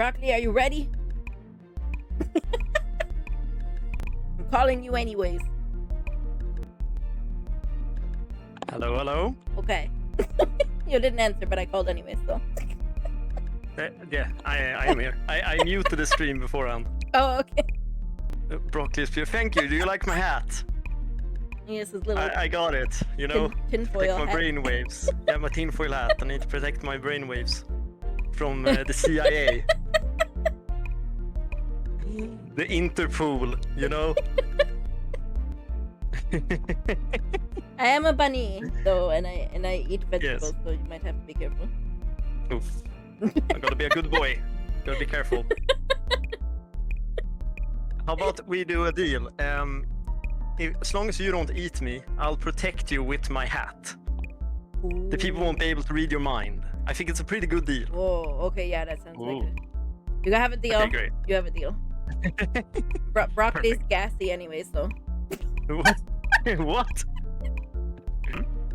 Broccoli, are you ready? I'm calling you anyways. Hello, hello. Okay. You didn't answer, but I called anyways, so. Yeah, I am here. I muted the stream beforehand. Oh, okay. Broccoli is pure. Thank you. Do you like my hat? Yes, his little I got it. You know, tinfoil protect my hat. brain waves. Yeah, my tinfoil hat. I need to protect my brain waves from the CIA. The Interpol, you know? I am a bunny, though, and I eat vegetables, Yes. so you might have to be careful. Oof. I gotta be a good boy. Gotta be careful. How about we do a deal? As long as you don't eat me, I'll protect you with my hat. The people won't be able to read your mind. I think it's a pretty good deal. Whoa, okay, yeah, that sounds like Ooh. it. You have a deal. Okay, great. You have a deal. Broccoli's gassy anyway, so. What? What?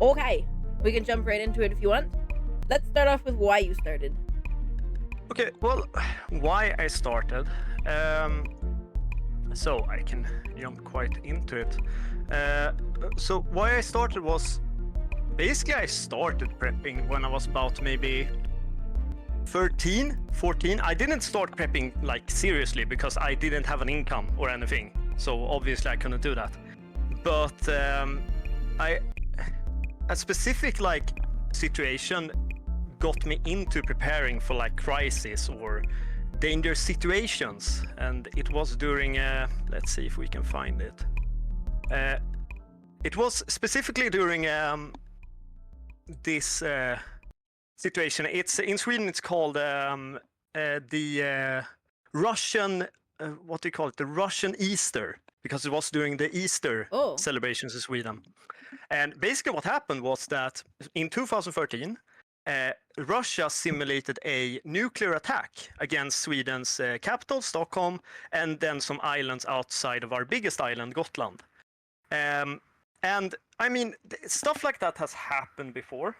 Okay, we can jump right into it if you want. Let's start off with why you started. Okay, well, why I started. So I can jump quite into it. So why I started was basically I started prepping when I was about maybe 13, 14. I didn't start prepping like seriously because I didn't have an income or anything. So obviously I couldn't do that. But a specific like situation got me into preparing for like crisis or dangerous situations, and it was during let's see if we can find it. It was specifically during this situation. It's in Sweden. It's called the Russian what do you call it? The Russian Easter, because it was during the Easter celebrations in Sweden. And basically what happened was that in 2013, Russia simulated a nuclear attack against Sweden's capital, Stockholm, and then some islands outside of our biggest island, Gotland. And I mean, stuff like that has happened before,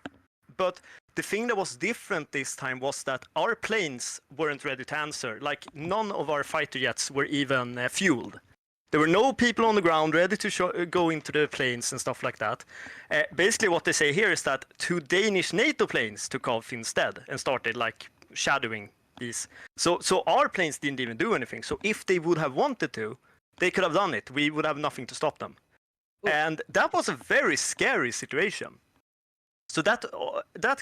but the thing that was different this time was that our planes weren't ready to answer. Like, none of our fighter jets were even fueled. There were no people on the ground ready to go into the planes and stuff like that. Basically what they say here is that 2 Danish NATO planes took off instead and started like shadowing these. So our planes didn't even do anything. So if they would have wanted to, they could have done it. We would have nothing to stop them. Ooh. And that was a very scary situation. So that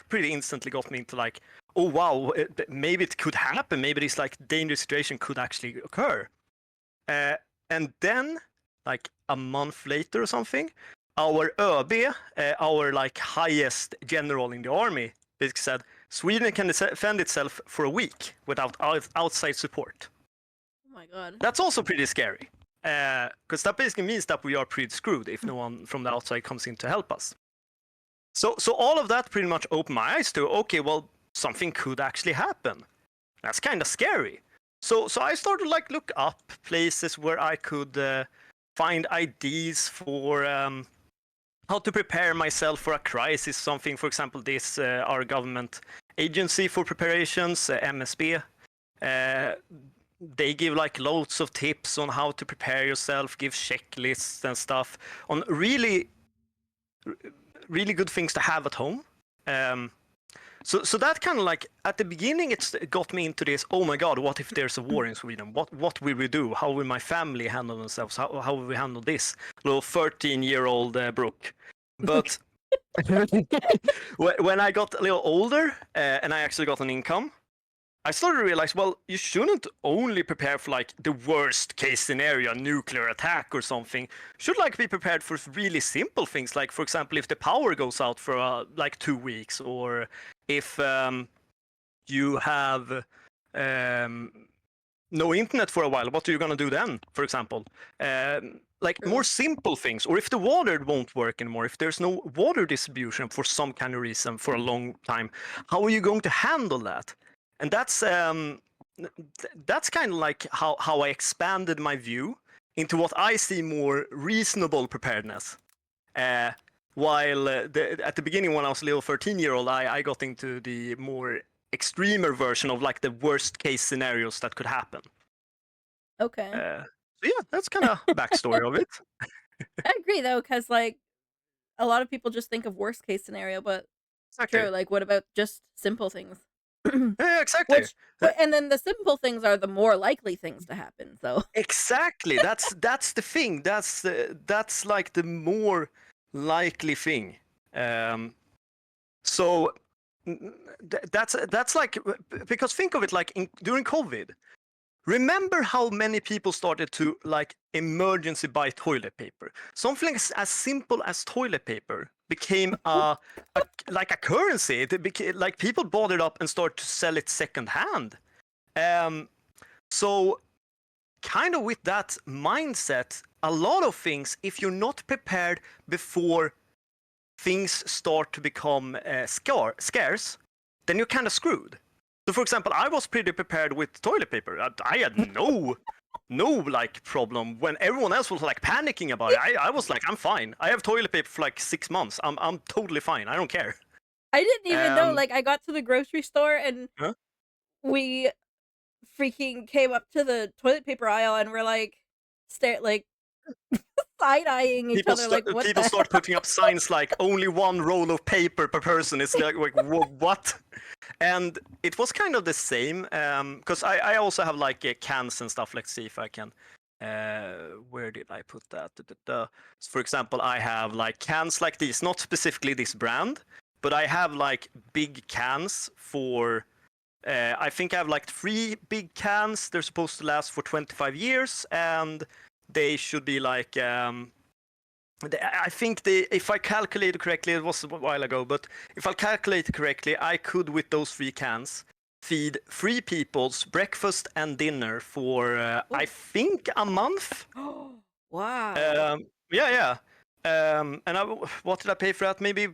pretty instantly got me into like, oh wow, maybe it could happen. Maybe this like dangerous situation could actually occur. And then, like a month later or something, our ÖB, our like highest general in the army, basically said Sweden can defend itself for a week without outside support. Oh my god. That's also pretty scary, because that basically means that we are pretty screwed if no one from the outside comes in to help us. So all of that pretty much opened my eyes to, okay, well, something could actually happen. That's kind of scary. So I started to like look up places where I could find ideas for how to prepare myself for a crisis. Something, for example, this our government agency for preparations, MSB. They give like loads of tips on how to prepare yourself, give checklists and stuff on really good things to have at home. So that kind of like, at the beginning, it got me into this, oh my god, what if there's a war in Sweden? What will we do? How will my family handle themselves? How will we handle this? Little 13-year-old Brooke. But when I got a little older and I actually got an income, I started to realize, well, you shouldn't only prepare for like the worst case scenario, nuclear attack or something. You should like be prepared for really simple things, like for example, if the power goes out for like 2 weeks, or if you have no internet for a while, what are you gonna do then? For example, like more simple things, or if the water won't work anymore, if there's no water distribution for some kind of reason for a long time, how are you going to handle that? And that's kind of like how I expanded my view into what I see more reasonable preparedness. While at the beginning, when I was a little 13-year-old, I got into the more extremer version of like the worst case scenarios that could happen. Okay. So yeah, that's kind of backstory of it. I agree though, because like a lot of people just think of worst case scenario, but Exactly. true. Like, what about just simple things? Yeah, exactly. Which, and then the simple things are the more likely things to happen. So Exactly. That's the thing. That's like the more likely thing. So that's like, because think of it like during COVID. Remember how many people started to like emergency buy toilet paper? Something as simple as toilet paper became like a currency. It became like people bought it up and started to sell it secondhand. So kind of with that mindset, a lot of things, if you're not prepared before things start to become scarce, then you're kind of screwed. So, for example, I was pretty prepared with toilet paper. I had no like problem when everyone else was like panicking about it. I was like, I'm fine. I have toilet paper for like 6 months. I'm totally fine. I don't care. I didn't even know. Like, I got to the grocery store and we freaking came up to the toilet paper aisle and we're like, side-eyeing each other. Like, what? People start putting up signs like only one roll of paper per person. It's like what? And it was kind of the same because I also have like cans and stuff. Let's see if I can. Where did I put that? So for example, I have like cans like these, not specifically this brand, but I have like big cans for. I think I have like 3 big cans. They're supposed to last for 25 years, and they should be like. I think if I calculated correctly, it was a while ago, but if I calculate correctly, I could, with those 3 cans, feed 3 people's breakfast and dinner for, I think, a month. Wow. Yeah. And what did I pay for that? Maybe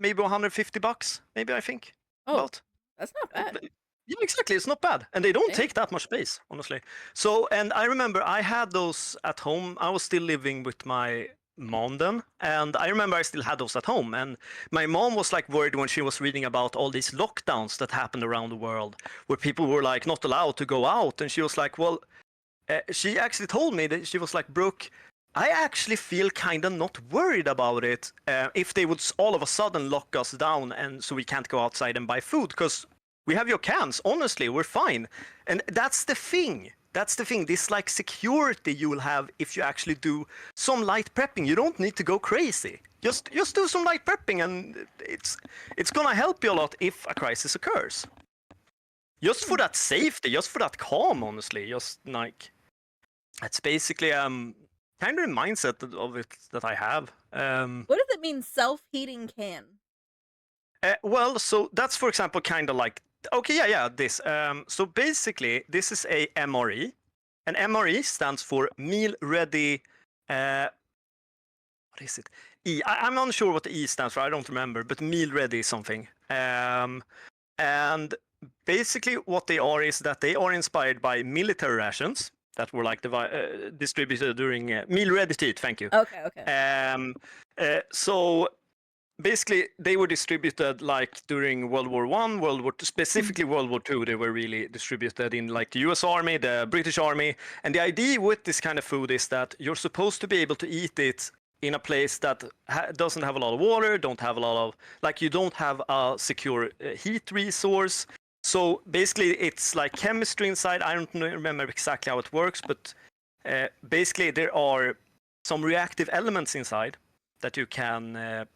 $150, maybe, I think. About. That's not bad. Yeah, exactly. It's not bad. And they don't take that much space, honestly. So, and I remember I had those at home. I was still living with my mom then, and I remember I still had those at home, and my mom was like worried when she was reading about all these lockdowns that happened around the world where people were like not allowed to go out, and she was like, well, she actually told me that she was like, Brooke, I actually feel kind of not worried about it if they would all of a sudden lock us down and so we can't go outside and buy food, because we have your cans. Honestly, we're fine. And that's the thing. This like security you will have if you actually do some light prepping. You don't need to go crazy. Just do some light prepping, and it's gonna help you a lot if a crisis occurs. Just for that safety, just for that calm, honestly. Just like that's basically kind of the mindset of it that I have. What does it mean, self-heating can? Well, so that's, for example, kind of like, okay, yeah, this. So basically, this is a MRE. And MRE stands for Meal Ready. What is it? I'm not sure what the E stands for. I don't remember, but Meal Ready something. And basically, what they are is that they are inspired by military rations that were like distributed during Meal Ready to Eat. Thank you. Okay. So basically, they were distributed like during World War I, World War II, specifically World War II. They were really distributed in like the US Army, the British Army. And the idea with this kind of food is that you're supposed to be able to eat it in a place that doesn't have a lot of water, don't have a lot of, like, you don't have a secure heat resource. So basically, it's like chemistry inside. I don't remember exactly how it works, but basically, there are some reactive elements inside that you can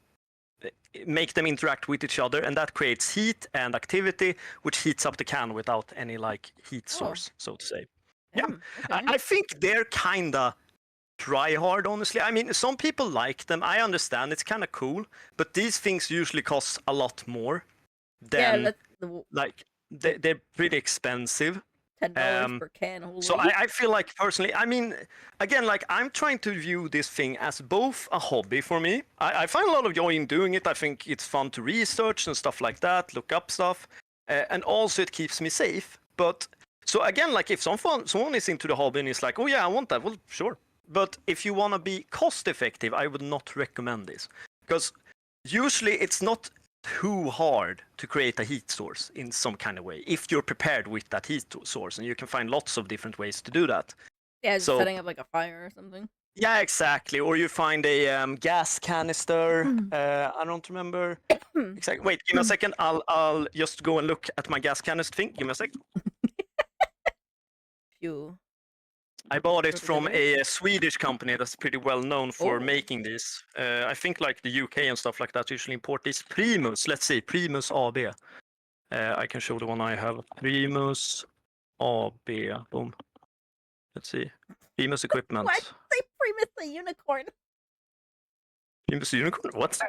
make them interact with each other, and that creates heat and activity, which heats up the can without any like heat source, so to say. Yeah, okay. I think they're kinda try hard, honestly. I mean, some people like them. I understand, it's kind of cool, but these things usually cost a lot more than like they're pretty expensive. $10 per can. Holy. So I feel like personally, I mean, again, like I'm trying to view this thing as both a hobby for me. I find a lot of joy in doing it. I think it's fun to research and stuff like that, look up stuff, and also it keeps me safe. But so again, like if someone is into the hobby and is like, oh yeah, I want that, well, sure. But if you want to be cost effective, I would not recommend this, because usually it's not too hard to create a heat source in some kind of way if you're prepared with that heat source, and you can find lots of different ways to do that. Yeah, just setting up like a fire or something. Yeah, exactly. Or you find a gas canister. I don't remember exactly. Wait, give me a second. I'll just go and look at my gas canister thing. Give me a sec. Phew. I bought it from a Swedish company that's pretty well known for making these. I think like the UK and stuff like that usually import these. Primus, let's see, Primus AB. I can show the one I have. Primus AB. Boom. Let's see. Primus equipment. Why did they Primus the unicorn? Primus unicorn? What?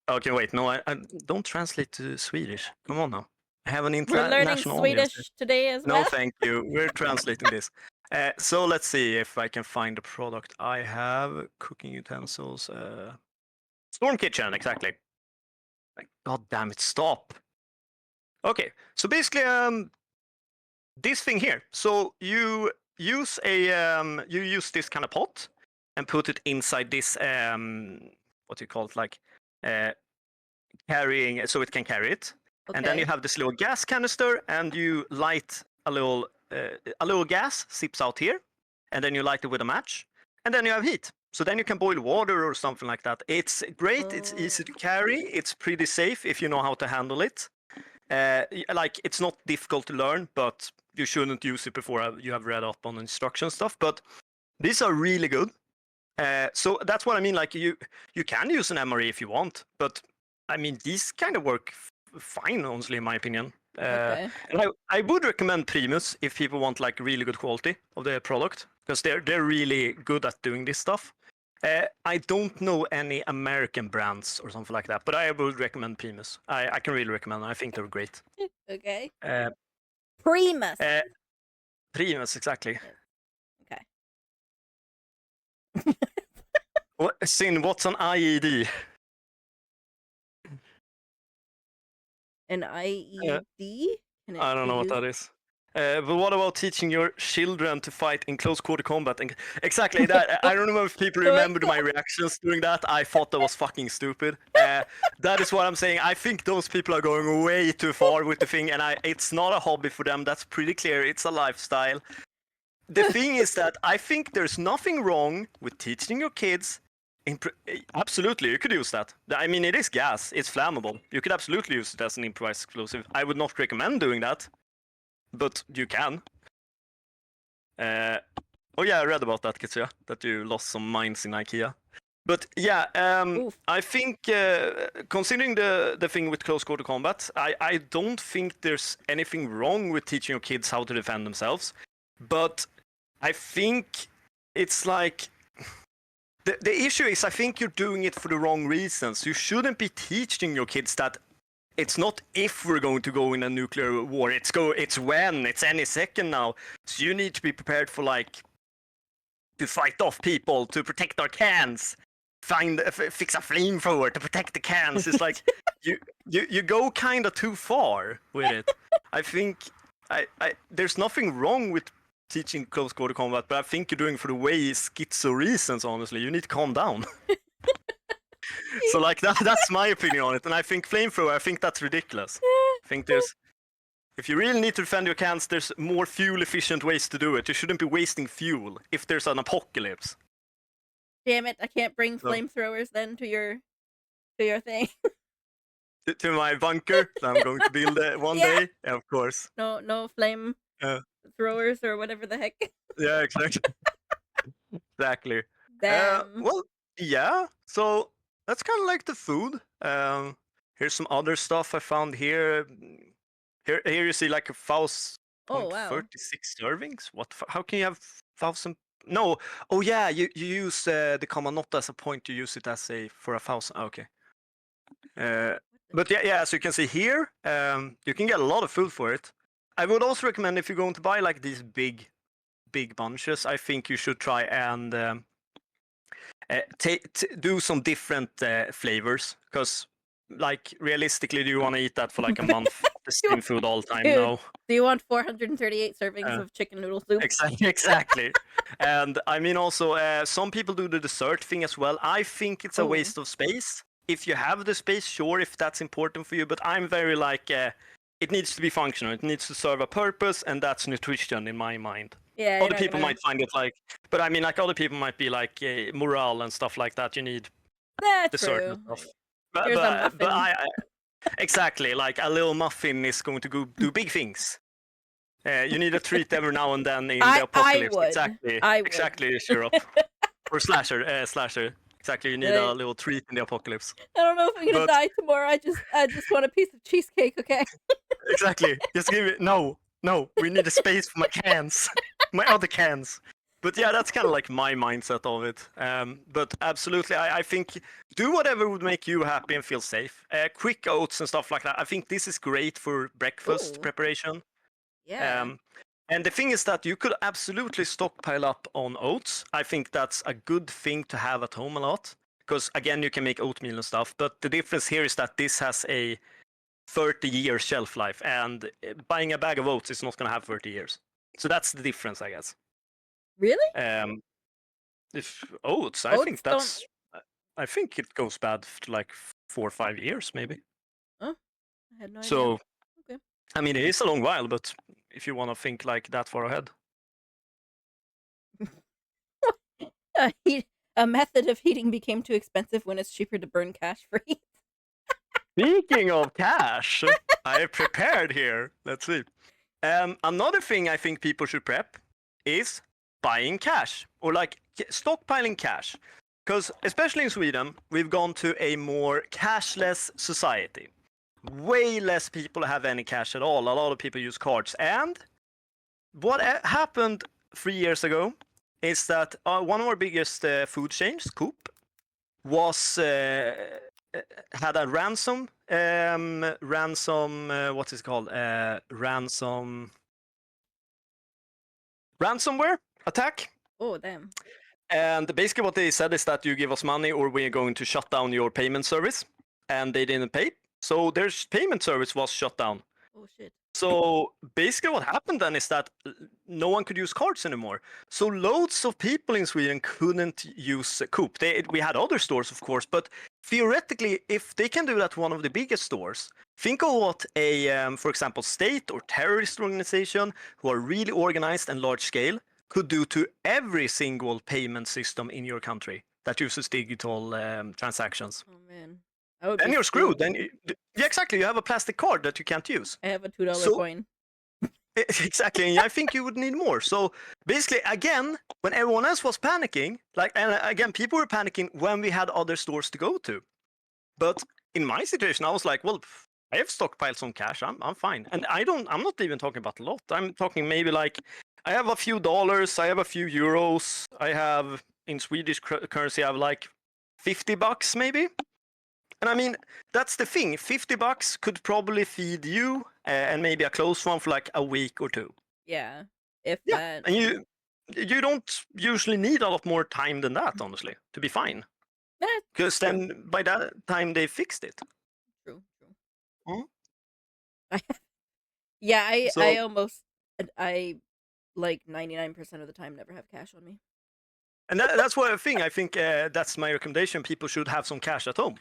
Okay, wait. No, I don't translate to Swedish. Come on now. I have an international audience. We're learning Swedish today as well. No, thank you. We're translating this. So let's see if I can find the product I have. Cooking utensils. Storm kitchen, exactly. God damn it! Stop. Okay, so basically, this thing here. So you use this kind of pot and put it inside this what do you call it, like carrying, so it can carry it. Okay. And then you have this little gas canister, and you light a little gas sips out here, and then you light it with a match, and then you have heat. So then you can boil water or something like that. It's great. It's easy to carry. It's pretty safe if you know how to handle it. Like, it's not difficult to learn, but you shouldn't use it before you have read up on instruction stuff. But these are really good. So that's what I mean. Like, you can use an MRE if you want, but I mean, these kind of work fine, honestly, in my opinion. Okay. And I would recommend Primus if people want like really good quality of the product, because they're really good at doing this stuff. I don't know any American brands or something like that, but I would recommend Primus. I can really recommend them. I think they're great. Okay. Primus. Primus, exactly. Okay. Sin, what's an IED? An IED? I don't know what that is. But what about teaching your children to fight in close quarter combat? Exactly that. I don't know if people remembered my reactions during that. I thought that was fucking stupid. That is what I'm saying. I think those people are going way too far with the thing, and it's not a hobby for them. That's pretty clear. It's a lifestyle. The thing is that I think there's nothing wrong with teaching your kids. Absolutely, you could use that. I mean, it is gas. It's flammable. You could absolutely use it as an improvised explosive. I would not recommend doing that, but you can. Oh yeah, I read about that, Kitsuya, that you lost some mines in IKEA. But yeah, I think considering the thing with close quarter combat, I don't think there's anything wrong with teaching your kids how to defend themselves. But I think it's like... The issue is, I think you're doing it for the wrong reasons. You shouldn't be teaching your kids that it's not if we're going to go in a nuclear war. It's when. It's any second now. So you need to be prepared for, like, to fight off people, to protect our cans, fix a flamethrower to protect the cans. It's like you go kind of too far with it. I think there's nothing wrong with teaching close quarter combat, but I think you're doing it for the way schizo reasons, honestly. You need to calm down. So like that's my opinion on it. And I think flamethrower, I think that's ridiculous. I think if you really need to defend your cans, there's more fuel efficient ways to do it. You shouldn't be wasting fuel if there's an apocalypse. Damn it, I can't bring flamethrowers then to your thing. To my bunker that I'm going to build one day? Yeah, of course. No flame throwers or whatever the heck. Yeah, exactly. Exactly. Damn. Well, yeah. So that's kind of like the food. Here's some other stuff I found here. Here you see like 1,036 servings. What? How can you have 1,000? No. Oh yeah, you use the comma not as a point. You use it as for 1,000. Okay. But yeah. So you can see here, you can get a lot of food for it. I would also recommend, if you're going to buy like these big bunches, I think you should try and do some different flavors, because like realistically, do you want to eat that for like a month? The same food all the time? No. Do you want 438 servings of chicken noodle soup? Exactly. And I mean also, some people do the dessert thing as well. I think it's a waste of space. if you have the space, sure, if that's important for you. But I'm very like, it needs to be functional. It needs to serve a purpose, and that's nutrition in my mind. Yeah, you're Other not people gonna. might find it like, but I mean, like other people might be like morale and stuff like that. You need dessert and True. stuff. Like, But here's a but but muffin. I exactly like a little muffin is going to go do big things. You need a treat every now and then in the I apocalypse. would. Exactly, I would. exactly, syrup or slasher. Exactly, you need a I little treat in the apocalypse. don't know if I'm gonna But die tomorrow. I just want a piece of cheesecake. Okay. exactly, just give it. No, no, we need a space for my cans, my other cans. But yeah, that's kind of like my mindset of it. But absolutely, I think do whatever would make you happy and feel safe. Quick oats and stuff like that. I think this is great for breakfast Ooh. preparation. Yeah. Um, and the thing is that you could absolutely stockpile up on oats. I think that's a good thing to have at home a lot. Because again, you can make oatmeal and stuff. But the difference here is that this has a 30-year shelf life. And buying a bag of oats is not going to have 30 years. So that's the difference, I guess. Really? Um, if oats, Oats don't. I think it goes bad for like 4 or 5 years, maybe. Oh, I had no idea. So, Okay. I mean, it is a long while, but if you want to think like that far ahead. A method of heating became too expensive when it's cheaper to burn cash for heat. Speaking of cash, I have prepared here. Let's see. Another thing I think people should prep is buying cash or like stockpiling cash. Because especially in Sweden, we've gone to a more cashless society. Way less people have any cash at all. A lot of people use cards. And what happened 3 years ago is that one of our biggest food chains, Coop, was had a what's it called? Ransomware attack. Oh, damn. And basically what they said is that you give us money or we're going to shut down your payment service. And they didn't pay. So their payment service was shut down. Oh, shit. So basically what happened then is that no one could use cards anymore. So loads of people in Sweden couldn't use Coop. We had other stores, of course, but theoretically, if they can do that to one of the biggest stores, think of what a, for example, state or terrorist organization who are really organized and large scale could do to every single payment system in your country that uses digital transactions. Oh, man. I would Then be you're screwed. screwed. Yeah, exactly. You have a plastic card that you can't use. I have a $2 So coin. exactly, and I think you would need more. So basically, again, when everyone else was panicking, like, and again, people were panicking when we had other stores to go to. But in my situation, I was like, well, I have stockpiled some cash. I'm fine, and I'm not even talking about a lot. I'm talking maybe like I have a few dollars, I have a few euros, I have in Swedish currency, I have like $50 maybe. And I mean, that's the thing. $50 could probably feed you and maybe a close one for like a week or two. Yeah. If Yeah, that. and you don't usually need a lot more time than that, honestly, to be fine. That's Because true. then by that time they fixed it. True. True. Mhm. Yeah, I So, almost I like 99% of the time never have cash on me. and that's what I think that's my recommendation. People should have some cash at home,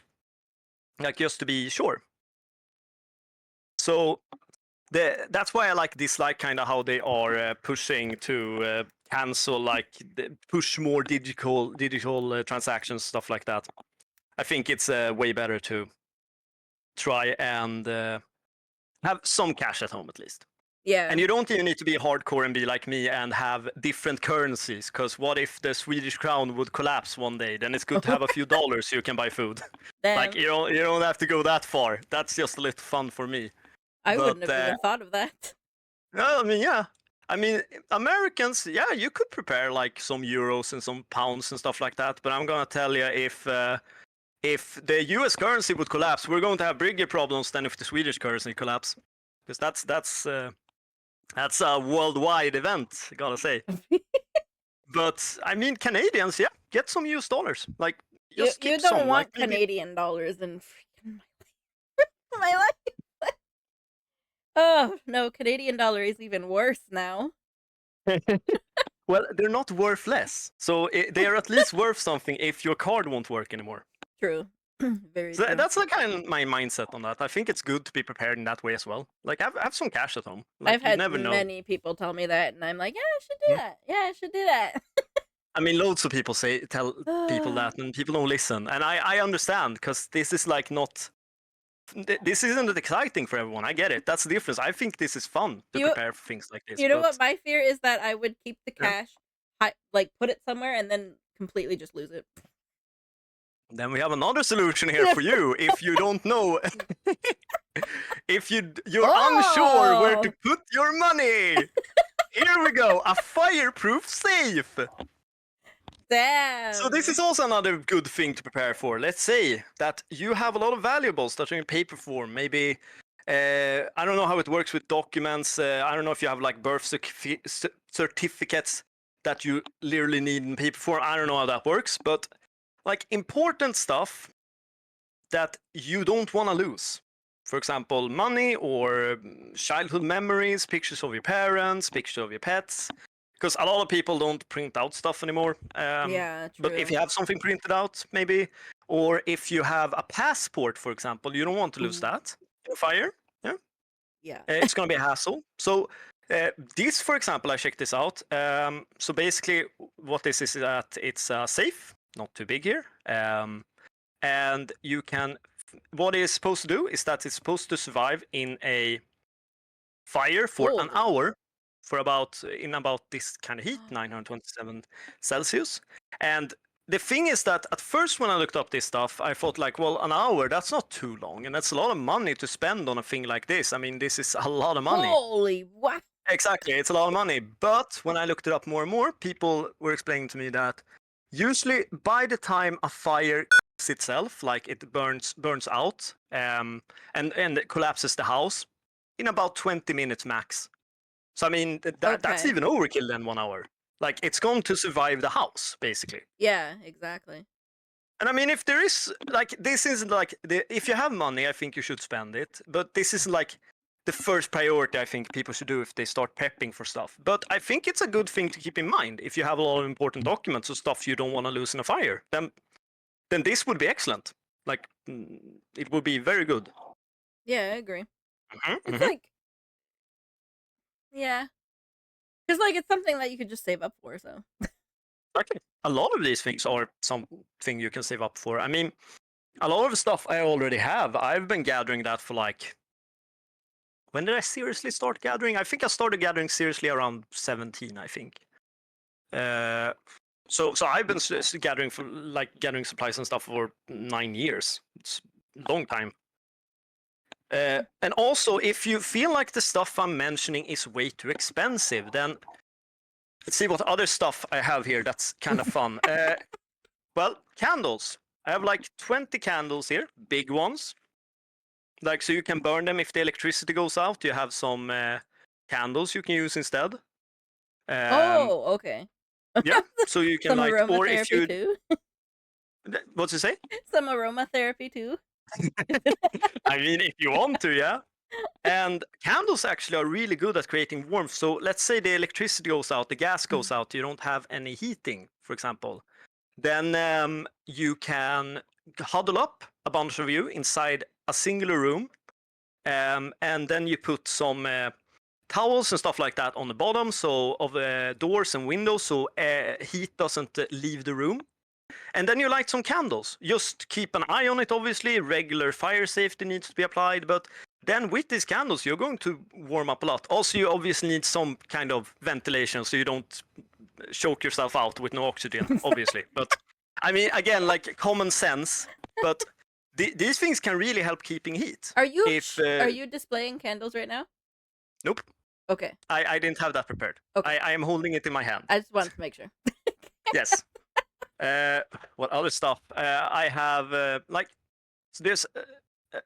like just to be sure. So that's why I dislike kind of how they are pushing to cancel, like push more digital transactions, stuff like that. I think it's way better to try and have some cash at home at least. Yeah. And you don't even need to be hardcore and be like me and have different currencies. Because what if the Swedish crown would collapse one day? Then it's good to have a few dollars so you can buy food. Like Damn. you don't have to go that far. That's just a little fun for me. I But wouldn't have even thought of that. I mean, yeah. I mean, Americans, yeah, you could prepare like some euros and some pounds and stuff like that. But I'm gonna tell you, if the U.S. currency would collapse, we're going to have bigger problems than if the Swedish currency collapse, because that's a worldwide event, I gotta say. But I mean, Canadians, yeah, get some US dollars. Like, you just you keep don't some. Like want maybe. Canadian dollars in freaking my life. Oh no, Canadian dollar is even worse now. Well, they're not worth less, so they are at least worth something if your card won't work anymore. True. Very So true. that's like kind of my mindset on that. I think it's good to be prepared in that way as well. Like have some cash at home. I've Like you had never know. many people tell me that, and I'm like, "Yeah, I should do Mm. that. Yeah, I should do that." I mean, loads of people tell people that, and people don't listen. And I understand because this is like not. This isn't exciting for everyone. I get it. That's the difference. I think this is fun to You prepare for things like this. you know But what my fear is that I would keep the yeah, cash, like, put it somewhere and then completely just lose it. then we have another solution here for you. If you don't know, if you're unsure where to Oh! put your money, here we go. A fireproof safe. So this Damn. is also another good thing to prepare for. Let's say that you have a lot of valuables that are in paper form. Maybe I don't know how it works with documents. I don't know if you have like birth certificates that you literally need in paper form. I don't know how that works, but like important stuff that you don't want to lose. For example, money or childhood memories, pictures of your parents, pictures of your pets. Because a lot of people don't print out stuff anymore. Yeah, But if true. you have something printed out, maybe, or if you have a passport, for example, you don't want to lose Ooh. that in a fire. Yeah, Yeah. it's going to be a hassle. So this, for example, I checked this out. So basically, what this is that it's safe, not too big here, and you can. What it's supposed to do is that it's supposed to survive in a fire for an Cold. hour for about this kind of heat, 927 Celsius. And the thing is that at first when I looked up this stuff, I thought like, well, an hour, that's not too long. And that's a lot of money to spend on a thing like this. I mean, this is a lot of money. Holy what? Exactly, it's a lot of money. But when I looked it up more and more, people were explaining to me that usually by the time a fire itself, like it burns out, and it collapses the house in about 20 minutes max. So I mean that's Okay. even overkill than 1 hour. Like it's going to survive the house basically. Yeah, exactly. And I mean if there is like this is like if you have money, I think you should spend it. But this is like the first priority I think people should do if they start prepping for stuff. But I think it's a good thing to keep in mind if you have a lot of important documents or stuff you don't want to lose in a fire. Then this would be excellent. Like it would be very good. Yeah, I agree. It's Mm-hmm. like, yeah, because like it's something that you could just save up for. So Exactly. A lot of these things are something you can save up for. I mean, a lot of the stuff I already have, I've been gathering that for like. When did I seriously start gathering? I think I started gathering seriously around 17, I think. Uh, so I've been gathering for like gathering supplies and stuff for 9 years. It's a long time. And also, if you feel like the stuff I'm mentioning is way too expensive, then let's see what other stuff I have here that's kind of fun. Well, candles. I have like 20 candles here, big ones. Like, so you can burn them if the electricity goes out. You have some candles you can use instead. oh, okay. Yeah, so you can Some like, or if aromatherapy you, too. what's it say? Some aromatherapy too. I mean, if you want to, yeah. And candles actually are really good at creating warmth. So let's say the electricity goes out, the gas goes out, you don't have any heating, for example. Then you can huddle up a bunch of you inside a singular room, and then you put some towels and stuff like that on the bottom, so of doors and windows, so heat doesn't leave the room. And then you light some candles. Just keep an eye on it, obviously. Regular fire safety needs to be applied, but then with these candles, you're going to warm up a lot. Also, you obviously need some kind of ventilation so you don't choke yourself out with no oxygen, obviously. But I mean, again, like common sense. But these things can really help keeping heat. Are you If are you displaying candles right now? nope, Okay. I didn't have that prepared. Okay. I am holding it in my hand. I just wanted to make sure. Yes. What other stuff? I have like so there's.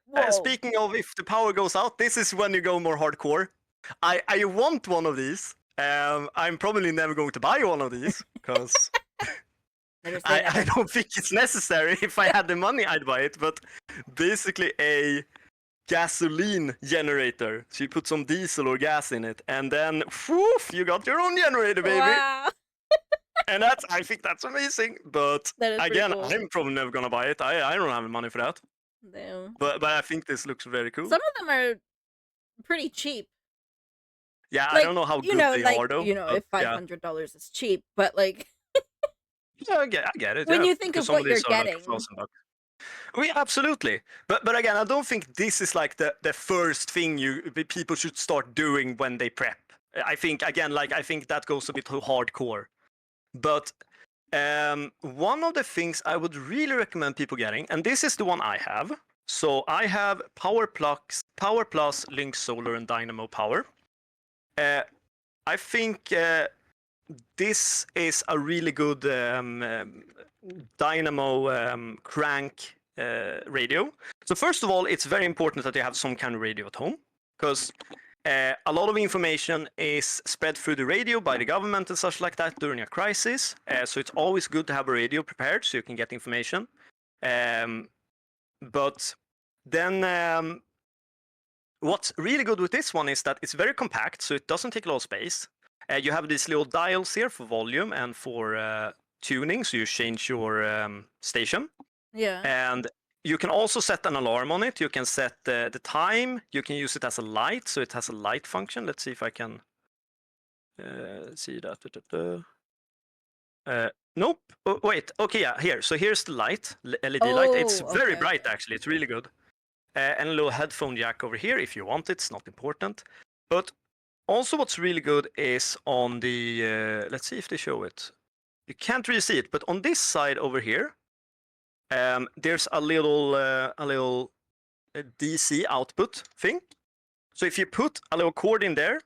Whoa. Speaking of if the power goes out, this is when you go more hardcore. I want one of these. I'm probably never going to buy one of these because Never say I never. don't think it's necessary. If I had the money, I'd buy it. But basically a gasoline generator. So you put some diesel or gas in it, and then whoof, you got your own generator, baby. Wow. And I think that's amazing. But That is pretty again, cool. I'm probably never gonna buy it. I don't have the money for that. Damn. But I think this looks very cool. Some of them are pretty cheap. Yeah, I Like, don't know how good they are though. But if yeah, $500 is cheap, but like yeah, I get it. when Yeah, you think because of some of what you're these are like getting. $1,000. We absolutely, but again, I don't think this is like the first thing people should start doing when they prep. I think again, like I think that goes a bit too hardcore. But one of the things I would really recommend people getting, and this is the one I have. So I have Power Plus, Link Solar, and Dynamo Power. I think this is a really good dynamo crank radio. So first of all, it's very important that you have some kind of radio at home, because a lot of information is spread through the radio by the government and such like that during a crisis. So it's always good to have a radio prepared so you can get information. But then what's really good with this one is that it's very compact, so it doesn't take a lot of space. You have these little dials here for volume and for tuning, so you change your station. Yeah. And you can also set an alarm on it. You can set the time. You can use it as a light, so it has a light function. Let's see if I can see that. Nope. Oh, wait. Okay, yeah. Here. So here's the light, LED light. It's very bright, actually. It's really good. And a little headphone jack over here if you want it. It's not important. But also what's really good is on the, let's see if they show it. You can't really see it, but on this side over here, there's a little DC output thing. So if you put a little cord in there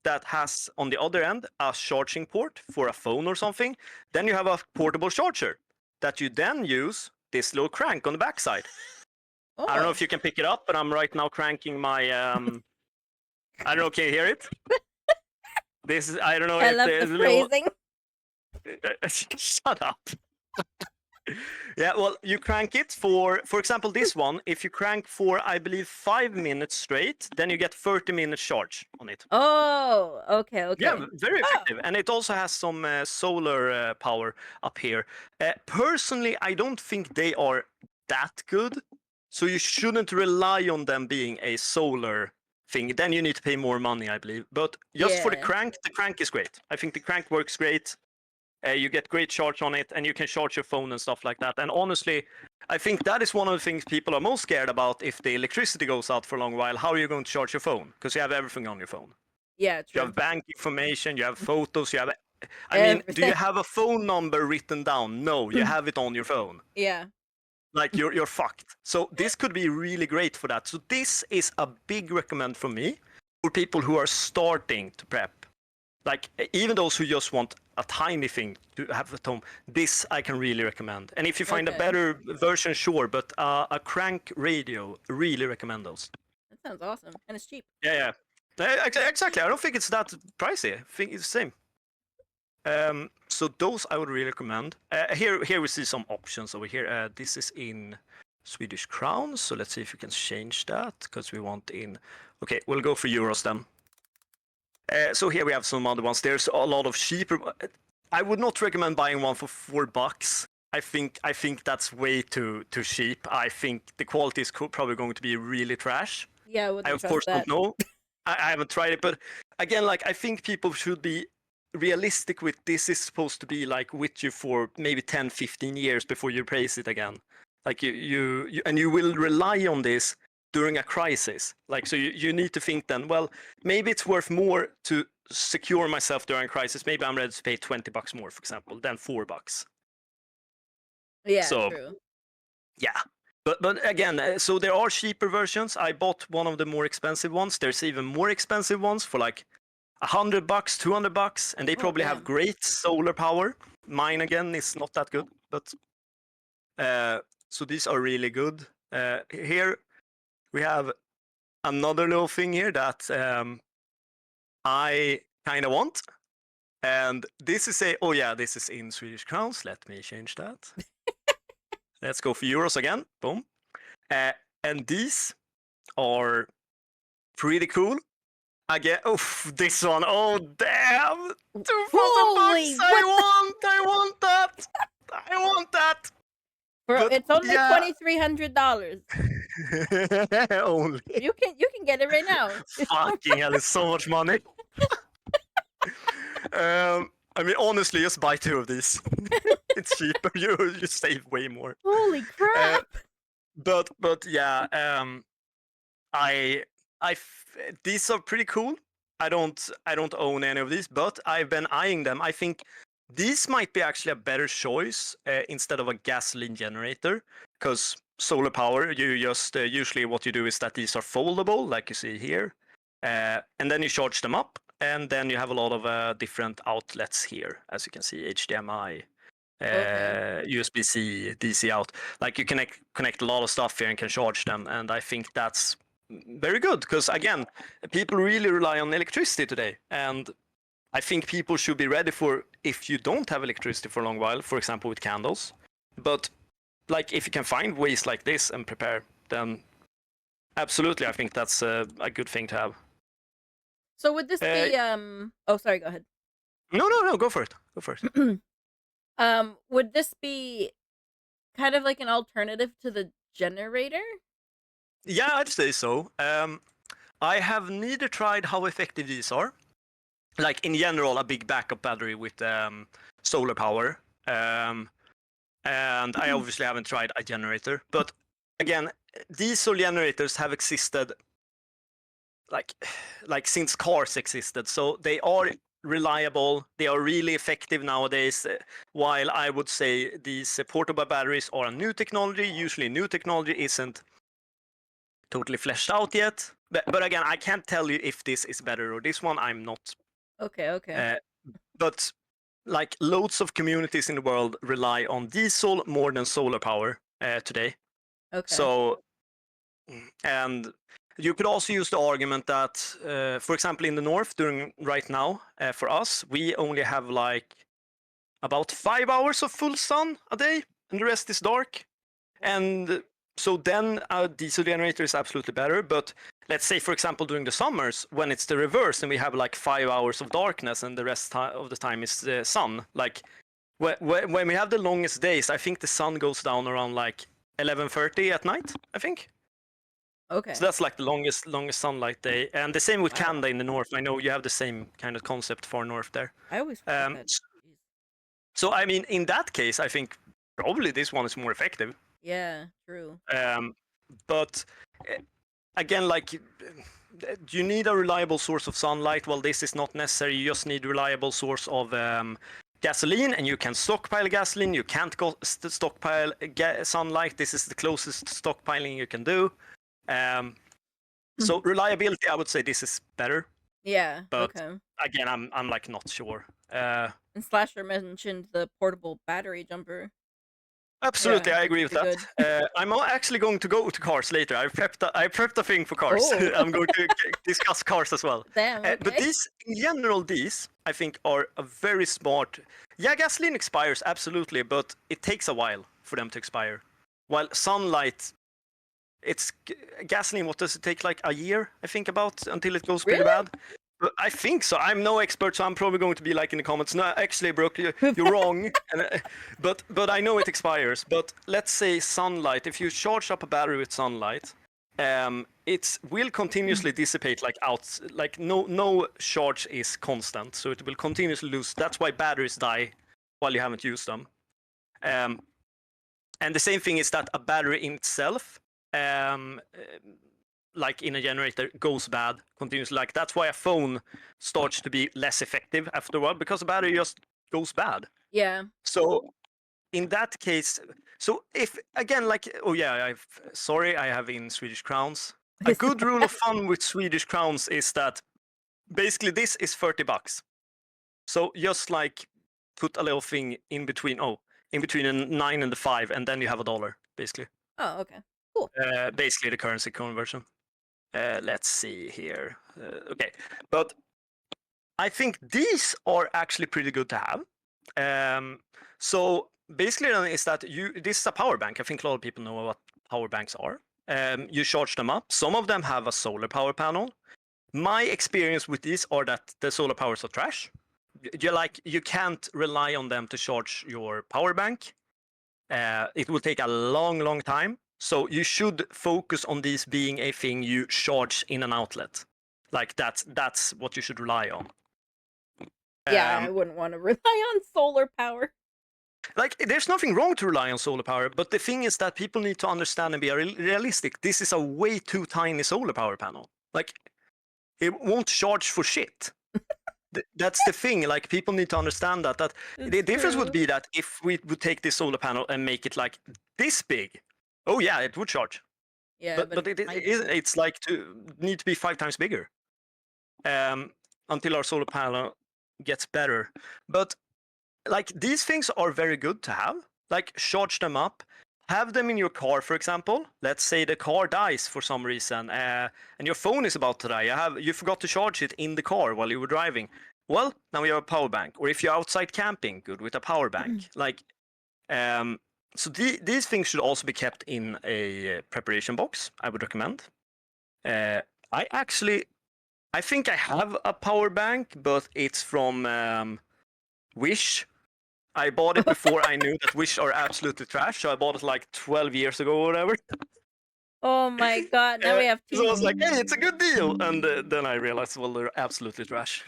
that has on the other end a charging port for a phone or something, then you have a portable charger that you then use this little crank on the backside. Oh. I don't know if you can pick it up, but I'm right now cranking my I don't know, can you hear it? This is, I don't know I if love there's the a little phrasing. Shut up. Yeah, well, you crank it for example, this one, if you crank for, I believe, 5 minutes straight, then you get 30 minutes charge on it. Oh, okay. Yeah, very effective. And it also has some solar power up here. Personally, I don't think they are that good. So you shouldn't rely on them being a solar thing. Then you need to pay more money, I believe. But just for the crank is great. I think the crank works great. You get great charge on it, and you can charge your phone and stuff like that. And honestly, I think that is one of the things people are most scared about. If the electricity goes out for a long while, how are you going to charge your phone? Because you have everything on your phone. Yeah, true. You have bank information, you have photos, you have... I mean, do you have a phone number written down? No, you have it on your phone. Yeah. Like, you're fucked. So this could be really great for that. So this is a big recommend from me for people who are starting to prep. Like, even those who just want a tiny thing to have at home, this I can really recommend. And if you find a better version, sure, but a crank radio, really recommend those. That sounds awesome. And it's cheap. Yeah. Exactly. I don't think it's that pricey. I think it's the same. So those I would really recommend. Here we see some options over here. This is in Swedish crowns, so let's see if we can change that, because we want in... Okay, we'll go for euros then. So here we have some other ones. There's a lot of cheaper... I would not recommend buying one for $4. I think that's way too cheap. I think the quality is probably going to be really trash. Yeah, I of course don't know. I haven't tried it, but again, like, I think people should be realistic with this. Is supposed to be like with you for maybe 10-15 years before you praise it again. Like you and you will rely on this during a crisis. Like, so you need to think then, well, maybe it's worth more to secure myself during a crisis. Maybe I'm ready to pay $20 more, for example, than $4. Yeah, so, true. Yeah. But again, so there are cheaper versions. I bought one of the more expensive ones. There's even more expensive ones for like $100, $200, and they probably have great solar power. Mine again is not that good, but so these are really good. Here we have another little thing here that I kind of want, and this is this is in Swedish crowns. Let me change that. Let's go for euros again. Boom. And these are pretty cool. Again, this one. Oh damn! 2,000 Holy, bucks! I want that! I want that! bro, But it's only yeah. $2,300. Only. You can get it right now. Fucking hell, it's so much money. I mean, honestly, just buy 2 of these. It's cheaper. You save way more. Holy Uh, crap! but yeah, I these are pretty cool. I don't own any of these, but I've been eyeing them. I think these might be actually a better choice instead of a gasoline generator, because solar power, you just usually what you do is that these are foldable, like you see here, and then you charge them up, and then you have a lot of different outlets here, as you can see, HDMI. Okay. USB-C, DC out. Like you connect a lot of stuff here and can charge them, and I think that's very good because again, people really rely on electricity today, and I think people should be ready for if you don't have electricity for a long while, for example with candles. But like if you can find ways like this and prepare, then absolutely, I think that's a good thing to have. So would this be oh, sorry, go ahead. No, go for it. Go for it. Would this be kind of like an alternative to the generator? Yeah, I'd say so. I have neither tried how effective these are. Like in general, a big backup battery with solar power. And I obviously haven't tried a generator. But again, diesel generators have existed like since cars existed. So they are reliable. They are really effective nowadays. While I would say these portable batteries are a new technology. Usually new technology isn't totally fleshed out yet. But again, I can't tell you if this is better or this one. I'm not. Okay. But like loads of communities in the world rely on diesel more than solar power today. Okay. So, and you could also use the argument that, for example, in the north during right now, for us, we only have like about 5 hours of full sun a day, and the rest is dark. And so then a diesel generator is absolutely better. But let's say, for example, during the summers when it's the reverse and we have like 5 hours of darkness and the rest of the time is the sun. Like when we have the longest days, I think the sun goes down around like 11:30 at night, I think. Okay. So that's like the longest sunlight day. And the same with Wow. Canada in the north. I know you have the same kind of concept for north there. I always forget that. Jeez. So I mean, in that case, I think probably this one is more effective. Yeah, true. But again, like you need a reliable source of sunlight. Well, this is not necessary. You just need a reliable source of gasoline, and you can stockpile gasoline. You can't go stockpile sunlight. This is the closest stockpiling you can do. So reliability, I would say this is better. Yeah. But okay. Again, I'm like not sure. And Slasher mentioned the portable battery jumper. Absolutely, Yeah, I agree with that. I'm actually going to go to cars later. I prepped a thing for cars. Oh. I'm going to discuss cars as well. Damn. Okay. But these, in general, these I think are a very smart. Yeah, gasoline expires absolutely, but it takes a while for them to expire. While sunlight, it's gasoline. What does it take? Like a year, I think, about until it goes pretty Really? bad. But I think so. I'm no expert, so I'm probably going to be like in the comments. No, actually, Brooke, you're wrong. But I know it expires. But let's say sunlight. If you charge up a battery with sunlight, it will continuously dissipate like no charge is constant, so it will continuously lose. That's why batteries die while you haven't used them. And the same thing is that a battery in itself. Like in a generator goes bad continuously. Like that's why a phone starts to be less effective after a while because the battery just goes bad. Yeah. So in that case, so if again like I have in Swedish crowns. A good rule of thumb with Swedish crowns is that basically this is $30. So just like put a little thing in between a 9 and the 5, and then you have $1 basically. Oh, okay. Cool. Basically the currency conversion. Let's see here. Okay, but I think these are actually pretty good to have. So basically, is that this is a power bank. I think a lot of people know what power banks are. You charge them up. Some of them have a solar power panel, my experience with these are that the solar powers are trash. You can't rely on them to charge your power bank. It will take a long time. So you should focus on these being a thing you charge in an outlet. Like that's what you should rely on. Yeah, I wouldn't want to rely on solar power. Like, there's nothing wrong to rely on solar power, but the thing is that people need to understand and be realistic. This is a way too tiny solar power panel. Like, it won't charge for shit. That's the thing. Like, people need to understand that the difference would be that if we would take this solar panel and make it like this big, oh yeah, it would charge. Yeah, but it's like need to be 5 times bigger until our solar panel gets better. But like, these things are very good to have. Like, charge them up, have them in your car, for example. Let's say the car dies for some reason, and your phone is about to die. You forgot to charge it in the car while you were driving. Well, now you have a power bank. Or if you're outside camping, good with a power bank. Like, so these things should also be kept in a preparation box. I would recommend. I think I have a power bank, but it's from Wish. I bought it before I knew that Wish are absolutely trash, so I bought it like 12 years ago or whatever. Oh my god, now we have two. So I was like, hey, it's a good deal. And then I realized, well, they're absolutely trash.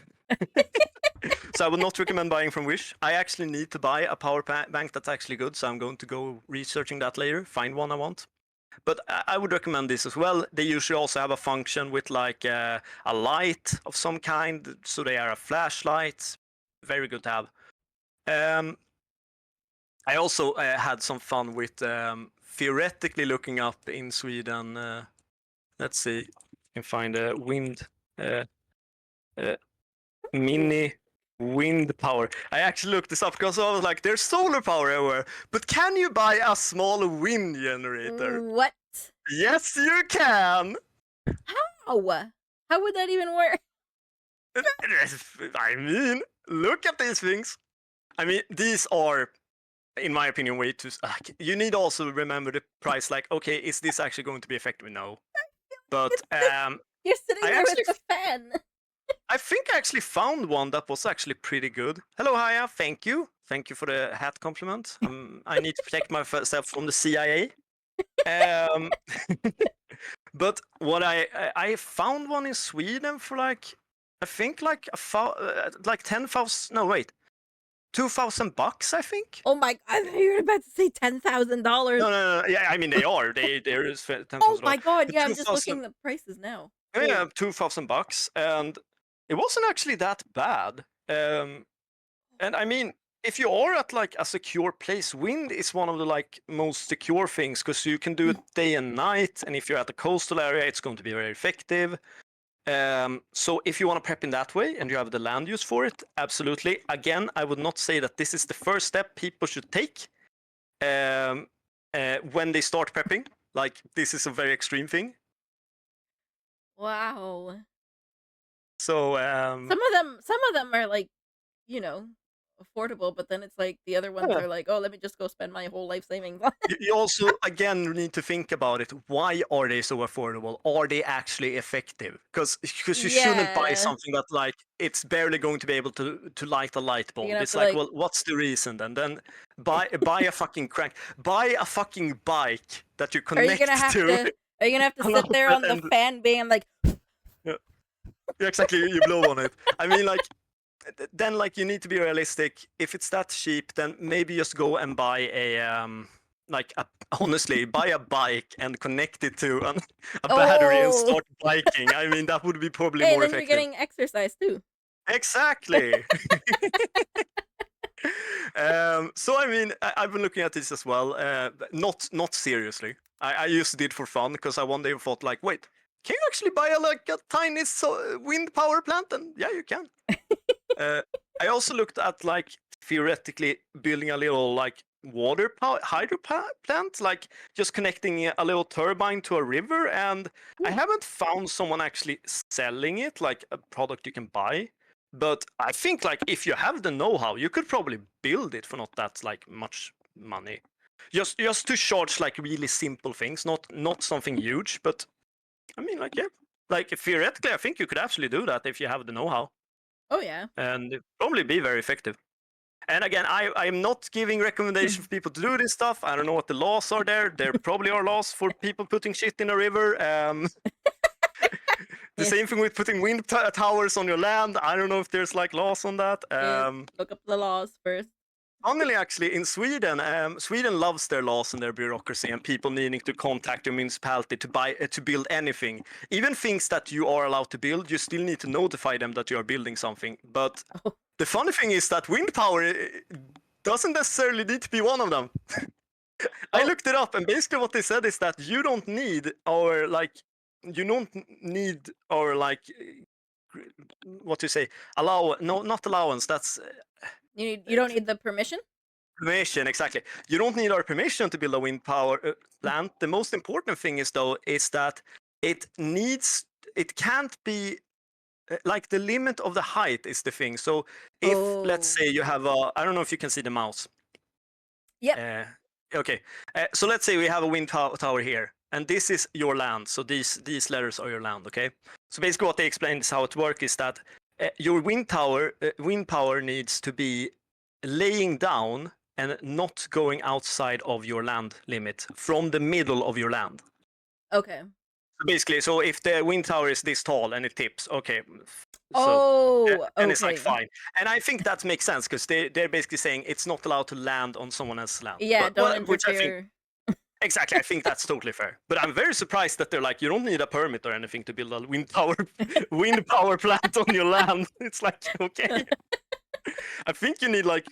So I would not recommend buying from Wish. I actually need to buy a power bank that's actually good, so I'm going to go researching that later, find one I want. But I would recommend this as well. They usually also have a function with like a light of some kind, so they are a flashlight. Very good to have. I also had some fun with theoretically looking up in Sweden. Let's see, if I can find a mini wind power. I actually looked this up because I was like, there's solar power everywhere, but can you buy a small wind generator? What? Yes, you can. How? How would that even work? I mean, look at these things. I mean, these are, in my opinion, way too. You need to also remember the price. Like, okay, is this actually going to be effective? No. But you're sitting there with the fan. I think I actually found one that was actually pretty good. Hello, Haya. Thank you for the hat compliment. I need to protect myself from the CIA. But what I found one in Sweden for like, I think like 10,000. No, wait. $2,000, I think. Oh my! I thought you were about to say $10,000. No. Yeah, I mean they are. There is $10,000. Oh my god! Yeah, I'm just looking at the prices now. Yeah, $2,000, and it wasn't actually that bad. And I mean, if you are at like a secure place, wind is one of the like most secure things because you can do it day and night. And if you're at the coastal area, it's going to be very effective. So if you want to prep in that way and you have the land use for it, absolutely. Again, I would not say that this is the first step people should take when they start prepping. Like, this is a very extreme thing. Wow. So some of them are like, you know, affordable, but then it's like the other ones are like, oh, let me just go spend my whole life savings on it. You also, again, need to think about it. Why are they so affordable? Are they actually effective? Because you shouldn't buy something that like it's barely going to be able to light a light bulb. It's like, well, what's the reason then? Then buy a fucking crank. Buy a fucking bike that you connect to. Are you gonna have to sit there on the fan being like? Yeah, exactly. You blow on it. I mean, like. Then like you need to be realistic. If it's that cheap, then maybe just go and buy honestly buy a bike and connect it to a battery and start biking. I mean, that would be probably more effective. You're getting exercise too. Exactly. So I mean, I've been looking at this as well. Not seriously. I used to do it for fun because I one day thought like, wait, can you actually buy a tiny wind power plant? And yeah, you can. I also looked at like theoretically building a little like water hydro plant, like just connecting a little turbine to a river. And I haven't found someone actually selling it, like a product you can buy. But I think like if you have the know-how, you could probably build it for not that like much money. Just to charge like really simple things, not something huge, but I mean like yeah. like theoretically, I think you could actually do that if you have the know-how. Oh yeah. And it'd probably be very effective. And again, I'm not giving recommendations for people to do this stuff. I don't know what the laws are there. There probably are laws for people putting shit in a river. The Yes. same thing with putting wind towers on your land. I don't know if there's like laws on that. Yes. Look up the laws first. Funnily, actually, in Sweden, Sweden loves their laws and their bureaucracy and people needing to contact the municipality to buy to build anything, even things that you are allowed to build. You still need to notify them that you are building something. But the funny thing is that wind power doesn't necessarily need to be one of them. I looked it up, and basically what they said is that you don't need our what do you say, not allowance. That's You don't need the permission. permission, exactly. You don't need our permission to build a wind power plant. The most important thing is that it can't be like the limit of the height is the thing. So if let's say you have I don't know if you can see the mouse. Yep. Okay. So let's say we have a wind tower here, and this is your land. So these letters are your land. Okay. So basically, what they explained is how it works is that your wind power needs to be laying down and not going outside of your land limit from the middle of your land. Okay. So basically, so if the wind tower is this tall and it tips, okay. And it's like fine. And I think that makes sense because they're basically saying it's not allowed to land on someone else's land. Yeah, don't Which I think interfere. exactly, I think that's totally fair. But I'm very surprised that they're like, you don't need a permit or anything to build a wind power plant on your land. It's like, okay. I think you need like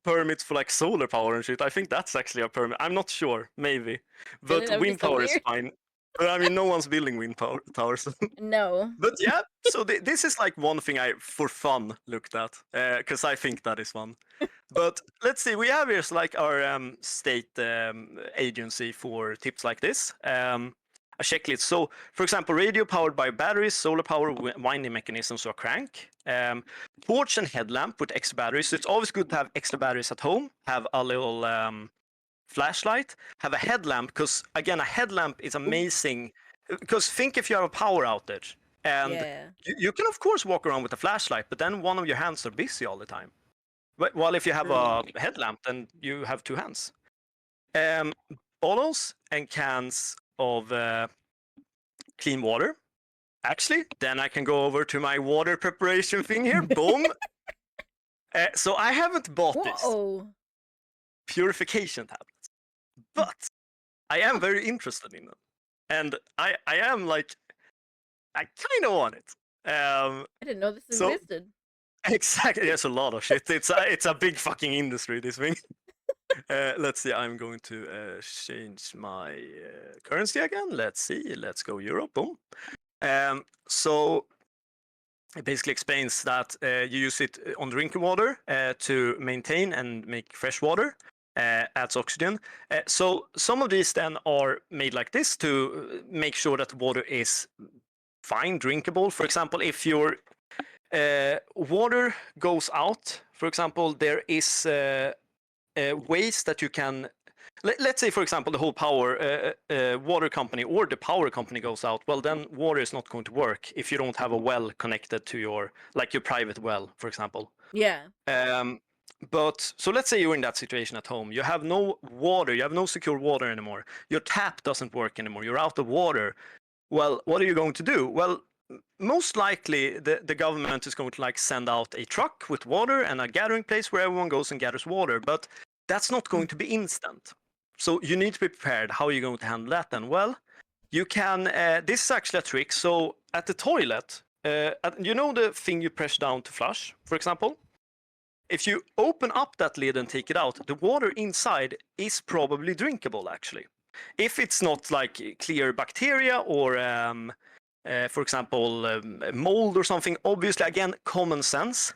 permits for like solar power and shit. I think that's actually a permit. I'm not sure, maybe. But That would be wind so power is weird. fine. But I mean, no one's building wind towers. No. But yeah, so this is like one thing I, for fun, looked at because I think that is fun. But let's see, we have here like our state agency for tips like this. A checklist. So, for example, radio powered by batteries, solar power, winding mechanisms, or crank. Torch and headlamp with extra batteries. So it's always good to have extra batteries at home. Have a little flashlight. Have a headlamp because again, a headlamp is amazing. Because think if you have a power outage and you can of course walk around with a flashlight, but then one of your hands are busy all the time. While if you have a headlamp, then you have two hands. Bottles and cans of clean water. Actually, then I can go over to my water preparation thing here. Boom. So I haven't bought this purification tablets, but I am very interested in them. And I am like, I kind of want it. I didn't know this existed. Exactly, there's a lot of shit. It's a big fucking industry, this thing. Let's see, I'm going to change my currency again. Let's see, let's go euro. Boom. So it basically explains that you use it on drinking water to maintain and make fresh water. Adds oxygen. So some of these then are made like this to make sure that water is fine, drinkable. For example, if your water goes out, for example, there is ways that you can. Let's say, for example, the whole power water company or the power company goes out. Well, then water is not going to work if you don't have a well connected to your private well, for example. Yeah. But so let's say you're in that situation at home. You have no water. You have no secure water anymore. Your tap doesn't work anymore. You're out of water. Well, what are you going to do? Well, most likely the government is going to like send out a truck with water and a gathering place where everyone goes and gathers water. But that's not going to be instant. So you need to be prepared. How are you going to handle that then? Well, you can. This is actually a trick. So at the toilet, you know the thing you press down to flush, for example? If you open up that lid and take it out, the water inside is probably drinkable, actually. If it's not like clear bacteria or, for example, mold or something, obviously, again, common sense.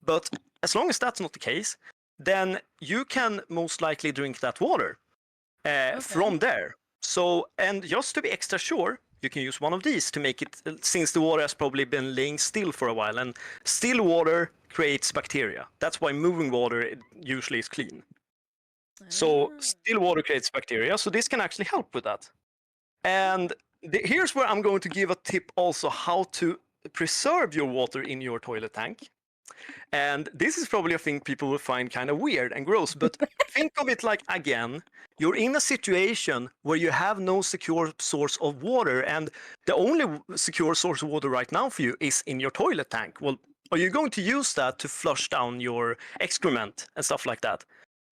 But as long as that's not the case, then you can most likely drink that water from there. So, and just to be extra sure, you can use one of these to make it, since the water has probably been laying still for a while, and still water creates bacteria. That's why moving water usually is clean. So still water creates bacteria, so this can actually help with that. And here's where I'm going to give a tip also how to preserve your water in your toilet tank. And this is probably a thing people will find kind of weird and gross, but think of it like, again, you're in a situation where you have no secure source of water, and the only secure source of water right now for you is in your toilet tank. Well, are you going to use that to flush down your excrement and stuff like that?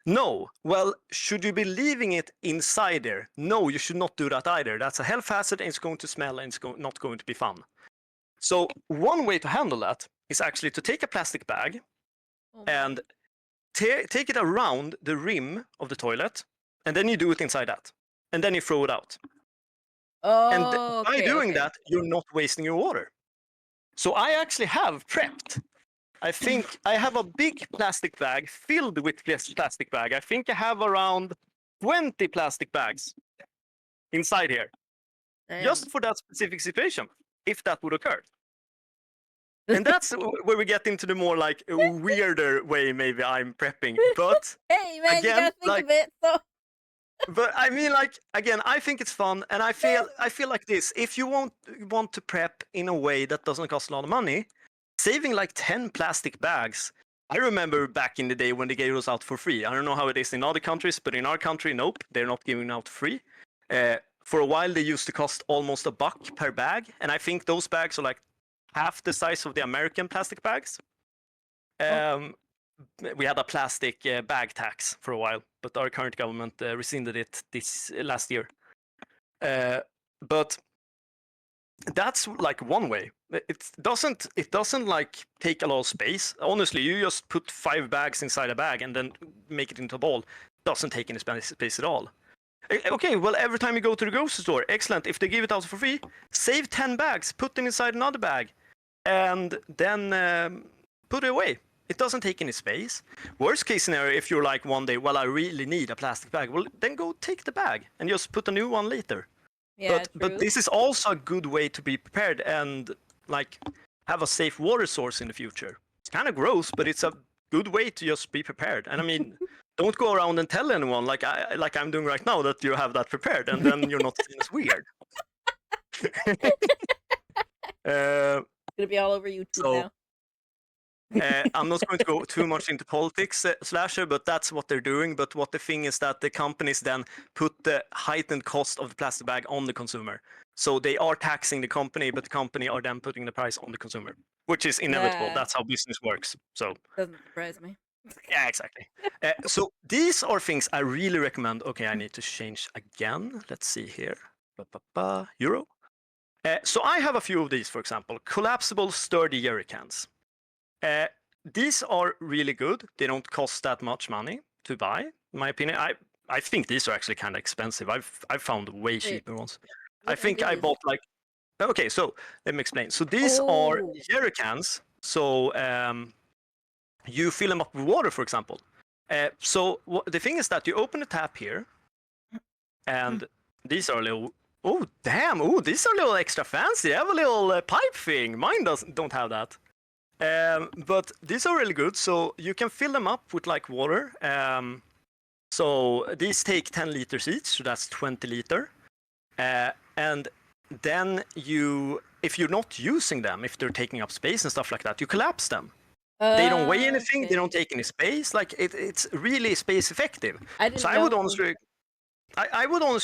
No. Well, should you be leaving it inside there? No, you should not do that either. That's a health hazard, and it's going to smell, and it's not going to be fun. So one way to handle that is actually to take a plastic bag and take it around the rim of the toilet, and then you do it inside that, and then you throw it out. And by doing that, you're not wasting your water. So I actually have prepped. I think I have a big plastic bag filled with plastic bag. I think I have around 20 plastic bags inside here, just for that specific situation, if that would occur. And that's where we get into the more like weirder way maybe I'm prepping. But hey man, again, you gotta think like, of it. So. But I mean, like, again, I think it's fun, and I feel like this. If you want to prep in a way that doesn't cost a lot of money, saving like 10 plastic bags. I remember back in the day when they gave those out for free. I don't know how it is in other countries, but in our country, nope, they're not giving out free. For a while, they used to cost almost $1 per bag, and I think those bags are like half the size of the American plastic bags. We had a plastic bag tax for a while, but our current government rescinded it this last year. But that's like one way. It doesn't like take a lot of space. Honestly, you just put 5 bags inside a bag and then make it into a ball. It doesn't take any space at all. Okay, well, every time you go to the grocery store, excellent. If they give it out for free, save 10 bags, put them inside another bag, and then put it away. It doesn't take any space. Worst case scenario, if you're like one day, well, I really need a plastic bag, well, then go take the bag and just put a new one later. Yeah, but this is also a good way to be prepared and like have a safe water source in the future. It's kind of gross, but it's a good way to just be prepared. And I mean, don't go around and tell anyone like I'm doing right now that you have that prepared, and then you're not seen as weird. Gonna be all over YouTube now. I'm not going to go too much into politics, Slasher, but that's what they're doing. But what the thing is that the companies then put the heightened cost of the plastic bag on the consumer. So they are taxing the company, but the company are then putting the price on the consumer, which is inevitable. That's how business works. So doesn't surprise me. Yeah, exactly. So these are things I really recommend. Okay, I need to change again. Let's see here. Euro. So I have a few of these, for example, collapsible sturdy jerry cans. These are really good. They don't cost that much money to buy, in my opinion. I think these are actually kind of expensive. I've found way cheaper ones. I think I bought like. Okay, so let me explain. So these are jerry cans. So you fill them up with water, for example. So the thing is that you open the tap here, and these are a little. Oh damn! Oh, these are a little extra fancy. They have a little pipe thing. Mine don't have that. But these are really good, so you can fill them up with like water. So these take 10 liters each, so that's 20 liter. And then if you're not using them, if they're taking up space and stuff like that, you collapse them. They don't weigh anything, they don't take any space. Like it's really space effective. So I would honestly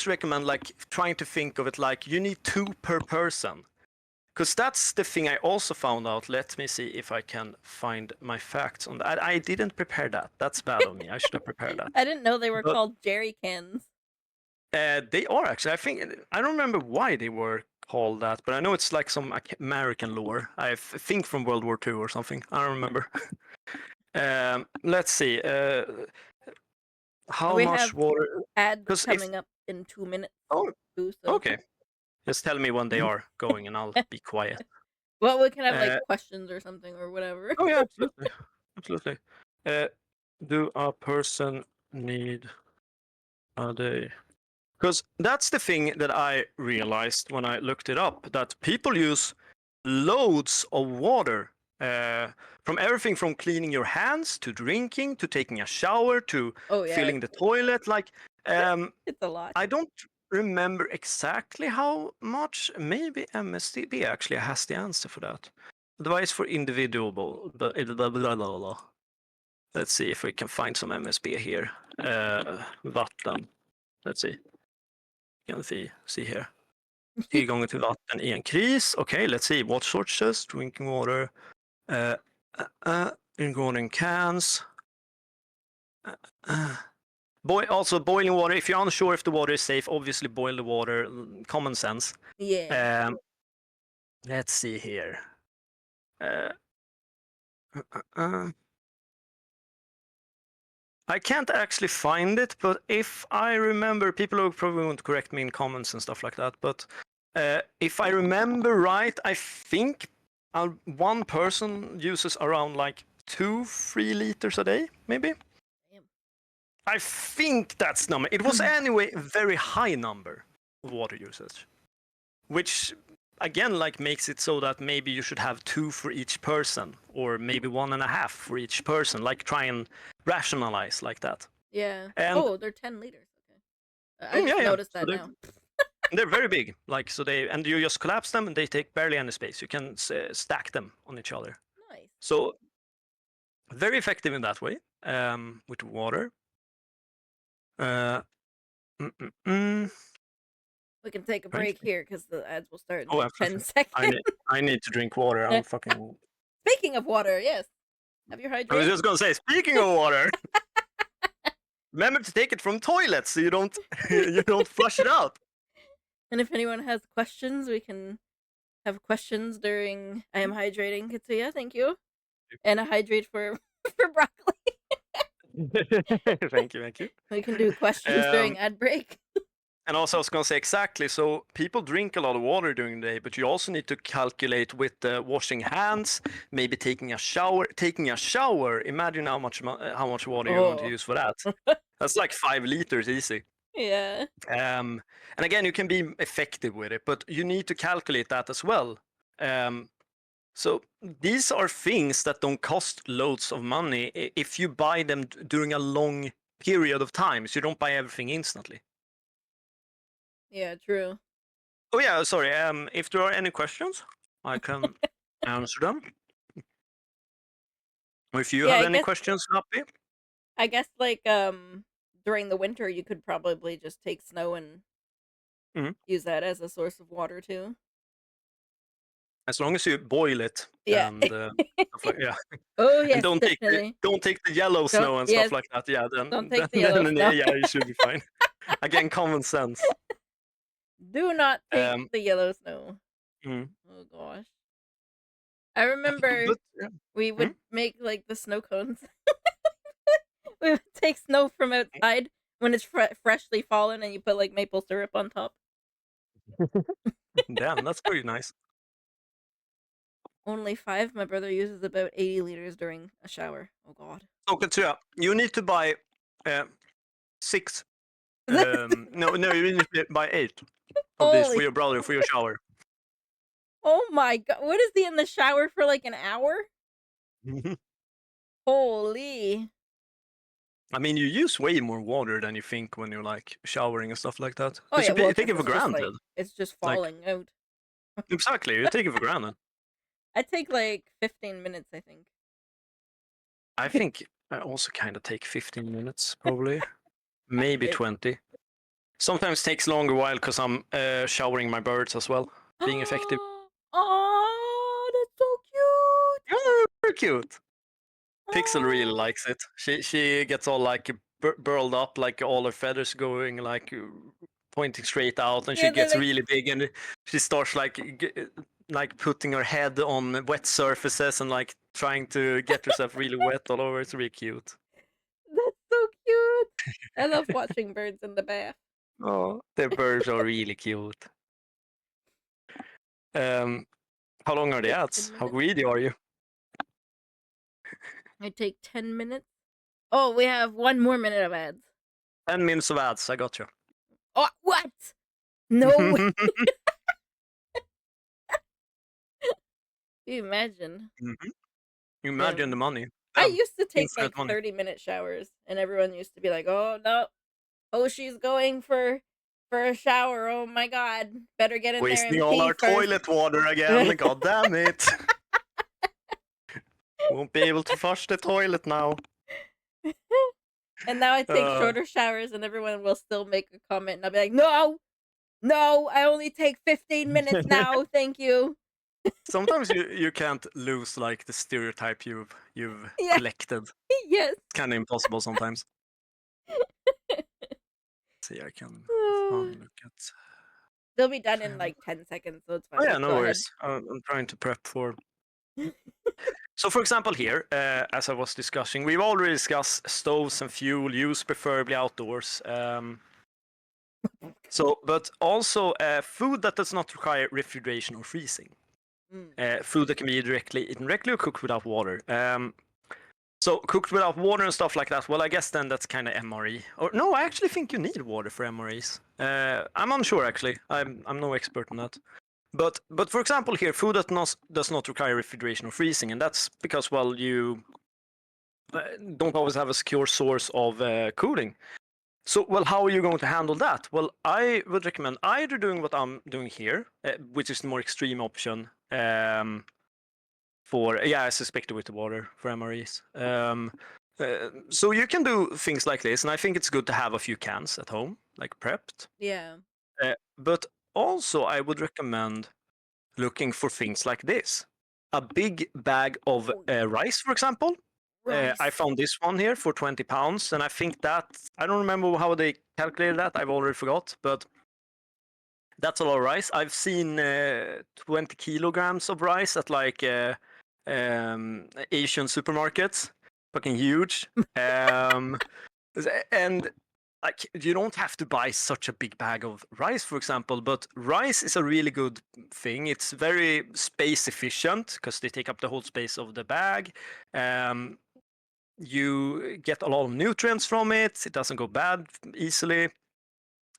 recommend like trying to think of it like you need 2 per person. Because that's the thing I also found out. Let me see if I can find my facts on that. I didn't prepare that. That's bad of me. I should have prepared that. I didn't know they were called jerry cans. They are actually. I don't remember why they were called that, but I know it's like some American lore. I think from World War II or something. I don't remember. Let's see. How much water? Ads coming up in 2 minutes. Oh, okay. Just tell me when they are going, and I'll be quiet. Well, we can have like questions or something or whatever. Oh yeah, absolutely. Do a person need a day? Because that's the thing that I realized when I looked it up, that people use loads of water. From everything from cleaning your hands to drinking to taking a shower to filling the toilet. Like, it's a lot. I don't remember exactly how much. Maybe MSDB actually has the answer for that. Advice for individual. Blah, blah, blah, blah. Let's see if we can find some MSB here. Vatten. Let's see. Can see here. Tillgången till vatten i en kris. Okay, let's see. What sources? Drinking water. Drinking water in cans. Also, boiling water. If you're unsure if the water is safe, obviously boil the water. Common sense. Yeah. Let's see here. I can't actually find it, but if I remember, people will probably won't correct me in comments and stuff like that. But if I remember right, I think one person uses around like 2-3 liters a day, maybe. Damn. I think that's number. It was anyway a very high number of water usage, which again like makes it so that maybe you should have 2 for each person, or maybe 1.5 for each person. Like try and rationalize like that. Yeah. And Oh, they're 10 liters. Okay. I just yeah. noticed So that now. they're very big. Like so and you just collapse them and they take barely any space. You can stack them on each other. Nice. So very effective in that way with water. We can take a break here because the ads will start in Oh, like 10 seconds. I need to drink water. I'm fucking. Speaking of water, yes. Have your I was hydration. just gonna say, speaking of water, remember to take it from toilets so you don't you don't flush it out. And if anyone has questions, we can have questions during I am hydrating, Katsuya. Thank you. And a hydrate for for broccoli. Thank you. We can do questions during ad break. And also, I was going to say exactly. So people drink a lot of water during the day, but you also need to calculate with washing hands, maybe taking a shower. Taking a shower. Imagine how much water you're going to use for that. That's like 5 liters easy. Yeah. And again, you can be effective with it, but you need to calculate that as well. So these are things that don't cost loads of money if you buy them during a long period of time. So you don't buy everything instantly. Yeah, true. Oh yeah, sorry. If there are any questions, I can answer them. Or if you Yeah, have any questions, Happy. I guess like during the winter you could probably just take snow and use that as a source of water too. As long as you boil it Yeah. and stuff like yeah. Oh And yes, definitely. don't take the yellow snow and stuff like that. Yeah, Don't take the yellow snow. yeah, you should be fine. Again, common sense. Do not take the yellow snow. Mm. Oh gosh. I remember But, we would make like the snow cones. We would take snow from outside when it's freshly fallen and you put like maple syrup on top. Damn, that's pretty nice. Only 5. My brother uses about 80 liters during a shower. Oh god. So Katsuya, you need to buy 6. No, you need to buy 8 of these for your brother for your shower. Oh my god. What is he in the shower for like an hour? Holy. I mean, you use way more water than you think when you're like showering and stuff like that. Oh yeah, well, You take it for granted. Like, it's just falling out. Exactly, you take it for granted. I take like 15 minutes, I think. I think I also kind of take 15 minutes, probably. Maybe 20. Sometimes takes longer while because I'm showering my birds as well, being effective. Oh, that's so cute. Oh, very cute. Pixel really Oh. likes it. She gets all like burled up, like all her feathers going like pointing straight out, and she gets really big, and she starts like putting her head on wet surfaces and like trying to get herself really wet all over. It's really cute. That's so cute. I love watching birds in the bath. Oh, the birds are really cute. How long are the ads? How greedy are you? I take 10 minutes. Oh, we have 1 more minute of ads. 10 minutes of ads. I got you. Oh, what? No. You imagine. Imagine the money. I used to take Infinite like money. 30-minute showers, and everyone used to be like, "Oh no, oh she's going for for a shower. Oh my god. Better get in there Wasting and all pee our first. toilet water again. God damn it. Won't be able to flush the toilet now. And now I take shorter showers and everyone will still make a comment and I'll be like, no, I only take 15 minutes now. Thank you. Sometimes you can't lose like the stereotype you've Yeah. collected. Yes. It's kind of impossible sometimes. See, I can look at. They'll be done in like 10 seconds, so it's Oh fine. yeah, Just no go ahead. worries. I'm trying to prep for. So, for example, here, as I was discussing, we've already discussed stoves and fuel use, preferably outdoors. But also food that does not require refrigeration or freezing. Food that can be eaten directly or cooked without water. So cooked without water and stuff like that. Well, I guess then that's kind of MRE. Or no, I actually think you need water for MREs. I'm unsure actually. I'm no expert on that. But for example here, food that does not require refrigeration or freezing, and that's because well you don't always have a secure source of cooling. So well, how are you going to handle that? Well, I would recommend either doing what I'm doing here, which is the more extreme option. I suspect with the water for MREs. So you can do things like this, and I think it's good to have a few cans at home, like prepped. Yeah. But also, I would recommend looking for things like this. A big bag of rice, for example. Rice. I found this one here for £20, and I think that I don't remember how they calculated that. I've already forgot, but that's a lot of rice. I've seen 20 kilograms of rice at like Asian supermarkets, fucking huge. And like you don't have to buy such a big bag of rice, for example, but rice is a really good thing. It's very space efficient because they take up the whole space of the bag. You get a lot of nutrients from it. It doesn't go bad easily.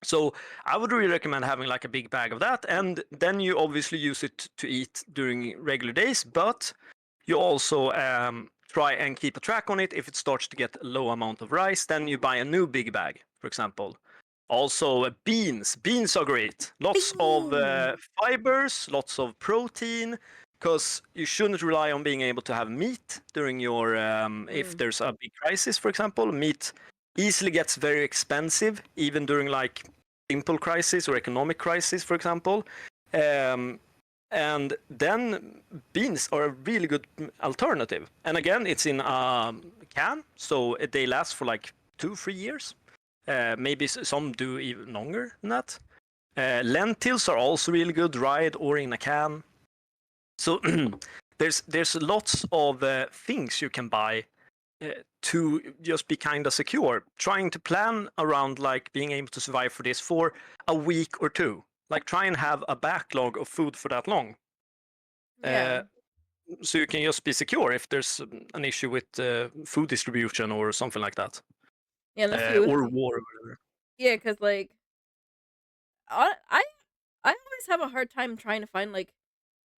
So I would really recommend having like a big bag of that, and then you obviously use it to eat during regular days, but you also try and keep a track on it. If it starts to get a low amount of rice, then you buy a new big bag, for example. Also, beans. Beans are great. Lots of fibers, lots of protein, because you shouldn't rely on being able to have meat during your, if there's a big crisis, for example. Meat easily gets very expensive, even during like simple crisis or economic crisis, for example. And then beans are a really good alternative. And again, it's in a can, so they last for like 2-3 years. Maybe some do even longer than that. Lentils are also really good, dried or in a can. So there's lots of things you can buy to just be kind of secure. Trying to plan around like being able to survive for this for a week or two. Like try and have a backlog of food for that long. Yeah. So you can just be secure if there's an issue with food distribution or something like that. Yeah, unless you or war or whatever. Yeah, because like I always have a hard time trying to find like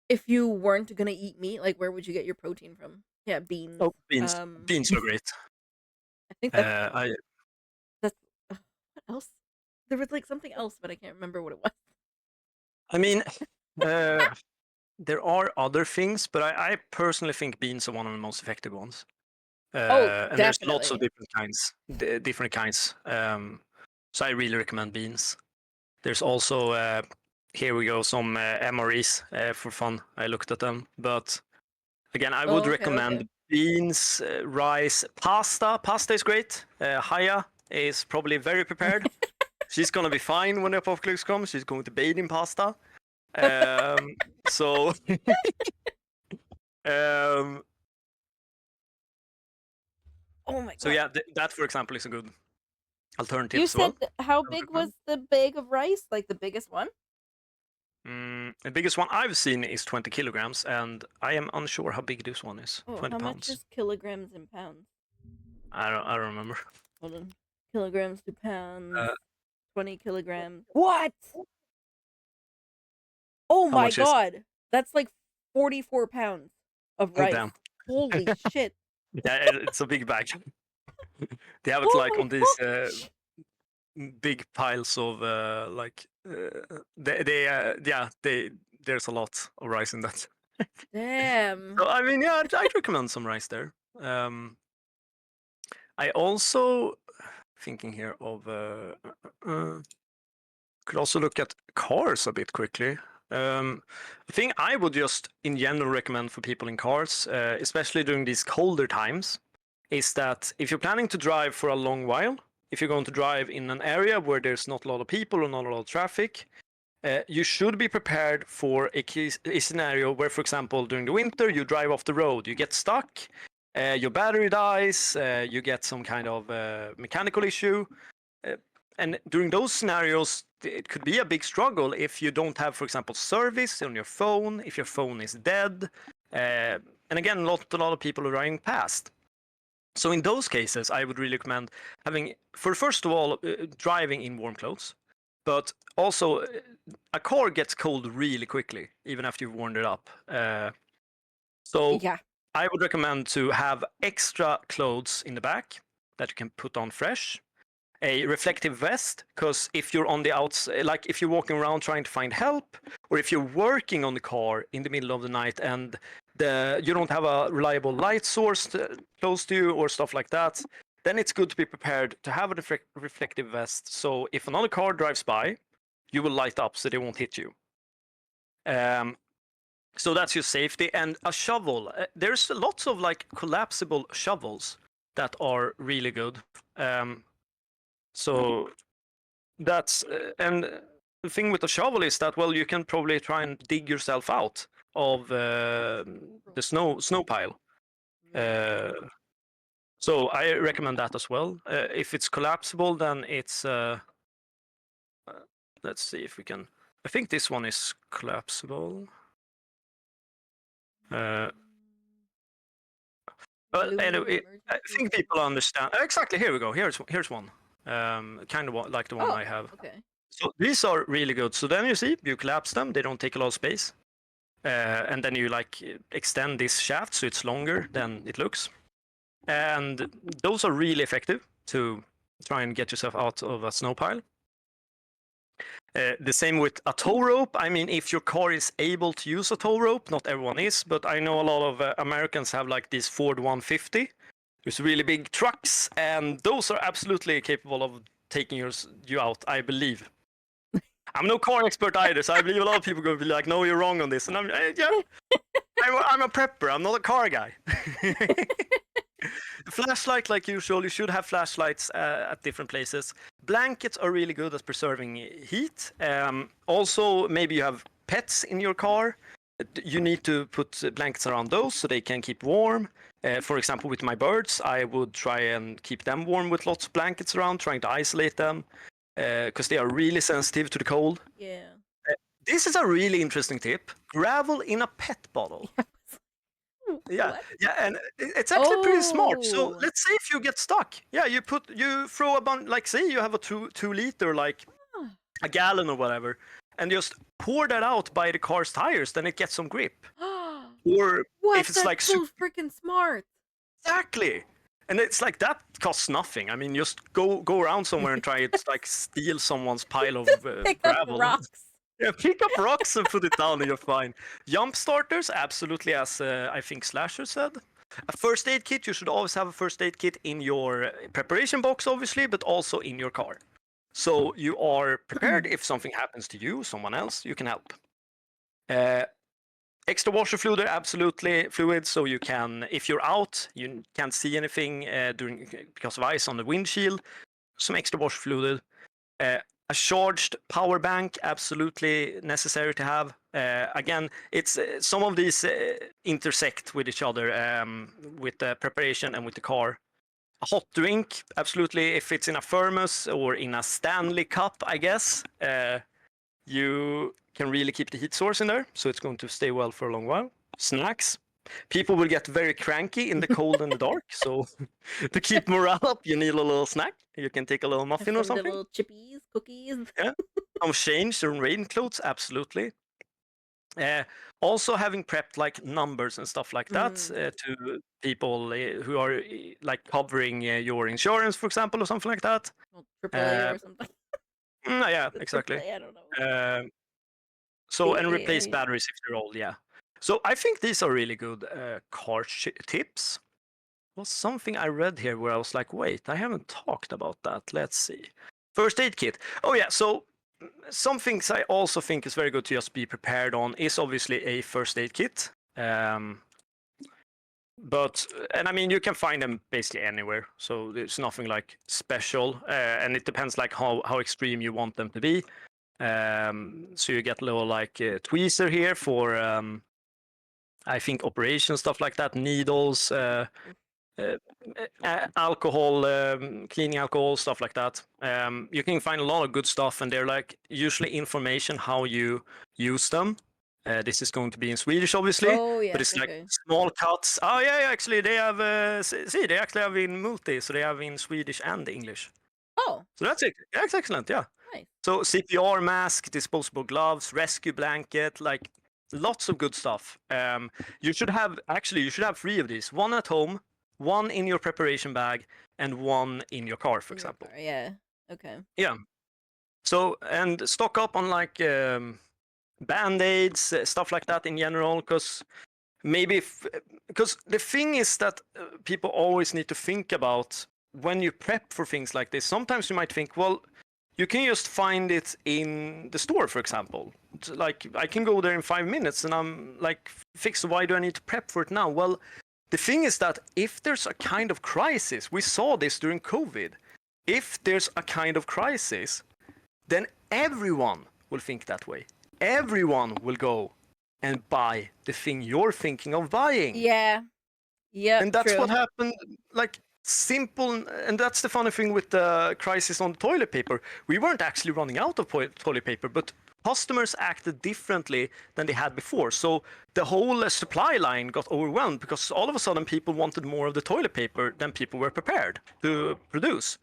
if you weren't gonna eat meat, like where would you get your protein from? Yeah, beans. Oh, beans. Beans are great. I think that's what else? There was like something else, but I can't remember what it was. I mean, there are other things, but I personally think beans are one of the most effective ones. And there's lots of different kinds. So I really recommend beans. There's also here we go some MREs for fun. I looked at them, but again, I would recommend beans, rice, pasta. Pasta is great. Haya is probably very prepared. She's gonna be fine when the apocalypse comes. She's going to bathe in pasta. So oh my god. So yeah, that for example is a good alternative You as well. said how big was the bag of rice? Like the biggest one? The biggest one I've seen is 20 kilograms, and I am unsure how big this one is. Oh, 20 how pounds. much is kilograms and pounds? I don't remember. Hold on. Kilograms to pounds. 20 kilograms. What? Oh my god. That's like 44 pounds of rice. Damn. Holy shit. Yeah, it's a big bag. They have it like on these big piles of there's a lot of rice in that. Damn. So I mean, yeah, I'd recommend some rice there. I also thinking here of could also look at cars a bit quickly. The thing I would just in general recommend for people in cars, especially during these colder times, is that if you're planning to drive for a long while, if you're going to drive in an area where there's not a lot of people or not a lot of traffic, you should be prepared for a scenario where, for example, during the winter, you drive off the road, you get stuck, your battery dies, you get some kind of mechanical issue. And during those scenarios, it could be a big struggle if you don't have, for example, service on your phone, if your phone is dead. And again, a lot of people are driving past. So in those cases, I would really recommend having, first of all, driving in warm clothes. But also, a car gets cold really quickly, even after you've warmed it up. So Yeah. I would recommend to have extra clothes in the back that you can put on fresh. A reflective vest, because if you're on the outside, like if you're walking around trying to find help, or if you're working on the car in the middle of the night and you don't have a reliable light source close to you or stuff like that, then it's good to be prepared to have a reflective vest. So if another car drives by, you will light up so they won't hit you. So that's your safety. And a shovel. There's lots of like collapsible shovels that are really good. So that's and the thing with the shovel is that, well, you can probably try and dig yourself out of the snow pile. So I recommend that as well. If it's collapsible, then it's let's see if we can. I think this one is collapsible. But anyway, I think people understand. Exactly. Here we go. Here's one. Kind of like the one I have. Okay. So these are really good. So then you see, you collapse them. They don't take a lot of space. And then you like extend this shaft so it's longer than it looks. And those are really effective to try and get yourself out of a snow pile. The same with a tow rope. I mean, if your car is able to use a tow rope, not everyone is, but I know a lot of Americans have like these Ford 150. There's really big trucks, and those are absolutely capable of taking you out, I believe. I'm no car expert either, so I believe a lot of people are going to be like, no, you're wrong on this. And I'm a prepper. I'm not a car guy. Flashlight, like usual, you should have flashlights at different places. Blankets are really good at preserving heat. Also, maybe you have pets in your car. You need to put blankets around those so they can keep warm. For example, with my birds, I would try and keep them warm with lots of blankets around, trying to isolate them because they are really sensitive to the cold. Yeah. This is a really interesting tip. Gravel in a pet bottle. Yeah, What? yeah, and it's actually pretty smart. So let's say if you get stuck, yeah, you throw a bunch, like say you have a two liter, like a gallon or whatever, and just pour that out by the car's tires, then it gets some grip. Or what? if it's That's like so freaking smart. Exactly. And it's like that costs nothing. I mean, just go around somewhere and try to like steal someone's pile of Pick gravel. up rocks. Yeah, pick up rocks and put it down and you're fine. Jump starters, absolutely, as I think Slasher said. A first aid kit, you should always have a first aid kit in your preparation box, obviously, but also in your car. So you are prepared if something happens to you, someone else, you can help. Extra washer fluid, absolutely fluid, so you can, if you're out, you can't see anything because of ice on the windshield, some extra washer fluid. A charged power bank, absolutely necessary to have. Again, it's some of these intersect with each other with the preparation and with the car. A hot drink, absolutely. If it's in a thermos or in a Stanley cup, I guess, you can really keep the heat source in there, so it's going to stay well for a long while. Snacks. People will get very cranky in the cold and the dark, so to keep morale up, you need a little snack. You can take a little muffin or something. Little chippies, cookies. Yeah. Some change or rain clothes, absolutely. Also having prepped like numbers and stuff like that to people who are like covering your insurance, for example, or something like that. Well, AAA or something. Yeah, exactly. AAA, I don't know. And replace batteries if they're old. Yeah. So I think these are really good car tips. Was something I read here where I was like, wait, I haven't talked about that. Let's see. First aid kit. Oh yeah, so some things I also think is very good to just be prepared on is obviously a first aid kit. And I mean, you can find them basically anywhere, so there's nothing like special, and it depends like how extreme you want them to be. So you get a little like tweezer here for I think operation stuff like that, needles, alcohol, cleaning alcohol, stuff like that. You can find a lot of good stuff, and they're like usually information how you use them. This is going to be in Swedish, obviously. Oh yeah, but it's okay. like small cuts. Oh yeah, actually they have. See, they actually have in multi, so they have in Swedish and English. Oh, so that's excellent. Yeah. Nice. So CPR mask, disposable gloves, rescue blanket, like lots of good stuff. You should have 3 of these. One at home, one in your preparation bag, and one in your car, for example. Yeah. Okay. Yeah. So, and stock up on like band-aids, stuff like that in general, because the thing is that people always need to think about when you prep for things like this. Sometimes you might think, well, you can just find it in the store, for example. It's like I can go there in 5 minutes and I'm like fixed. Why do I need to prep for it now? Well, the thing is that if there's a kind of crisis, we saw this during COVID. If there's a kind of crisis, then everyone will think that way. Everyone will go and buy the thing you're thinking of buying. Yeah. Yeah. And that's true. what happened. Like simple, and that's the funny thing with the crisis on the toilet paper. We weren't actually running out of toilet paper, but customers acted differently than they had before. So the whole supply line got overwhelmed because all of a sudden people wanted more of the toilet paper than people were prepared to produce.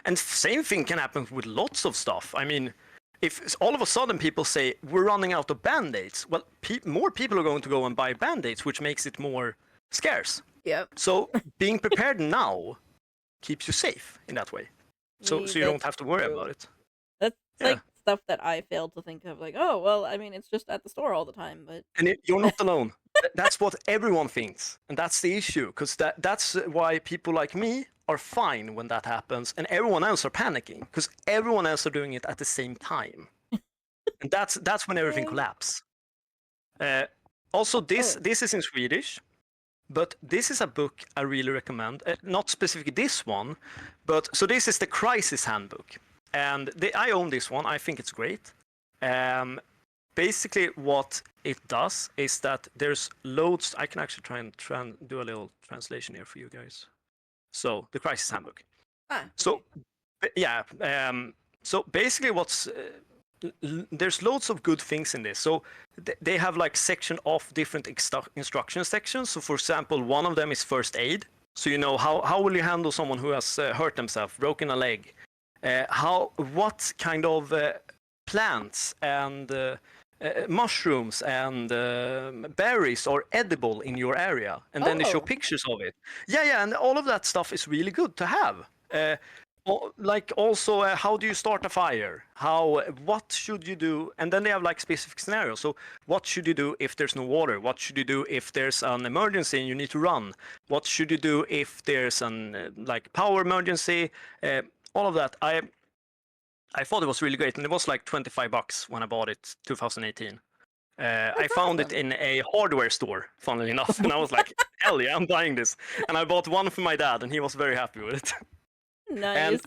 And same thing can happen with lots of stuff. I mean, if all of a sudden people say we're running out of band-aids, well, more people are going to go and buy band-aids, which makes it more scarce. Yep. So being prepared now keeps you safe in that way. So you don't have to worry about it. That's like stuff that I failed to think of. Like, oh well, I mean, it's just at the store all the time. But you're not alone. That's what everyone thinks, and that's the issue. Because that's why people like me are fine when that happens, and everyone else are panicking because everyone else are doing it at the same time, and that's when everything collapses. Also, this is in Swedish. But this is a book I really recommend. Not specifically this one, but so this is the Crisis Handbook, and I own this one. I think it's great. Basically, what it does is that there's loads. I can actually try and do a little translation here for you guys. So the Crisis Handbook. So yeah. So basically, there's loads of good things in this. So they have like section of different instruction sections. So for example, one of them is first aid. So you know how will you handle someone who has hurt themselves, broken a leg? What kind of plants and mushrooms and berries are edible in your area, and then they show pictures of it. Yeah, and all of that stuff is really good to have. Like also how do you start a fire, what should you do, and then they have like specific scenarios. So what should you do if there's no water, what should you do if there's an emergency and you need to run, what should you do if there's an like power emergency, all of that. I thought it was really great, and it was like $25 when I bought it 2018. I found it in a hardware store, funnily enough, and I was like, hell yeah, I'm buying this. And I bought one for my dad, and he was very happy with it. Nice. And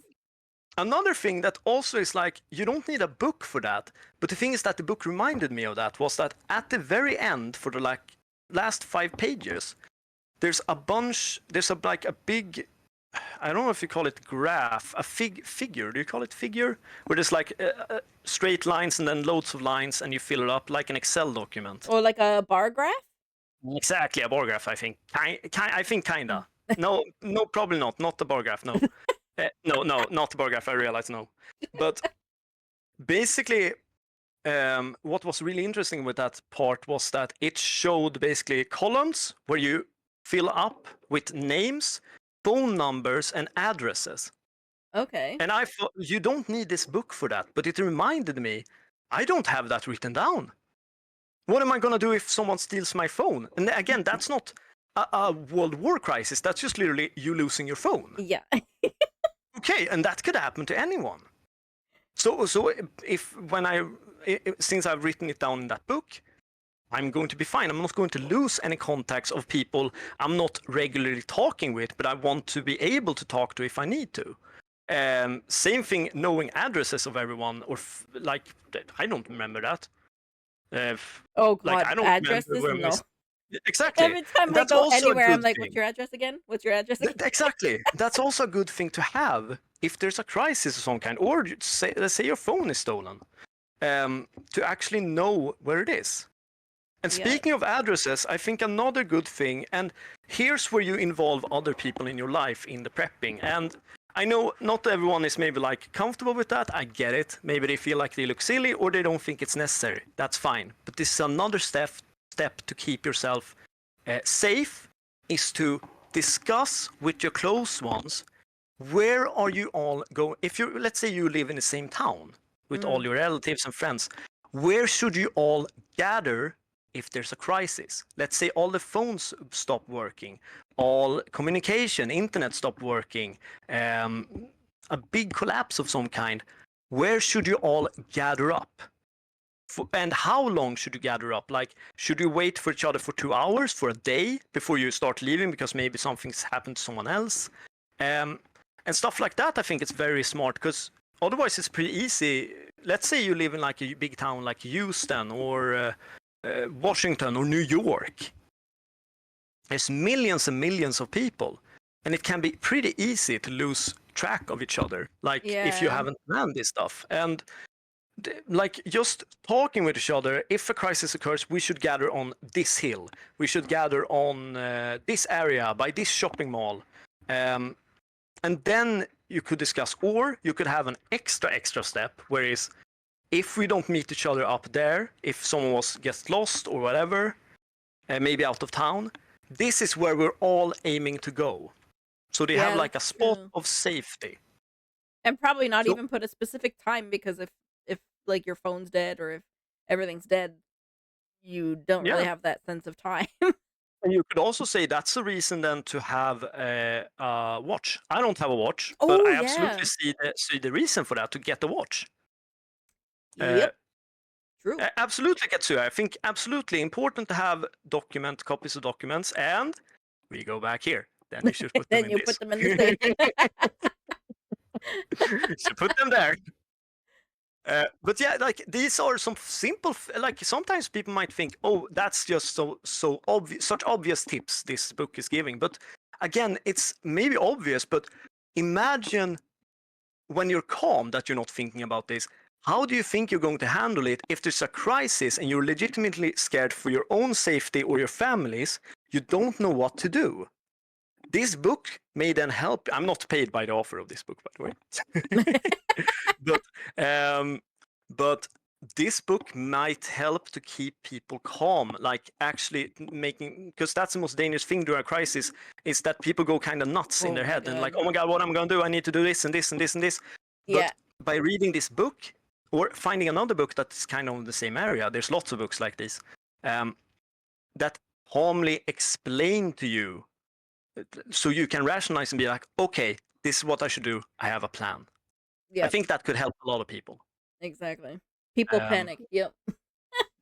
another thing that also is like, you don't need a book for that, but the thing is that the book reminded me of that was that at the very end, for the like last 5 pages, there's a big, I don't know if you call it graph, a figure. Do you call it figure? Where there's like straight lines and then loads of lines, and you fill it up like an Excel document. Or like a bar graph? Exactly, a bar graph. I think. I think kinda. No, probably not. Not the bar graph. No. No, not the bar graph. I realize no. But basically, what was really interesting with that part was that it showed basically columns where you fill up with names, phone numbers, and addresses. Okay. And I thought, you don't need this book for that, but it reminded me, I don't have that written down. What am I going to do if someone steals my phone? And again, that's not a World War crisis. That's just literally you losing your phone. Yeah. Okay, and that could happen to anyone. So since I've written it down in that book, I'm going to be fine. I'm not going to lose any contacts of people I'm not regularly talking with, but I want to be able to talk to if I need to. Same thing, knowing addresses of everyone, or like I don't remember that. Oh Like God, I don't remember addresses? where my No. exactly. Every time I That's go also a anywhere, I'm good like, thing. "What's your address again? What's your address again?" Exactly. That's also a good thing to have if there's a crisis of some kind, or let's say your phone is stolen, to actually know where it is. And Yeah. speaking of addresses, I think another good thing, and here's where you involve other people in your life in the prepping. And I know not everyone is maybe like comfortable with that. I get it. Maybe they feel like they look silly or they don't think it's necessary. That's fine. But this is another step to keep yourself safe, is to discuss with your close ones, where are you all going? If you, let's say you live in the same town with all your relatives and friends, where should you all gather if there's a crisis? Let's say all the phones stop working, all communication, internet stop working, a big collapse of some kind. Where should you all gather up? And how long should you gather up? Like, should you wait for each other for 2 hours, for a day before you start leaving because maybe something's happened to someone else? And stuff like that, I think it's very smart, because otherwise it's pretty easy. Let's say you live in like a big town like Houston or Washington or New York. There's millions and millions of people, and it can be pretty easy to lose track of each other, like if you Yeah. haven't planned this stuff. And like just talking with each other, if a crisis occurs, we should gather on this hill, we should gather on this area by this shopping mall, and then you could discuss, or you could have an extra step, whereas if we don't meet each other up there, if someone gets lost or whatever, maybe out of town, this is where we're all aiming to go, so they have Yeah, like a that's spot true. of safety. And probably not So even put a specific time, because if like your phone's dead or if everything's dead, you don't really yeah. have that sense of time. And you could also say that's the reason then to have a watch. I don't have a watch, but Oh I absolutely yeah. see the reason for that, to get the watch. Uh, Yep. True. Absolutely, Katsuya. I think absolutely important to have copies of documents, and we go back here. Then you should put them Then in you this. put them in the safe. So put them there. But yeah, like these are some simple, like sometimes people might think, oh, that's just so obvious, such obvious tips this book is giving. But again, it's maybe obvious, but imagine when you're calm that you're not thinking about this. How do you think you're going to handle it if there's a crisis and you're legitimately scared for your own safety or your family's? You don't know what to do. This book may then help. I'm not paid by the author of this book, by the way. but but this book might help to keep people calm, like actually making, because that's the most dangerous thing during a crisis, is that people go kind of nuts in Oh their my head and like, god. oh my god, what am I going to do? I need to do this and this and this and this. Yeah. But by reading this book or finding another book that's kind of in the same area, there's lots of books like this, that calmly explain to you, so you can rationalize and be like, okay, this is what I should do. I have a plan. I Yep. think that could help a lot of people. Exactly. People Um, panic. Yep.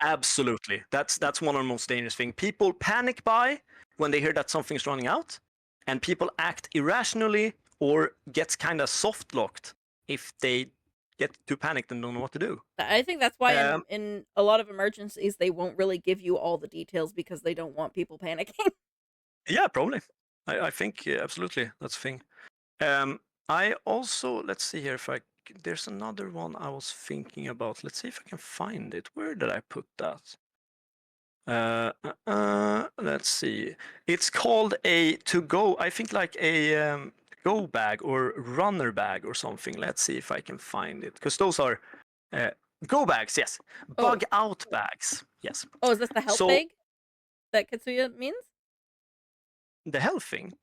Absolutely. That's one of the most dangerous things. People panic buy when they hear that something's running out, and people act irrationally or gets kind of soft locked if they get too panicked and don't know what to do. I think that's why Um, in a lot of emergencies they won't really give you all the details, because they don't want people panicking. yeah, probably. I think absolutely that's the thing. I also, let's see here if there's another one I was thinking about. Let's see if I can find it. Where did I put that? Let's see. It's called a to go. I think like a go bag or runner bag or something. Let's see if I can find it, because those are Go bags, yes. Oh. Bug out bags, yes. Oh, is this the help bag that Katsuya means? The health thing?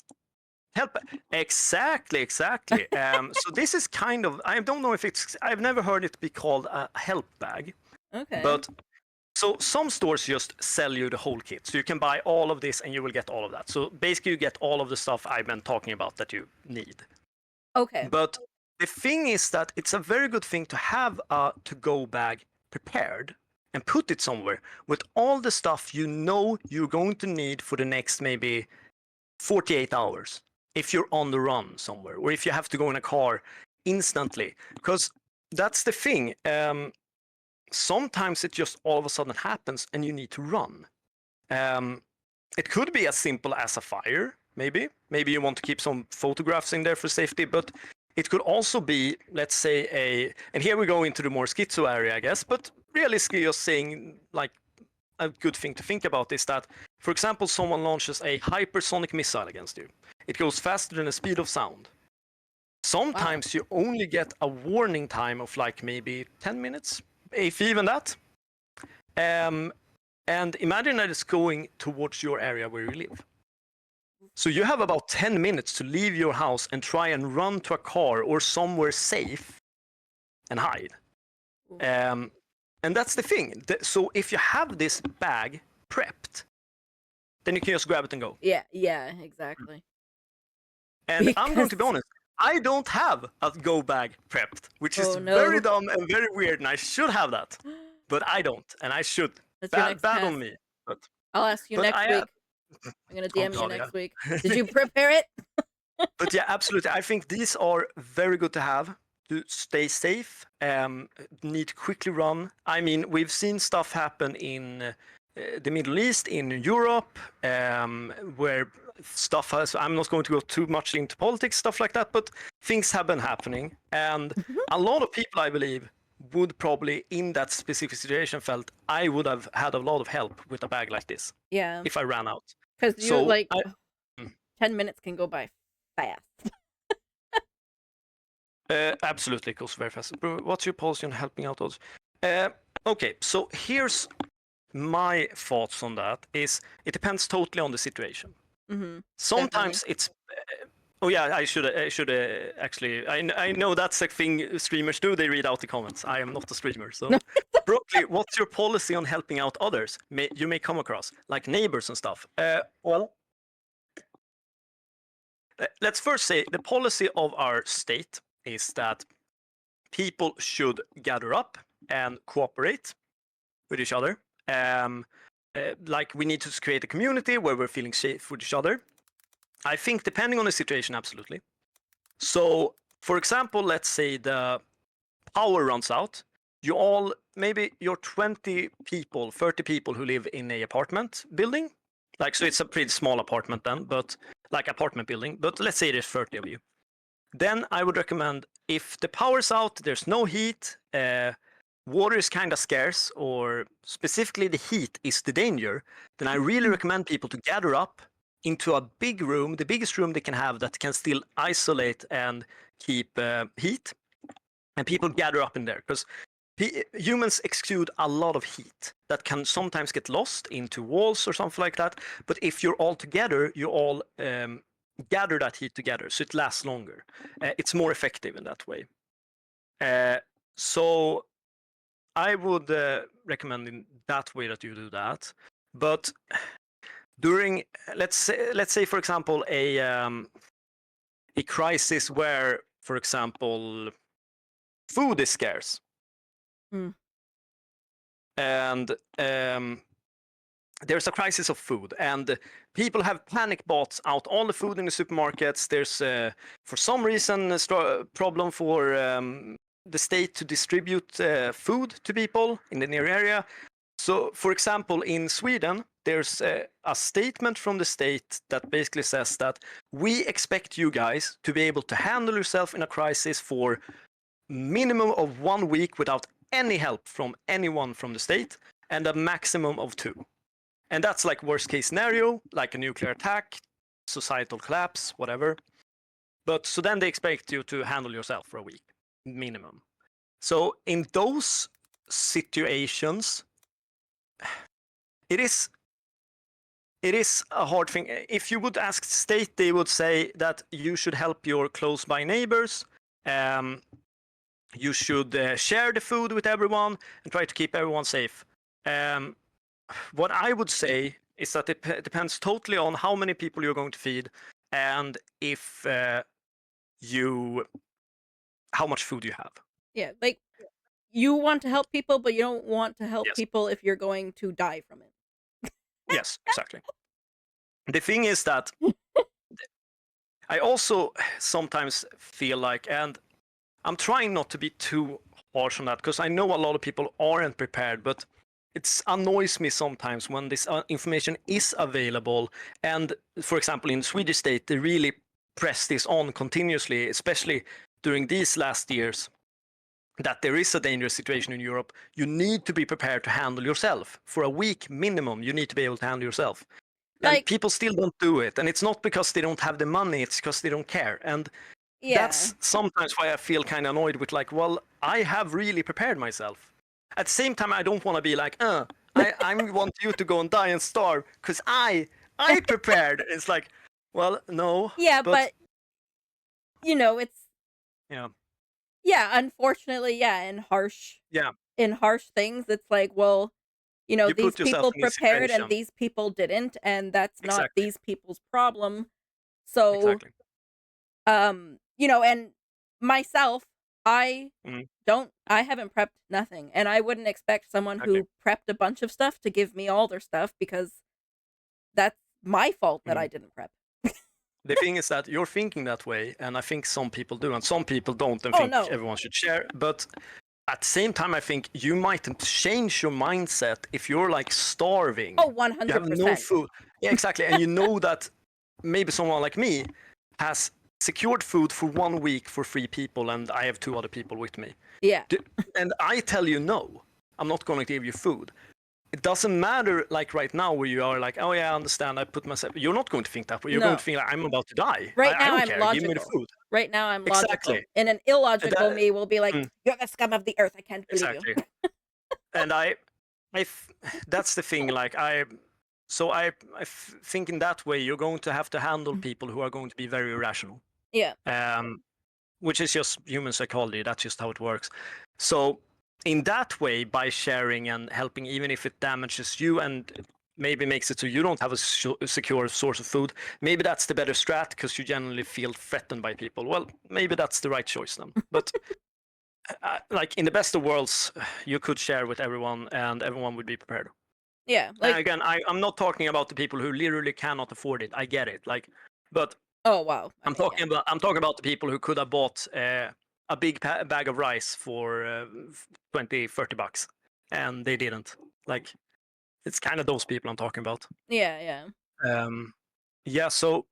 Help. Exactly. So this is kind of, I don't know if it's, I've never heard it be called a help bag. Okay. But so some stores just sell you the whole kit. So you can buy all of this and you will get all of that. So basically you get all of the stuff I've been talking about that you need. Okay. But the thing is that it's a very good thing to have a to-go bag prepared and put it somewhere with all the stuff you know you're going to need for the next maybe 48 hours if you're on the run somewhere or if you have to go in a car instantly. Because that's the thing. Sometimes it just all of a sudden happens and you need to run. It could be as simple as a fire, maybe. Maybe you want to keep some photographs in there for safety, but it could also be, let's say, and here we go into the more schizo area, I guess, but realistically, just saying, like, a good thing to think about is that, for example, someone launches a hypersonic missile against you. It goes faster than the speed of sound. Sometimes you only get a warning time of like maybe 10 minutes, if even that. And imagine that it's going towards your area where you live. So you have about 10 minutes to leave your house and try and run to a car or somewhere safe and hide. And that's the thing. So if you have this bag prepped, then you can just grab it and go. Yeah, exactly. And I'm going to be honest, I don't have a go bag prepped, which is very dumb and very weird, and I should have that. But I don't, and I should. That's your next bad task. on me. But I'll ask you next week. I'm gonna DM you next week. Did you prepare it? But yeah, absolutely. I think these are very good to have to stay safe. Need to quickly run. I mean, we've seen stuff happen in the Middle East, in Europe, where stuff has. I'm not going to go too much into politics, stuff like that, but things have been happening, and a lot of people, I believe, would probably in that specific situation felt I would have had a lot of help with a bag like this. Yeah. If I ran out. Because you 10 minutes can go by fast. Absolutely, it goes very fast. What's your policy on helping out others? Okay, so here's my thoughts on that. Is it depends totally on the situation. Sometimes it's. Oh yeah, I should actually. I know that's a thing streamers do. They read out the comments. I am not a streamer, so. Broccoli, what's your policy on helping out others? You may come across like neighbors and stuff. Well, let's first say the policy of our state is that people should gather up and cooperate with each other. Like we need to create a community where we're feeling safe with each other. I think depending on the situation, absolutely. So, for example, let's say the power runs out. Maybe you're 20 people, 30 people who live in a apartment building. So it's a pretty small apartment then, but like apartment building. But let's say there's 30 of you. Then I would recommend if the power's out, there's no heat, water is kind of scarce, or specifically the heat is the danger, then I really recommend people to gather up into a big room, the biggest room they can have that can still isolate and keep heat. And people gather up in there because humans exude a lot of heat that can sometimes get lost into walls or something like that. But if you're all together, you all gather that heat together, so it lasts longer. It's more effective in that way. So I would recommend in that way that you do that. But during, let's say for example, a crisis where, for example, food is scarce. And there's a crisis of food, and people have panic bought out all the food in the supermarkets. There's, for some reason, a problem for the state to distribute food to people in the near area. So, for example, in Sweden, there's a statement from the state that basically says that we expect you guys to be able to handle yourself in a crisis for minimum of 1 week without any help from anyone from the state, and a maximum of 2. And that's like worst case scenario, like a nuclear attack, societal collapse, whatever. But so then they expect you to handle yourself for a week, minimum. So in those situations, it is a hard thing. If you would ask state, they would say that you should help your close by neighbors. You should share the food with everyone and try to keep everyone safe. What I would say is that it depends totally on how many people you're going to feed and if how much food you have. Yeah, like you want to help people, but you don't want to help Yes. people if you're going to die from it. Yes, exactly. The thing is that I also sometimes feel like, and I'm trying not to be too harsh on that because I know a lot of people aren't prepared, but it annoys me sometimes when this information is available. And for example, in Swedish state, they really press this on continuously, especially during these last years, that there is a dangerous situation in Europe. You need to be prepared to handle yourself. For a week minimum, you need to be able to handle yourself. And people still don't do it. And it's not because they don't have the money, it's because they don't care. And that's sometimes why I feel kind of annoyed with like, well, I have really prepared myself. At the same time, I don't want to be like, I want you to go and die and starve because I prepared. It's like, well, no. Yeah, but you know, it's yeah. Yeah, unfortunately, in harsh things, it's like, well, you know, You these put yourself people in this prepared and situation. these people didn't, and that's not Exactly. these people's problem. So, Exactly. you know, and myself, I Mm. I haven't prepped nothing, and I wouldn't expect someone Okay. who prepped a bunch of stuff to give me all their stuff because that's my fault that I didn't prep. The thing is that you're thinking that way, and I think some people do, and some people don't, and think everyone should share. But at the same time, I think you mightn't change your mindset if you're like starving. Oh, 100%. You have no food. Yeah, exactly. And you know that maybe someone like me has secured food for 1 week for 3 people, and I have 2 other people with me. Yeah. And I tell you, no, I'm not going to give you food. It doesn't matter like right now where you are like, oh yeah, I understand, I put myself. You're not going to think that way. You're going to think like, I'm about to die. Right now I don't I'm care. logical. Give me the food. Right now I'm Exactly. logical. And an illogical me will be like, you're the scum of the earth. I can't believe you. And that's the thing. Like I think in that way you're going to have to handle people who are going to be very irrational. Yeah. Which is just human psychology. That's just how it works. So in that way, by sharing and helping, even if it damages you and maybe makes it so you don't have a secure source of food, maybe that's the better strat because you generally feel threatened by people. Well, maybe that's the right choice then. But like in the best of worlds, you could share with everyone and everyone would be prepared. Yeah. Like, again, I'm not talking about the people who literally cannot afford it. I get it. Like, but oh wow, I'm talking about the people who could have bought a big bag of rice for 20, 30 bucks, and they didn't. Like, it's kind of those people I'm talking about. Yeah. Yeah. So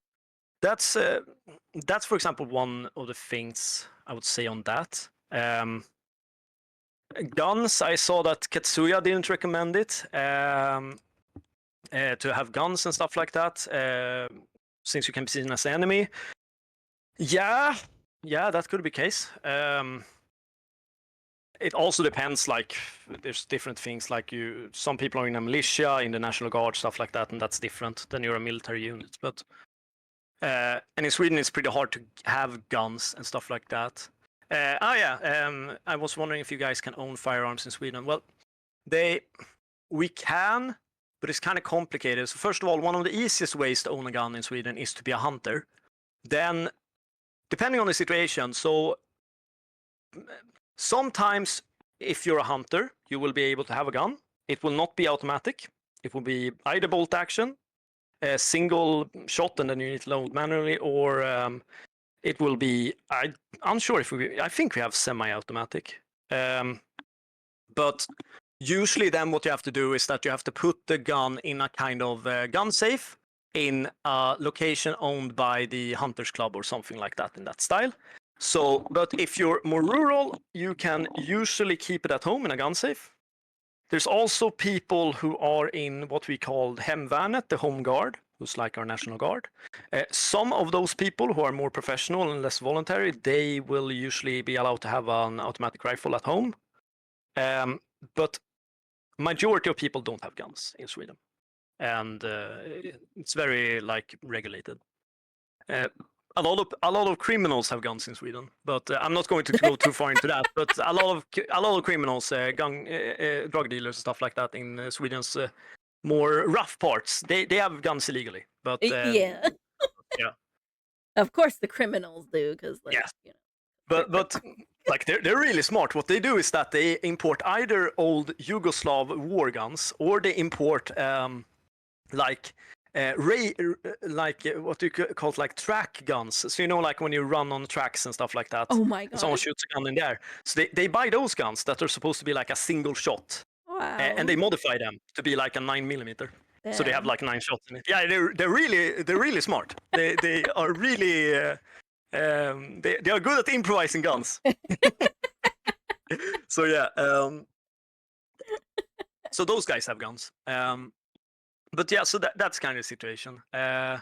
that's for example one of the things I would say on that. Guns. I saw that Katsuya didn't recommend it to have guns and stuff like that, since you can be seen as an enemy. Yeah, that could be the case. It also depends. Like, there's different things. Like some people are in a militia, in the National Guard, stuff like that, and that's different than you're a military unit. But and in Sweden, it's pretty hard to have guns and stuff like that. I was wondering if you guys can own firearms in Sweden. Well, we can, but it's kind of complicated. So first of all, one of the easiest ways to own a gun in Sweden is to be a hunter. Then, depending on the situation, so sometimes if you're a hunter, you will be able to have a gun. It will not be automatic. It will be either bolt action, a single shot, and then you need to load manually, or it will be, I'm unsure if I think we have semi-automatic. But usually then what you have to do is that you have to put the gun in a kind of gun safe in a location owned by the Hunters Club or something like that in that style. So, but if you're more rural, you can usually keep it at home in a gun safe. There's also people who are in what we call hemvärnet, the home guard, who's like our National Guard. Some of those people who are more professional and less voluntary, they will usually be allowed to have an automatic rifle at home. but majority of people don't have guns in Sweden, and it's very like regulated. A lot of criminals have guns in Sweden, but I'm not going to go too far into that. But a lot of criminals, drug dealers, and stuff like that in Sweden's more rough parts, they have guns illegally. But Yeah. yeah, Of course the criminals do, because like, yes. But like they're really smart. What they do is that they import either old Yugoslav war guns, or they import like what do you call it, like track guns. So like when you run on tracks and stuff like that. Oh my And someone god. shoots a gun in there. So they buy those guns that are supposed to be like a single shot, and Wow. they modify them to be like a 9mm. So they have Damn. like 9 shots in it. Yeah, they're really smart. They are really they are good at improvising guns. So yeah, so those guys have guns. But yeah, so that's kind of the situation. I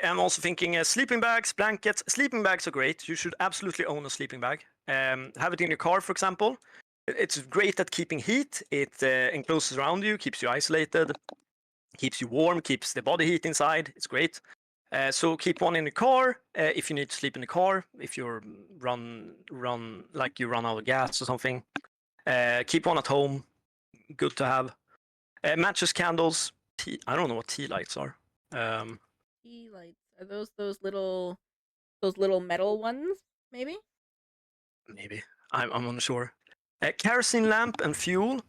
am also thinking sleeping bags, blankets. Sleeping bags are great. You should absolutely own a sleeping bag. Have it in your car, for example. It's great at keeping heat. It encloses around you, keeps you isolated, keeps you warm, keeps the body heat inside. It's great. So keep one in the car if you need to sleep in the car. If you run like you run out of gas or something. Keep one at home. Good to have. Matches, candles. I don't know what tea lights are. Tea lights. Are those little metal ones, maybe? Maybe. I'm unsure. Kerosene lamp and fuel.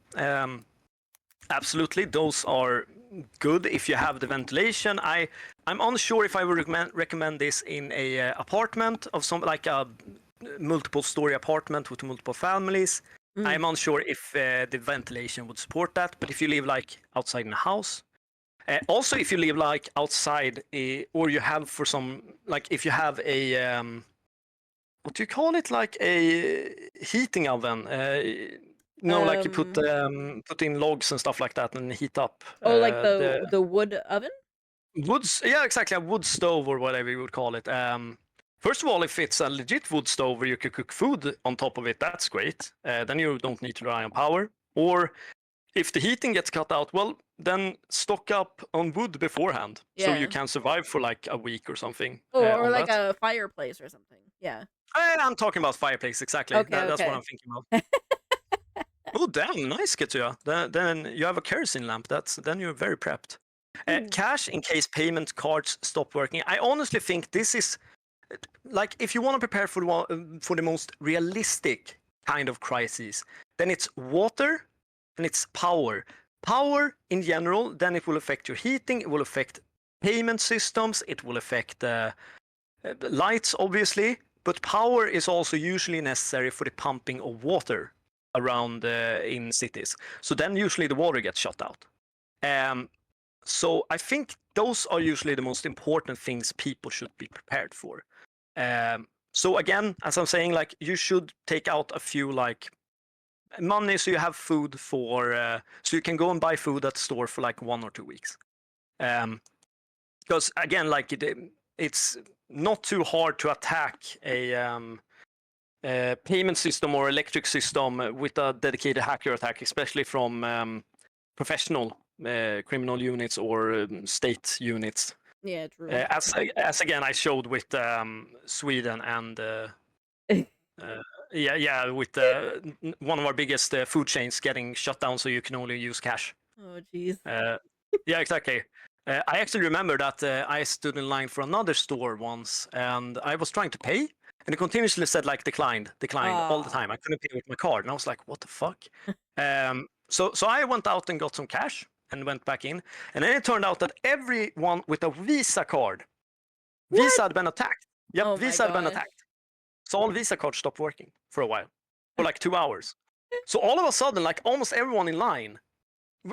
Absolutely, those are good if you have the ventilation. I'm unsure if I would recommend this in a apartment of some like a multiple story apartment with multiple families. I'm unsure if the ventilation would support that, but if you live like outside in a house, also if you live like outside or you have for some like if you have a what do you call it, like a heating oven, like you put in logs and stuff like that and heat up Oh, like the the wood oven? woods. Yeah, exactly, a wood stove or whatever you would call it. First of all, if it's a legit wood stove where you could cook food on top of it, that's great. Then you don't need to rely on power. Or if the heating gets cut out, well, then stock up on wood beforehand, so you Yeah. can survive for like a week or something Or on like that. a fireplace or something. Yeah. I'm talking about fireplace, exactly. Okay, That's what I'm okay. thinking of. Oh, damn, nice, Ketsuya. Then you have a kerosene lamp. Then you're very prepped. Cash in case payment cards stop working. I honestly think this is like if you want to prepare for the most realistic kind of crises, then it's water and it's power. Power in general, then it will affect your heating. It will affect payment systems. It will affect lights, obviously. But power is also usually necessary for the pumping of water around in cities. So then usually the water gets shut out. So I think those are usually the most important things people should be prepared for. So again, as I'm saying, like you should take out a few like money so you have food for so you can go and buy food at the store for like 1 or 2 weeks. Because again, like it's not too hard to attack a payment system or electric system with a dedicated hacker attack, especially from professional criminal units or state units. Yeah, true. As again I showed with Sweden and with one of our biggest food chains getting shut down, so you can only use cash. Oh, jeez. Yeah, exactly. I actually remember that I stood in line for another store once, and I was trying to pay, and it continuously said like declined all the time. I couldn't pay with my card, and I was like, what the fuck? So I went out and got some cash and went back in, and then it turned out that everyone with a Visa card, What? Visa had been attacked. Yep, Oh Visa my had been gosh. attacked. So all Visa cards stopped working for a while, for like 2 hours. So all of a sudden, like almost everyone in line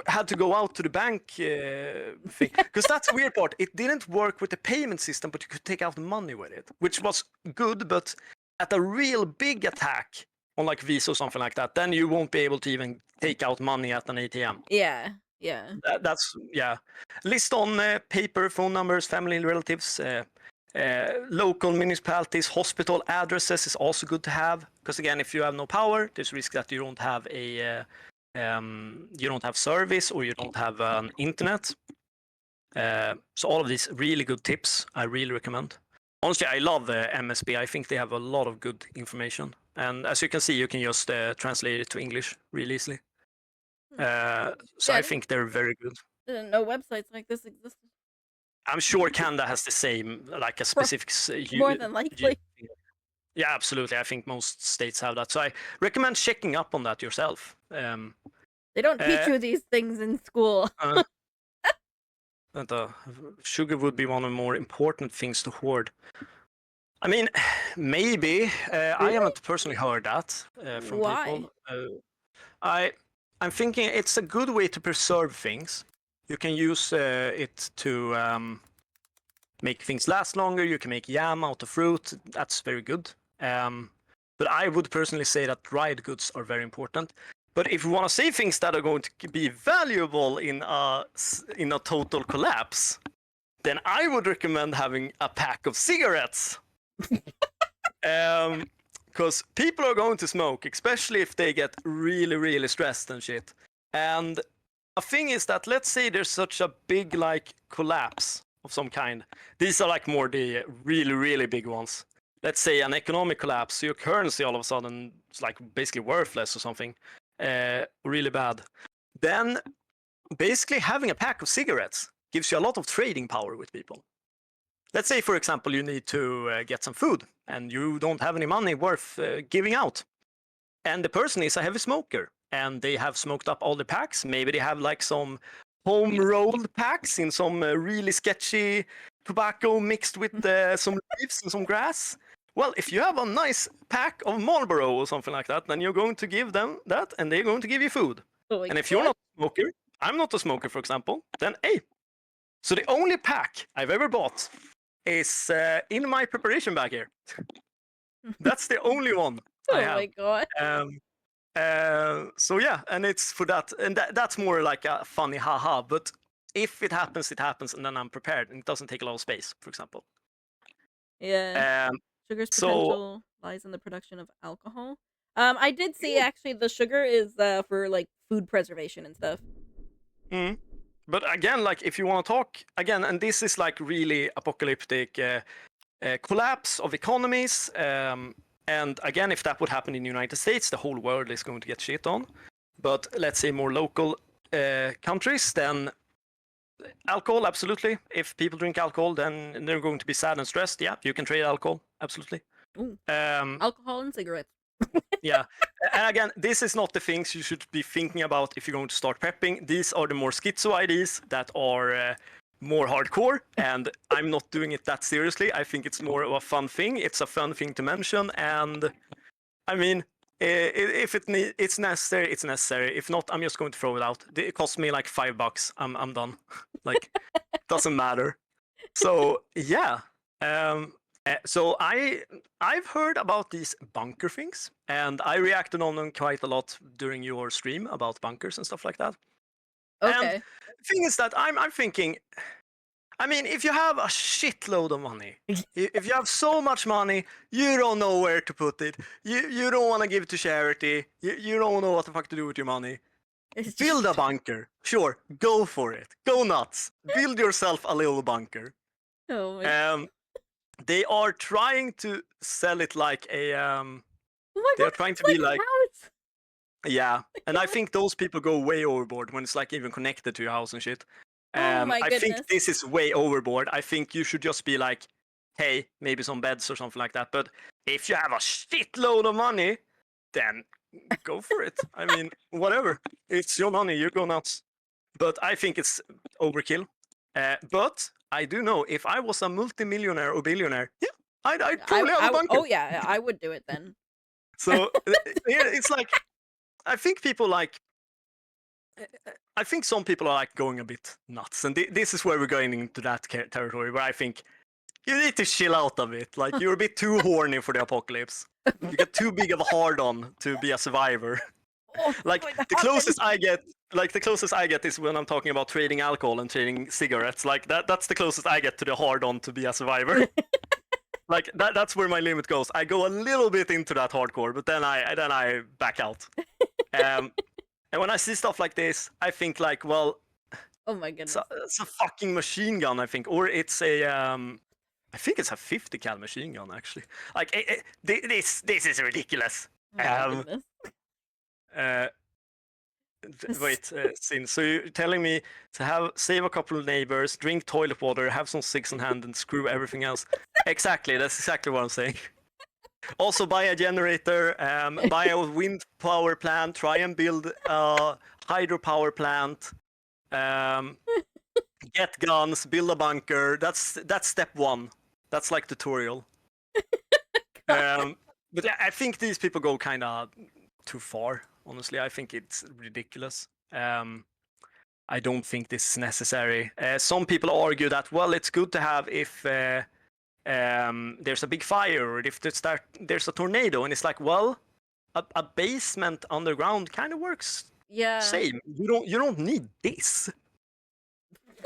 had to go out to the bank thing, because that's the weird part. It didn't work with the payment system, but you could take out money with it, which was good. But at a real big attack on like Visa or something like that, then you won't be able to even take out money at an ATM. Yeah, yeah. That's list on paper, phone numbers, family, relatives. Local municipalities, hospital addresses is also good to have, because again, if you have no power, there's risk that you don't have you don't have service or you don't have internet. So all of these really good tips I really recommend. Honestly, I love MSB. I think they have a lot of good information, and as you can see, you can just translate it to English really easily. So I think they're very good. Didn't know websites like this existed. I'm sure Canada has the same, like a specific. More than likely. Yeah, absolutely. I think most states have that. So I recommend checking up on that yourself. They don't teach you these things in school. Sugar would be one of the more important things to hoard. I mean, maybe. I haven't personally heard that from people. I'm thinking it's a good way to preserve things. You can use it to make things last longer. You can make jam out of fruit. That's very good. But I would personally say that dried goods are very important. But if you want to say things that are going to be valuable in a total collapse, then I would recommend having a pack of cigarettes. Because people are going to smoke, especially if they get really, really stressed and shit. And a thing is that, let's say there's such a big like collapse of some kind. These are like more the really, really big ones. Let's say an economic collapse, so your currency all of a sudden is like basically worthless or something, really bad. Then basically having a pack of cigarettes gives you a lot of trading power with people. Let's say, for example, you need to get some food and you don't have any money worth giving out. And the person is a heavy smoker and they have smoked up all the packs. Maybe they have like some home rolled packs in some really sketchy tobacco mixed with some leaves and some grass. Well, if you have a nice pack of Marlboro or something like that, then you're going to give them that and they're going to give you food. And if you're not a smoker, I'm not a smoker, for example, then hey. So the only pack I've ever bought is in my preparation bag here. That's the only one I have. Oh my god. So yeah, and it's for that, and that's more like a funny haha. But if it happens, it happens, and then I'm prepared, and it doesn't take a lot of space, for example. Yeah. Sugar's potential lies in the production of alcohol. I did see actually the sugar is for like food preservation and stuff. But again, like if you want to talk again, and this is like really apocalyptic collapse of economies. And again, if that would happen in the United States, the whole world is going to get shit on. But let's say more local countries, then alcohol, absolutely. If people drink alcohol, then they're going to be sad and stressed. Yeah, you can trade alcohol, absolutely. Alcohol and cigarettes. Yeah, and again, this is not the things you should be thinking about if you're going to start prepping. These are the more schizo ideas that are more hardcore, and I'm not doing it that seriously. I think it's more of a fun thing. It's a fun thing to mention, and I mean, if it's necessary, it's necessary. If not, I'm just going to throw it out. It cost me like $5. I'm done. Like, doesn't matter. So yeah. So I've heard about these bunker things, and I reacted on them quite a lot during your stream about bunkers and stuff like that. Okay. And the thing is that I'm thinking, I mean, if you have a shitload of money, if you have so much money, you don't know where to put it. You don't want to give it to charity. You don't know what the fuck to do with your money. Build a bunker. Sure, go for it. Go nuts. Build yourself a little bunker. Oh my. They are trying to sell it like a Oh my they're god, trying to like be like house. yeah, and I think those people go way overboard when it's like even connected to your house and shit. Oh my I goodness. think this is way overboard. I think you should just be like, hey, maybe some beds or something like that. But if you have a shitload of money, then go for it. I mean, whatever. It's your money. You go nuts. But I think it's overkill. But I do know if I was a multimillionaire or billionaire, yeah, I'd probably have a bunker. Oh yeah, I would do it then. So it's like, I think people like, I think some people are like going a bit nuts, and this is where we're going into that territory where I think you need to chill out a bit. Like you're a bit too horny for the apocalypse. You get too big of a hard-on to be a survivor. Like the closest I get is when I'm talking about trading alcohol and trading cigarettes. Like that's the closest I get to the hard-on to be a survivor. Like that's where my limit goes. I go a little bit into that hardcore, but then I back out. And when I see stuff like this, I think like, well, Oh my goodness. it's a fucking machine gun, I think, or it's a I think it's a 50 cal machine gun actually. Like this is ridiculous. Oh my goodness. Uh, wait, Sin. So you're telling me to save a couple of neighbors, drink toilet water, have some sticks on hand, and screw everything else? Exactly. That's exactly what I'm saying. Also, buy a generator, buy a wind power plant, try and build a hydropower plant, get guns, build a bunker. That's step one. That's like tutorial. But I think these people go kind of too far. Honestly, I think it's ridiculous. I don't think this is necessary. Some people argue that, well, it's good to have if there's a big fire or if there's a tornado, and it's like, well, a basement underground kind of works. Yeah. Same. You don't need this.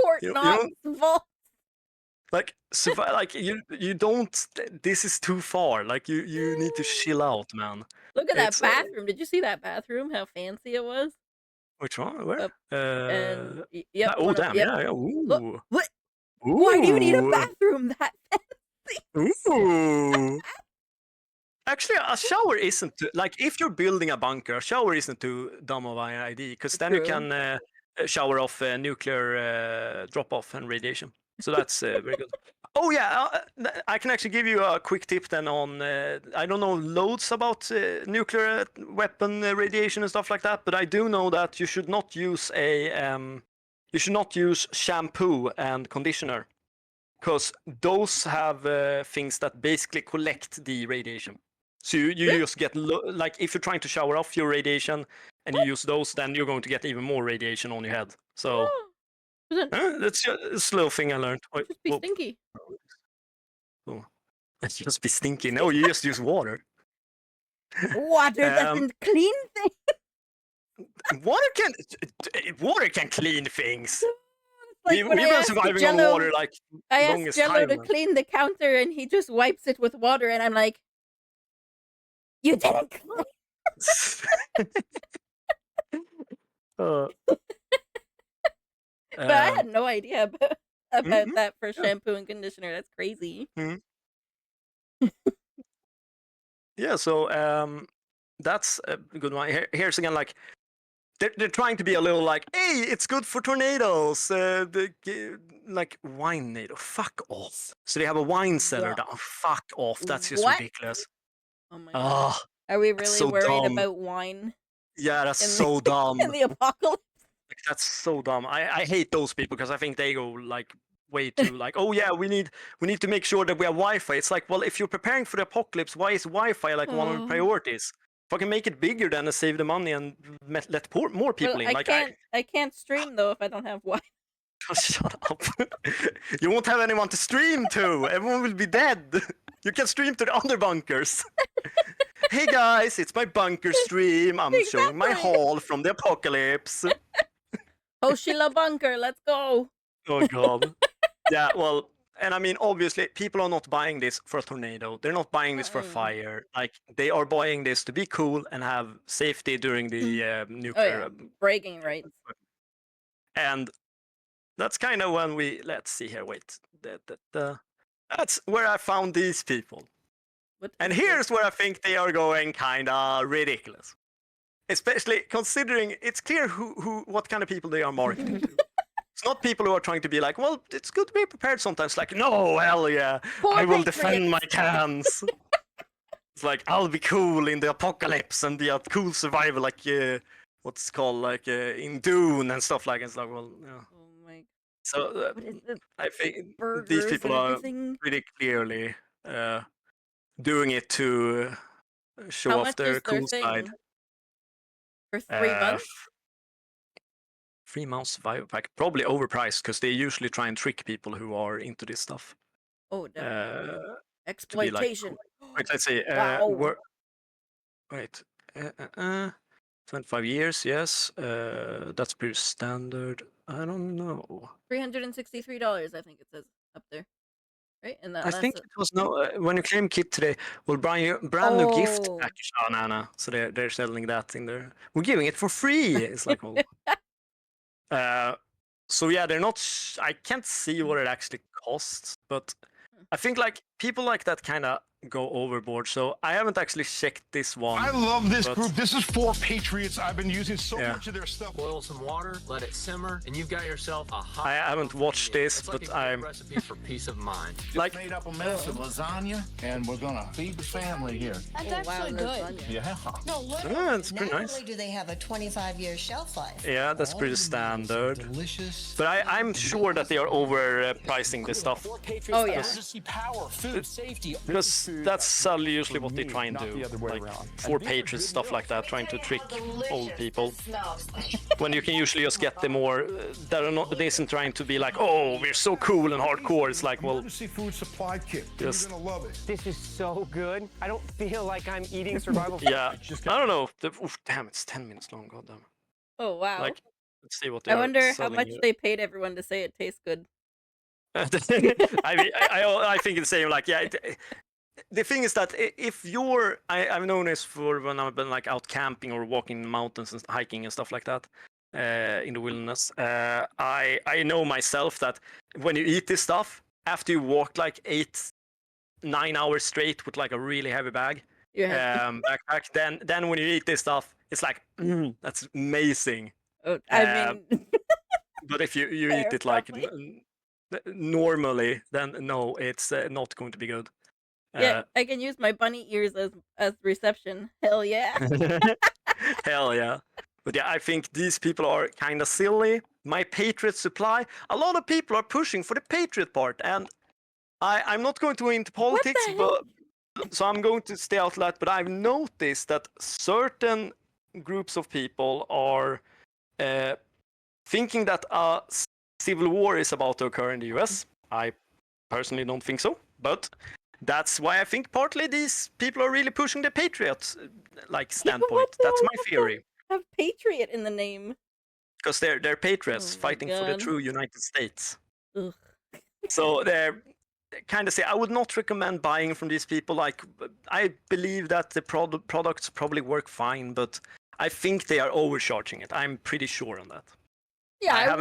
Fort Knox vault. Like you don't. This is too far. Like you need to chill out, man. Look at that bathroom. Did you see that bathroom? How fancy it was. Which one? Where? And yep. Oh damn! Yep. Yeah. Ooh. Look, what? Ooh. Why do you need a bathroom that fancy? Ooh. Actually, a shower isn't like if you're building a bunker. A shower isn't too dumb of an idea because then you can shower off nuclear drop off and radiation. So that's very good. Oh yeah, I can actually give you a quick tip then on. I don't know loads about nuclear weapon radiation and stuff like that, but I do know that you should not use you should not use shampoo and conditioner, because those have things that basically collect the radiation. So you just get like if you're trying to shower off your radiation and you use those, then you're going to get even more radiation on your head. So that's a little thing I learned. Just be stinky. Oh, let's just be stinky. No, you just use water. Water doesn't clean things. Water can clean things. Like We've been surviving on water like I asked Jello to clean the counter and he just wipes it with water and I'm like, you didn't clean. But I had no idea about that for shampoo and conditioner. That's crazy. Yeah, so that's a good one. Here's again, like they're trying to be a little like, hey, it's good for tornadoes. Like wine NATO, fuck off. So they have a wine cellar down. Fuck off. That's just ridiculous. Oh my god. Are we really worried about wine? Yeah, that's so dumb. In the apocalypse. That's so dumb. I hate those people because I think they go like way too like, oh yeah, we need to make sure that we have Wi-Fi. It's like, well, if you're preparing for the apocalypse, why is Wi-Fi like one of the priorities? Fucking make it bigger then and save the money and let more people in. I can't stream though if I don't have Wi-Fi. Shut up. You won't have anyone to stream to. Everyone will be dead. You can stream to the other bunkers. Hey guys, it's my bunker stream. I'm showing my haul from the apocalypse. Hoshila bunker, let's go. Oh god. Yeah, well, and I mean, obviously, people are not buying this for a tornado. They're not buying this for a fire. Like, they are buying this to be cool and have safety during the nuclear bragging rights. And that's kind of when let's see here. Wait, that's where I found these people. And here's where I think they are going kind of ridiculous, especially considering it's clear what kind of people they are marketing to. It's not people who are trying to be like, well, it's good to be prepared sometimes. Like, no, hell yeah, I will defend my cans. It's like, I'll be cool in the apocalypse and be a cool survivor, like what's called like in Dune and stuff like. It's like, well, yeah. Oh my. So I think these people are pretty clearly doing it to show off their cool side. For 3 months? 3 months survival pack, probably overpriced because they usually try and trick people who are into this stuff. Oh, definitely. Exploitation. Like, wait, let's see. Wait, 25 years, yes. That's pretty standard. I don't know. $363, I think it says up there. right? And I that's think it was when you claim kit today, well, brand new gift package. Oh, Nana. So they're selling that in there. We're giving it for free. It's like, oh. So yeah, they're not. I can't see what it actually costs, but I think like people like that kind of go overboard. So I haven't actually checked this one. I love this group. This is for Patriots. I've been using so much of their stuff. Boil some water, let it simmer, and you've got yourself a hot. I haven't watched this, it's like but I'm recipe for peace of mind. Like made up a mess of lasagna, and we're gonna feed the family here. That's actually good. Yeah. No, literally. Yeah, it's pretty Not nice. only do they have a 25-year shelf life. Yeah, that's pretty standard. Delicious. But I'm sure that they are overpricing this stuff. Oh yeah. Power, food, safety. Because that's usually what they try and do. Like for Patriots, stuff like that, trying to trick old people. When you can usually just get the more that are not, they isn't trying to be like, oh, we're so cool and hardcore. It's like, well, Food supply kit. Just, You're gonna love it. This is so good. I don't feel like I'm eating survival. yeah, I don't know. Damn, it's 10 minutes long. Goddamn. Oh wow. Like, let's see what they I are wonder how selling much here. they paid everyone to say it tastes good. I mean, I think it's the same. Like, yeah. The thing is that if you're, I've known this for when I've been like out camping or walking in the mountains and hiking and stuff like that, in the wilderness. I know myself that when you eat this stuff, after you walk like 8-9 hours straight with like a really heavy bag, backpack, then when you eat this stuff, it's like, that's amazing. I mean, but if you eat it like normally, then no, it's not going to be good. Yeah, I can use my bunny ears as reception. Hell yeah. Hell yeah. But yeah, I think these people are kind of silly. My Patriot supply, a lot of people are pushing for the Patriot part, and I'm not going to go into politics, but so I'm going to stay out of that. But I've noticed that certain groups of people are thinking that a civil war is about to occur in the US. I personally don't think so, but that's why I think partly these people are really pushing the Patriot like standpoint. That's my theory. Have Patriot in the name. Because they're patriots fighting for the true United States. Ugh. So they're kind of say I would not recommend buying from these people. Like I believe that the products probably work fine, but I think they are overcharging it. I'm pretty sure on that. Yeah,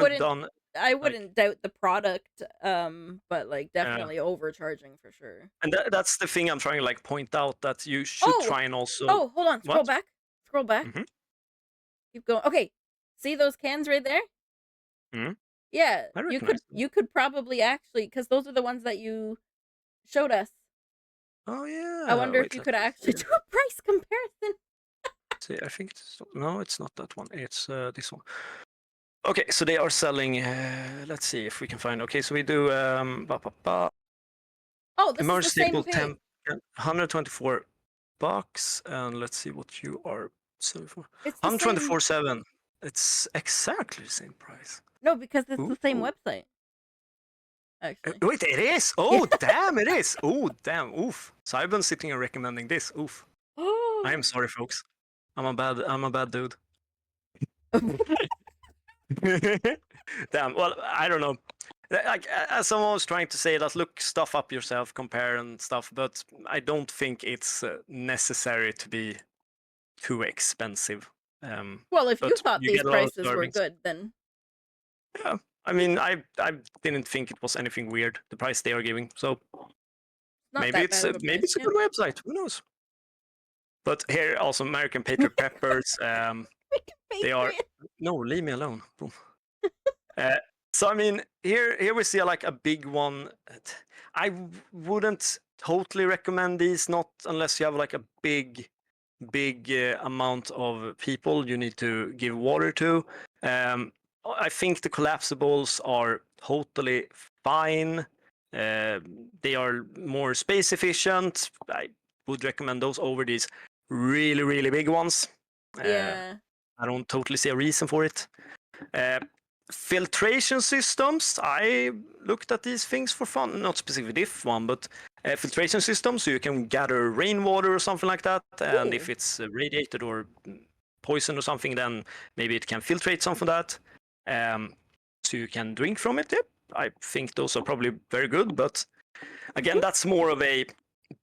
I wouldn't doubt the product, but like definitely overcharging for sure. And that's the thing I'm trying to like point out, that you should try and also. Oh, hold on, scroll back. Scroll back. Mm-hmm. Keep going. Okay, see those cans right there? Mm-hmm. Yeah, you could probably actually, because those are the ones that you showed us. Oh yeah. I wonder if you could actually do a price comparison. See, I think it's not that one. It's this one. Okay, so they are selling. Let's see if we can find. Okay, so we do. Oh, this emergency is the same temp, $124, and let's see what you are selling for. It's 124.7. It's exactly the same price. No, because it's the same website. Actually. Wait, it is. Oh, damn, it is. Oh, damn. Oof. So I've been sitting and recommending this. Oof. Oh. I am sorry, folks. I'm a bad dude. Damn. Well, I don't know. Like, as someone was trying to say that, look stuff up yourself, compare and stuff, but I don't think it's necessary to be too expensive. Well, if you thought these prices were good, then yeah. I mean, I didn't think it was anything weird, the price they are giving. So maybe it's a good website. Who knows? But here also American Patriot Peppers. They are leave me alone. Boom. So I mean, here we see like a big one. I wouldn't totally recommend these, not unless you have like a big amount of people you need to give water to. I think the collapsibles are totally fine. They are more space efficient. I would recommend those over these really, really big ones. Yeah. I don't totally see a reason for it. Filtration systems. I looked at these things for fun. Not specifically this one, but filtration systems, so you can gather rainwater or something like that. And if it's radiated or poisoned or something, then maybe it can filtrate some of that. So you can drink from it. Yep. I think those are probably very good, but Again, that's more of a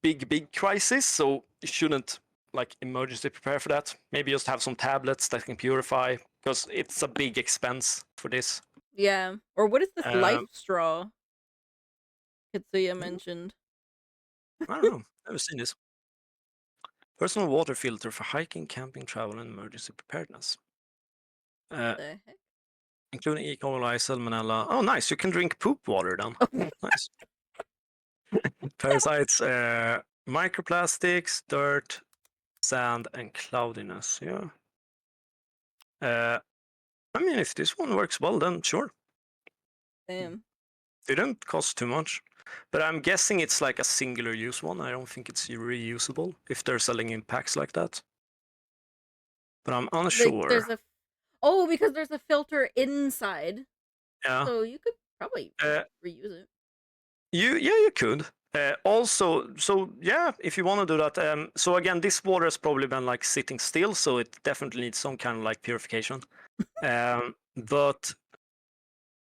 big crisis, so you shouldn't like emergency prepare for that. Maybe just have some tablets that can purify, because it's a big expense for this. Yeah. Or what is this life straw Katsuya mentioned? I don't know. Never seen this. Personal water filter for hiking, camping, travel, and emergency preparedness. What the heck? Including E. coli, salmonella. Oh, nice. You can drink poop water then. Nice. Parasites, microplastics, dirt, sand, and cloudiness. Yeah. I mean, if this one works well, then sure. Damn. It didn't cost too much. But I'm guessing it's like a singular use one. I don't think it's reusable if they're selling in packs like that. But I'm unsure. Like, because there's a filter inside. Yeah. So you could probably reuse it. You could. Also, so yeah, if you want to do that. So again, this water has probably been like sitting still, so it definitely needs some kind of like purification. But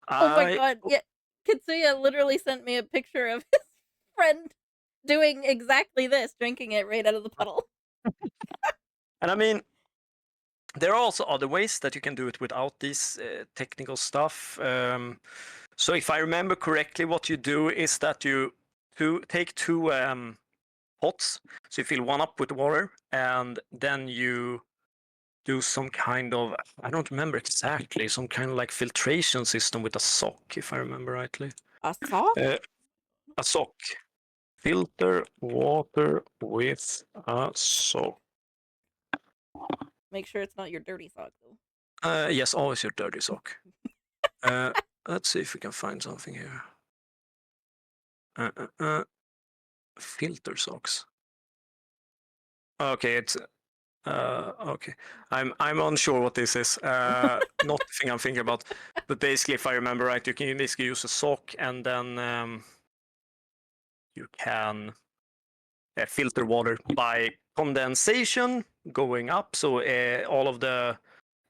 oh my god, yeah. Katsuya literally sent me a picture of his friend doing exactly this, drinking it right out of the puddle. And I mean, there are also other ways that you can do it without this technical stuff. So if I remember correctly, what you do is that you take two pots. So you fill one up with water, and then you do some kind of, I don't remember exactly, some kind of like filtration system with a sock, if I remember rightly. A sock? A sock. Filter water with a sock. Make sure it's not your dirty sock, though. Yes, always your dirty sock. Let's see if we can find something here. Filter socks. Okay, it's okay. I'm unsure what this is. Not the thing I'm thinking about. But basically, if I remember right, you can basically use a sock, and then you can filter water by condensation going up. So all of the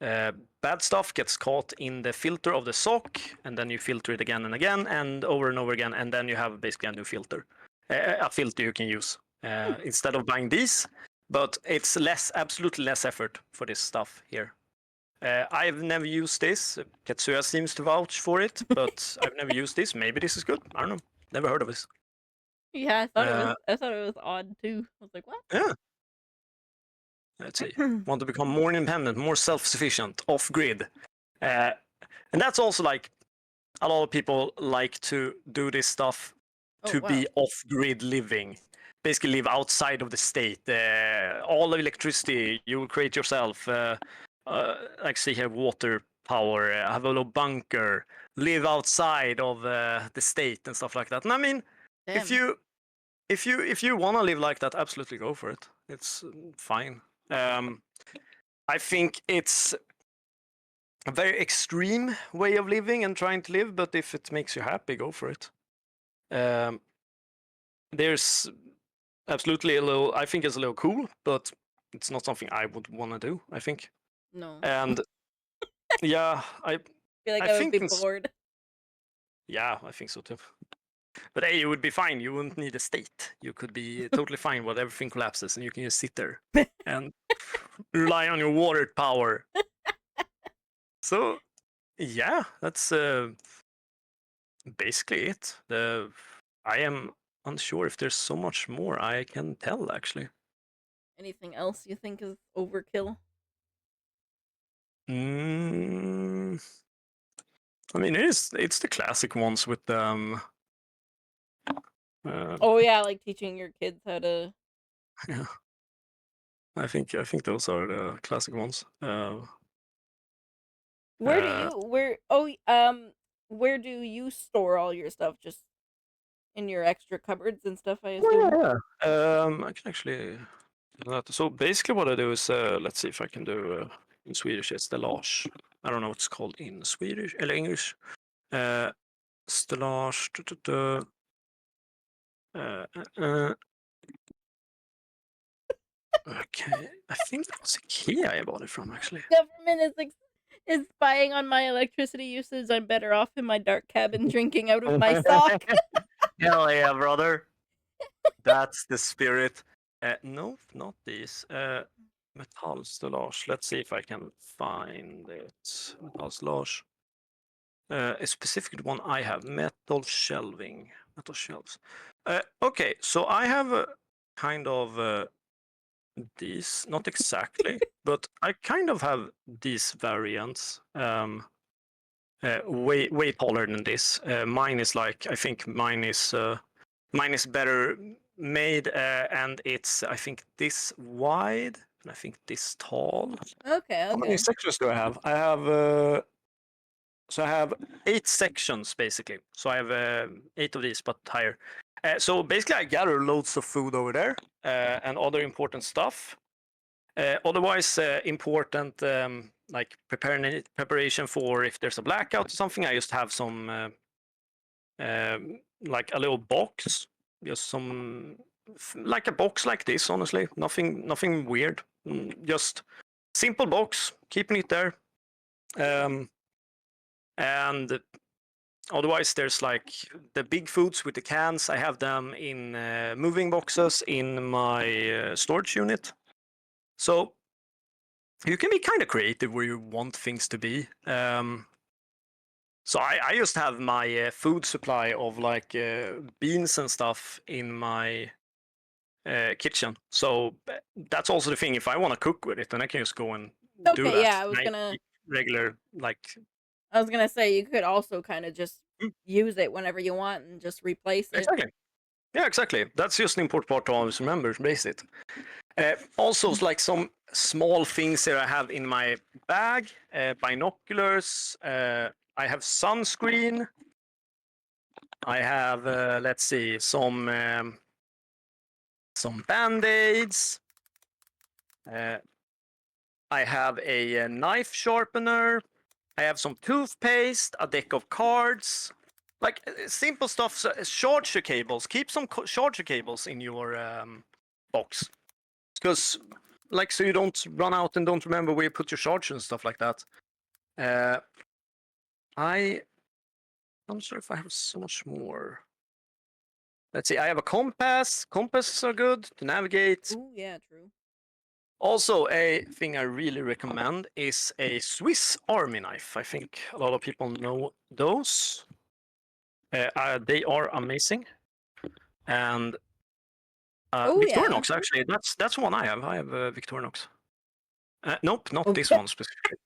bad stuff gets caught in the filter of the sock, and then you filter it again and again, and over again, and then you have basically a new filter, a filter you can use instead of buying these. But it's absolutely less effort for this stuff here. I've never used this. Katsuya seems to vouch for it, but I've never used this. Maybe this is good. I don't know. Never heard of this. Yeah, I thought it was odd too. I was like, what? Yeah. Let's see. Want to become more independent, more self-sufficient, off-grid. And that's also like a lot of people like to do this stuff to be off-grid living. Basically live outside of the state. All the electricity you will create yourself. Like see here, water power, have a little bunker, live outside of the state and stuff like that. And I mean, Damn. if you want to live like that, absolutely go for it. It's fine. I think it's a very extreme way of living and trying to live, but if it makes you happy, go for it. There's absolutely I think it's a little cool, but it's not something I would want to do, I think. No. And yeah, I feel like I would be bored. Yeah, I think so too. But hey, you would be fine. You wouldn't need a state. You could be totally fine when everything collapses, and you can just sit there and rely on your water power. So, yeah, that's basically it. I am unsure if there's so much more I can tell, actually. Anything else you think is overkill? I mean, it's the classic ones with oh yeah, like teaching your kids how to. Yeah, I think those are the classic ones. Where do you store all your stuff? Just in your extra cupboards and stuff, I assume. Yeah. I can actually do that. So basically, what I do is let's see if I can do in Swedish. It's stellage. I don't know what it's called in Swedish or English. Stellage. Okay, I think that was IKEA I bought it from, actually. Government is spying on my electricity usage. I'm better off in my dark cabin drinking out of my sock. Hell yeah, brother. That's the spirit. No, not these. Metallstallage. Let's see if I can find it. Metallstallage. A specific one I have. Metal shelving. Metal shelves. Okay, so I have a kind of these, not exactly, but I kind of have these variants. Way taller than this. Mine is like, I think mine is better made, and it's, I think, this wide and I think this tall. Okay, How many okay. sections do I have? I have 8 sections basically. So I have 8 of these, but higher. So basically, I gather loads of food over there and other important stuff. Otherwise, important like preparation for if there's a blackout or something. I just have some like a little box, just some like a box like this. Honestly, nothing weird. Just simple box, keeping it there. And otherwise, there's like the big foods with the cans. I have them in moving boxes in my storage unit. So you can be kind of creative where you want things to be. So I just have my food supply of like beans and stuff in my kitchen. So that's also the thing. If I want to cook with it, then I can just go and do Okay, that. yeah, And I eat regular like. I was gonna say you could also kind of just Mm, use it whenever you want and just replace it. exactly. Yeah, exactly. That's just an important part to always remember. Base it. Also, like some small things here I have in my bag: binoculars. I have sunscreen. I have, let's see, some band-aids. I have a knife sharpener. I have some toothpaste, a deck of cards, like simple stuff. Charger cables. Keep some charger cables in your box, because like so you don't run out and don't remember where you put your charger and stuff like that. I'm not sure if I have so much more. Let's see. I have a compass. Compasses are good to navigate. Ooh, yeah, true. Also, a thing I really recommend is a Swiss Army knife. I think a lot of people know those. They are amazing. And Oh yeah. Victorinox, actually, that's one I have. I have Victorinox. Nope, not this Okay. one specifically.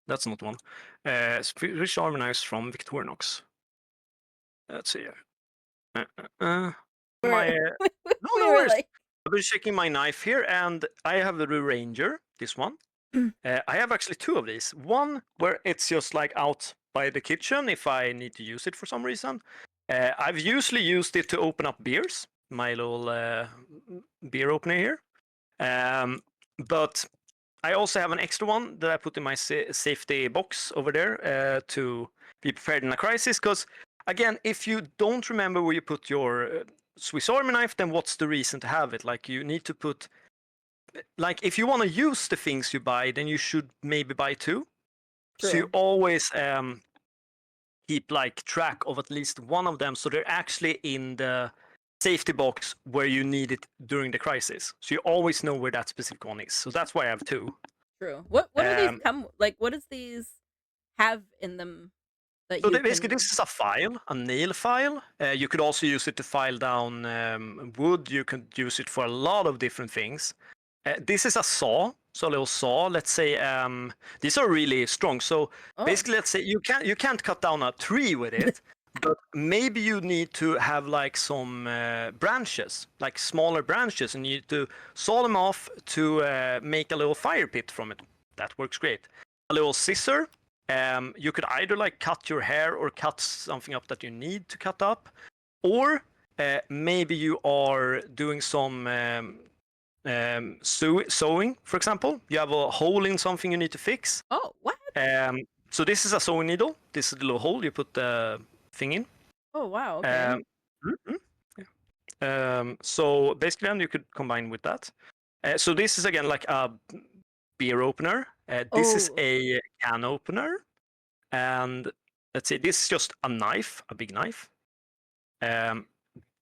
That's not one. Swiss Army knives from Victorinox. Let's see. My We're no, we no were worries. like, I've been checking my knife here, and I have the Ranger. This one. I have actually 2 of these. One where it's just like out by the kitchen if I need to use it for some reason. I've usually used it to open up beers. My little beer opener here. But I also have an extra one that I put in my safety box over there to be prepared in a crisis. Because again, if you don't remember where you put your Swiss Army knife, then what's the reason to have it? Like you need to put, like if you want to use the things you buy, then you should maybe buy 2. So you true. always keep like track of at least one of them, so they're actually in the safety box where you need it during the crisis. So you always know where that specific one is. So that's why I have 2. True. What do these Um, come like? What does these have in them that so you basically, can? this is a file, a nail file. You could also use it to file down wood. You could use it for a lot of different things. This is a saw, so a little saw. Let's say these are really strong. So Oh, basically, let's say you can't cut down a tree with it, but maybe you need to have like some branches, like smaller branches, and you need to saw them off to make a little fire pit from it. That works great. A little scissor. You could either like cut your hair or cut something up that you need to cut up, or maybe you are doing some sewing, for example. You have a hole in something you need to fix. oh, what? So this is a sewing needle. This is the little hole you put the thing in. Oh, wow. Okay. Um, mhm, yeah. So basically, then you could combine with that. So this is again like a beer opener. This is Oh, a can opener, and let's see, this is just a knife, a big knife.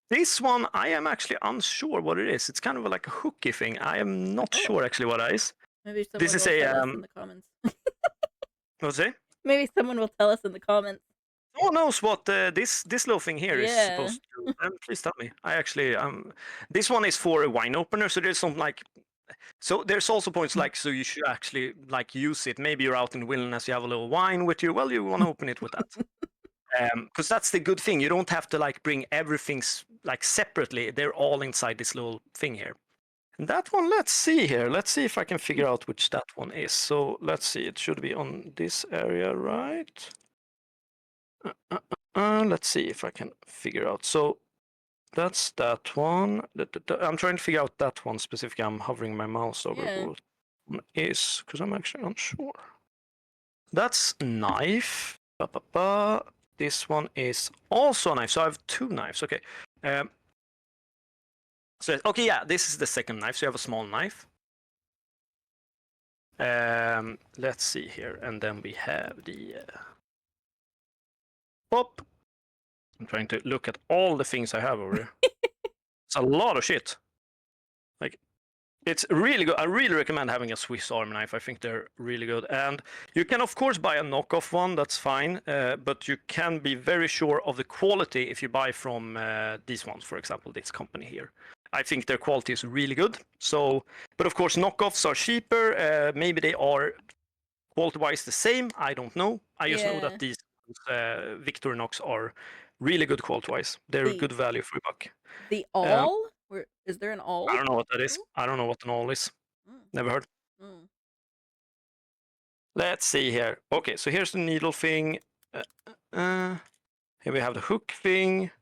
This one, I am actually unsure what it is. It's kind of like a hooky thing. I am not sure actually what that is. Maybe someone This is will a tell us in the comments. what's it? Maybe someone will tell us in the comments. Who knows what this little thing here is Yeah. supposed to? Please tell me. I actually this one is for a wine opener, so there's some like. So there's also points like so you should actually like use it. Maybe you're out in the wilderness, you have a little wine with you. Well, you want to open it with that. Because that's the good thing. You don't have to like bring everything like separately. They're all inside this little thing here. And that one, let's see here. Let's see if I can figure out which that one is. So let's see. It should be on this area, right? Let's see if I can figure out. So that's that one. I'm trying to figure out that one specifically. I'm hovering my mouse over what one is because I'm actually unsure. That's knife. This one is also a knife. So I have two knives. Okay. So okay, yeah, this is the second knife. So you have a small knife. Let's see here, and then we have the pop. I'm trying to look at all the things I have over here. It's a lot of shit. Like, it's really good. I really recommend having a Swiss Army knife. I think they're really good. And you can, of course, buy a knockoff one. That's fine. But you can be very sure of the quality if you buy from these ones, for example, this company here. I think their quality is really good. So, but of course, knockoffs are cheaper. Maybe they are quality-wise the same. I don't know. I just know that these Victorinox are really good quality-wise. They're a good value for your buck. The awl? Is there an awl? I don't know what that is. I don't know what an awl is. Never heard. Let's see here. Okay, so here's the needle thing. Here we have the hook thing.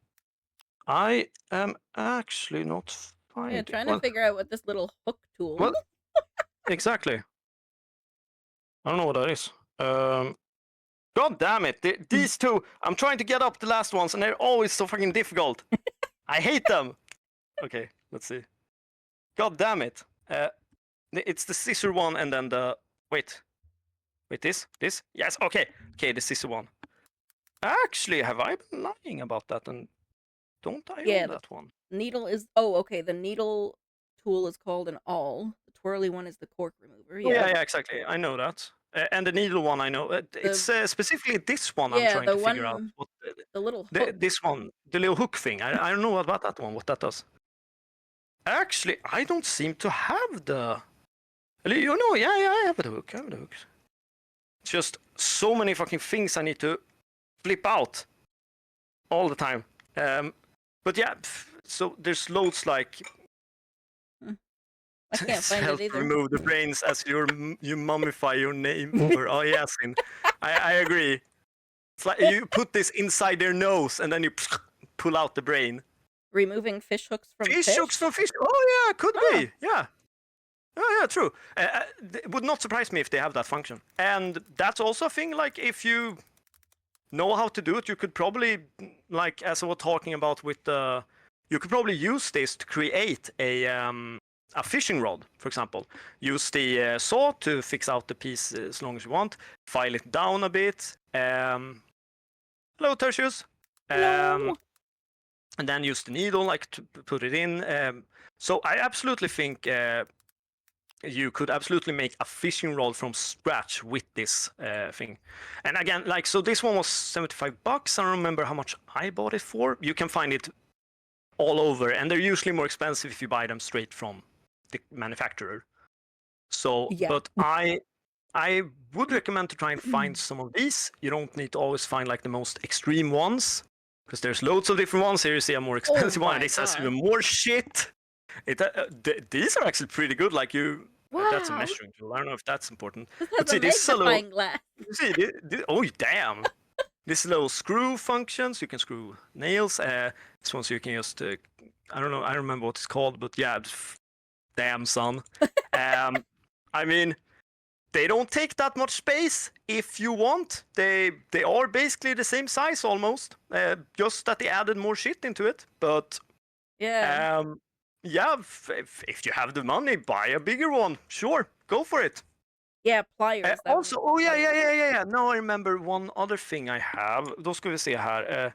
I am actually not finding. Yeah, trying to figure out what this little hook tool. Well, exactly. I don't know what that is. God damn it! These two. I'm trying to get up the last ones, and they're always so fucking difficult. I hate them. Okay, let's see. God damn it! It's the scissor one, and then the wait, this. Yes, okay, the scissor one. Actually, have I been lying about that? And don't I own that one? Needle is okay. The needle tool is called an awl. The twirly one is the cork remover. Yeah, exactly. I know that. And the needle one, I know. It's specifically this one I'm trying to figure out. What the little hook. This one, the little hook thing. I don't know about that one, what that does. Actually, I don't seem to have the... You know, yeah, I have the hook. It's just so many fucking things I need to flip out all the time. But yeah, so there's loads like... I can't find it either. Remove the brains as you mummify your name. Or Yasin. I agree. It's like you put this inside their nose and then you pull out the brain. Removing fish hooks from fish? Fish hooks from fish. Oh yeah, could be. Yeah. Oh yeah, true. It would not surprise me if they have that function. And that's also a thing. Like if you know how to do it, you could probably, like as I was talking about with you could probably use this to create a fishing rod, for example. Use the saw to fix out the piece as long as you want. File it down a bit. Hello, Tertius. Hello. And then use the needle, like to put it in. So I absolutely think you could absolutely make a fishing rod from scratch with this thing. And again, like so, this one was $75. I don't remember how much I bought it for. You can find it all over, and they're usually more expensive if you buy them straight from the manufacturer. So, but I would recommend to try and find some of these. You don't need to always find like the most extreme ones, because there's loads of different ones. Here you see a more expensive one, and this has even more shit. These are actually pretty good. Like that's a measuring tool. I don't know if that's important. But see, this is a little. Glass. See, oh damn! This little screw functions. You can screw nails. This one so you can just I don't know. I don't remember what it's called, but yeah. Damn, son. I mean, they don't take that much space if you want. They are basically the same size almost. Just that they added more shit into it. But yeah, if you have the money, buy a bigger one. Sure, go for it. Yeah, pliers. Also, oh yeah. Now I remember one other thing I have. Då ska vi se här.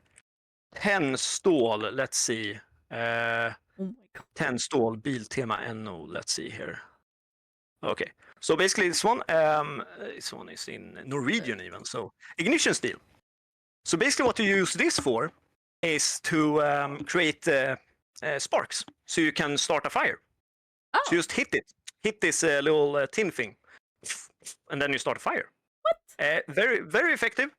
10 stål, let's see. Oh my god. 10 stål, Biltema NO, let's see here. Okay, so basically this one is in Norwegian even, so ignition steel. So basically what you use this for is to create sparks, so you can start a fire. Oh. So you just hit this little tin thing, and then you start a fire. What? Very, very effective,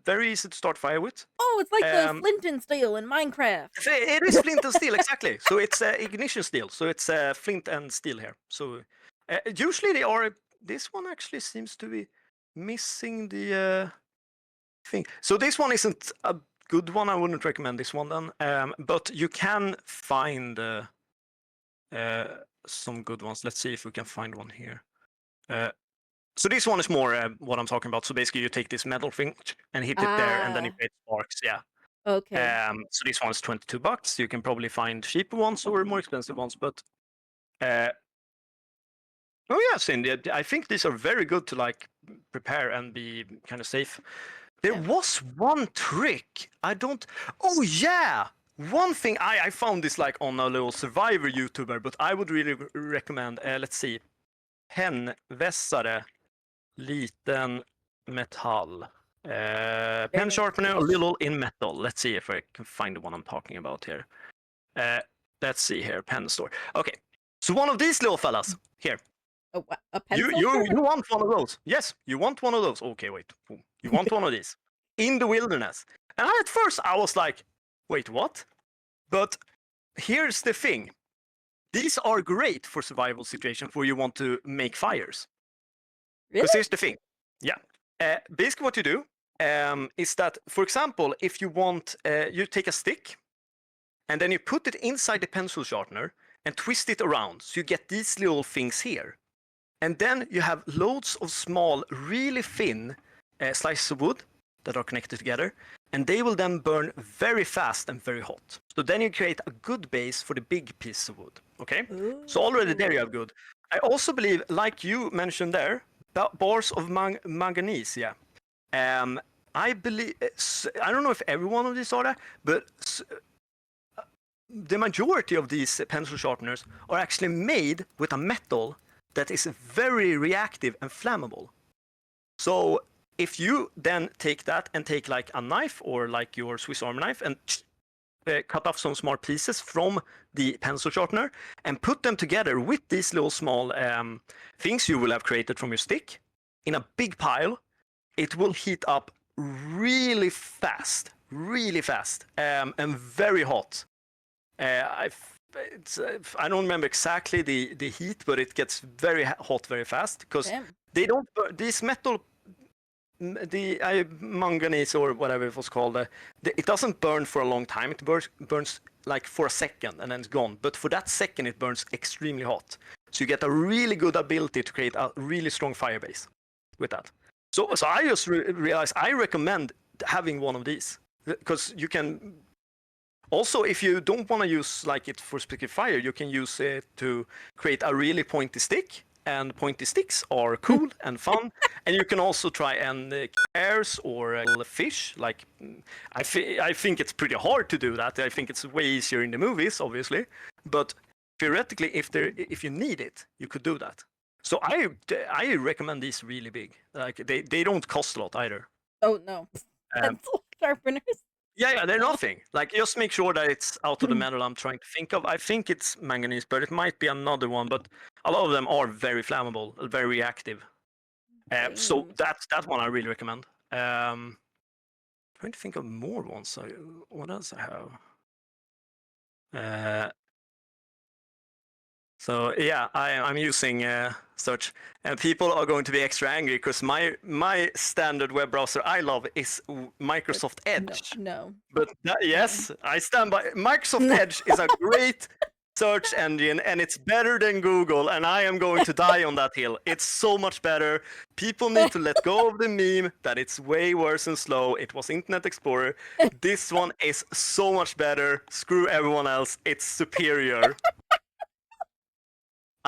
very easy to start fire with. Oh, it's like the flint and steel in Minecraft. It is flint and steel, exactly. So it's ignition steel, so it's flint and steel here. So usually they are. This one actually seems to be missing the thing. So this one isn't a good one. I wouldn't recommend this one then. But you can find some good ones. Let's see if we can find one here. So this one is more what I'm talking about. So basically, you take this metal thing and hit it there, and then you create sparks. Yeah. Okay. So this one's $22. You can probably find cheaper ones or more expensive ones, but oh yeah, Cindy, I think these are very good to like prepare and be kind of safe. There was one trick. Oh yeah, one thing I found this like on a little survivor YouTuber, but I would really recommend. Let's see, pennvässare, liten metall. Pen sharpener, a little in metal. Let's see if I can find the one I'm talking about here. Let's see here, pen store. Okay, so one of these little fellas here. A pencil? You want one of those? Yes, you want one of those. Okay, wait. You want one of these in the wilderness? And at first I was like, wait, what? But here's the thing: these are great for survival situations where you want to make fires. Really? Because here's the thing. Yeah. Basically, what you do is that, for example, if you want, you take a stick and then you put it inside the pencil sharpener and twist it around, so you get these little things here. And then you have loads of small, really thin slices of wood that are connected together, and they will then burn very fast and very hot. So then you create a good base for the big piece of wood. Okay? Ooh. So already there you have good. I also believe, like you mentioned there, bars of manganese. Yeah. I believe, I don't know if every one of these are there, but the majority of these pencil sharpeners are actually made with a metal that is very reactive and flammable. So if you then take that and take like a knife or like your Swiss Army knife and cut off some small pieces from the pencil sharpener and put them together with these little small things you will have created from your stick in a big pile, it will heat up really fast, and very hot. I don't remember exactly the heat, but it gets very hot very fast because they don't. These metal, the manganese or whatever it was called, it doesn't burn for a long time. It burns like for a second and then it's gone. But for that second, it burns extremely hot. So you get a really good ability to create a really strong fire base with that. So I just realized I recommend having one of these because you can. Also, if you don't want to use like it for specific fire, you can use it to create a really pointy stick, and pointy sticks are cool and fun. And you can also try and bears or fish. Like I think it's pretty hard to do that. I think it's way easier in the movies, obviously. But theoretically, if you need it, you could do that. So I recommend these really big. Like they don't cost a lot either. Oh no, pencil sharpeners. Yeah, they're nothing. Like, just make sure that it's out of the metal I'm trying to think of. I think it's manganese, but it might be another one. But a lot of them are very flammable, very reactive. So that one I really recommend. Trying to think of more ones. What else I have? So yeah, I'm using search, and people are going to be extra angry because my standard web browser I love is Microsoft Edge. No. But yes, I stand by. Microsoft Edge is a great search engine, and it's better than Google. And I am going to die on that hill. It's so much better. People need to let go of the meme that it's way worse and slow. It was Internet Explorer. This one is so much better. Screw everyone else. It's superior.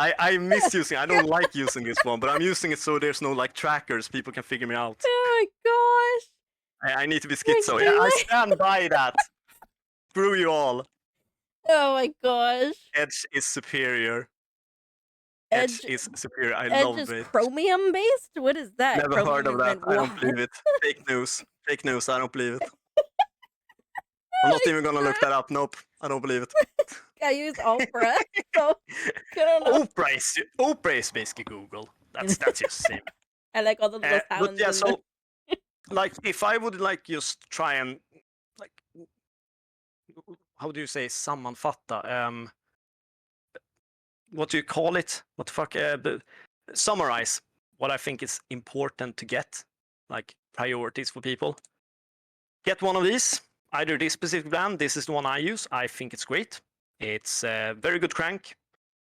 I miss using it. I don't like using this one, but I'm using it so there's no like trackers. People can figure me out. Oh my gosh. I need to be schizo. Yeah, I stand by that. Screw you all. Oh my gosh. Edge is superior. Edge is superior. I Edge love is it. chromium based? What is that? Never heard Chromium of is that. meant I don't what? believe it. Fake news. Fake news. I don't believe it. I'm Oh not my even gonna look God. that up. Nope. I don't believe it. I use Opera, so I don't know. Opera is basically Google. That's just the same. I like all the little But sounds yeah, in the so like if I would like just try and like how do you say sammanfatta? What do you call it? What the fuck? Summarize what I think is important to get, like priorities for people. Get one of these. Either this specific brand. This is the one I use. I think it's great. It's a very good crank.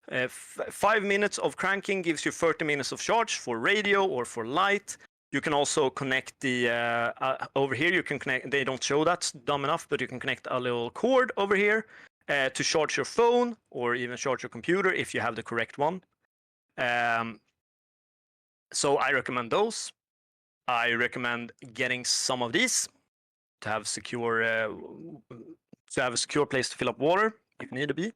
5 minutes of cranking gives you 30 minutes of charge for radio or for light. You can also connect the over here. You can connect. They don't show that dumb enough, but you can connect a little cord over here to charge your phone or even charge your computer if you have the correct one. So I recommend those. I recommend getting some of these to have secure to have a secure place to fill up water if need to be.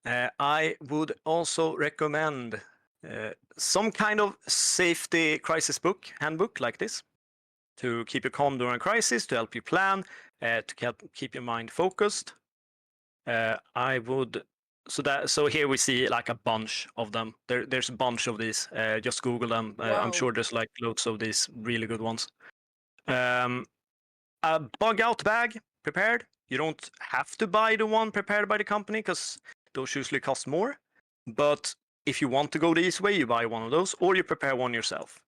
I would also recommend some kind of safety crisis book, handbook like this, to keep you calm during a crisis, to help you plan, to keep your mind focused. I would so here we see like a bunch of them. There's a bunch of these. Just Google them. I'm Wow. sure there's like loads of these really good ones. A bug out bag prepared. You don't have to buy the one prepared by the company because those usually cost more. But if you want to go the easy way, you buy one of those or you prepare one yourself.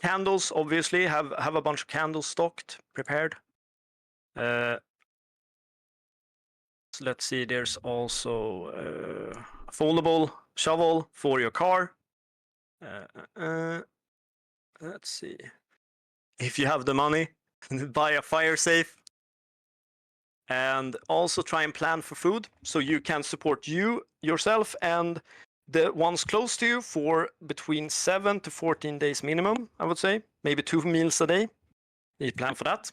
Candles, obviously, have a bunch of candles stocked, prepared. So let's see, there's also a foldable shovel for your car. Let's see. If you have the money, buy a fire safe. And also try and plan for food so you can support yourself and the ones close to you for between 7 to 14 days minimum, I would say. Maybe 2 meals a day. You plan for that.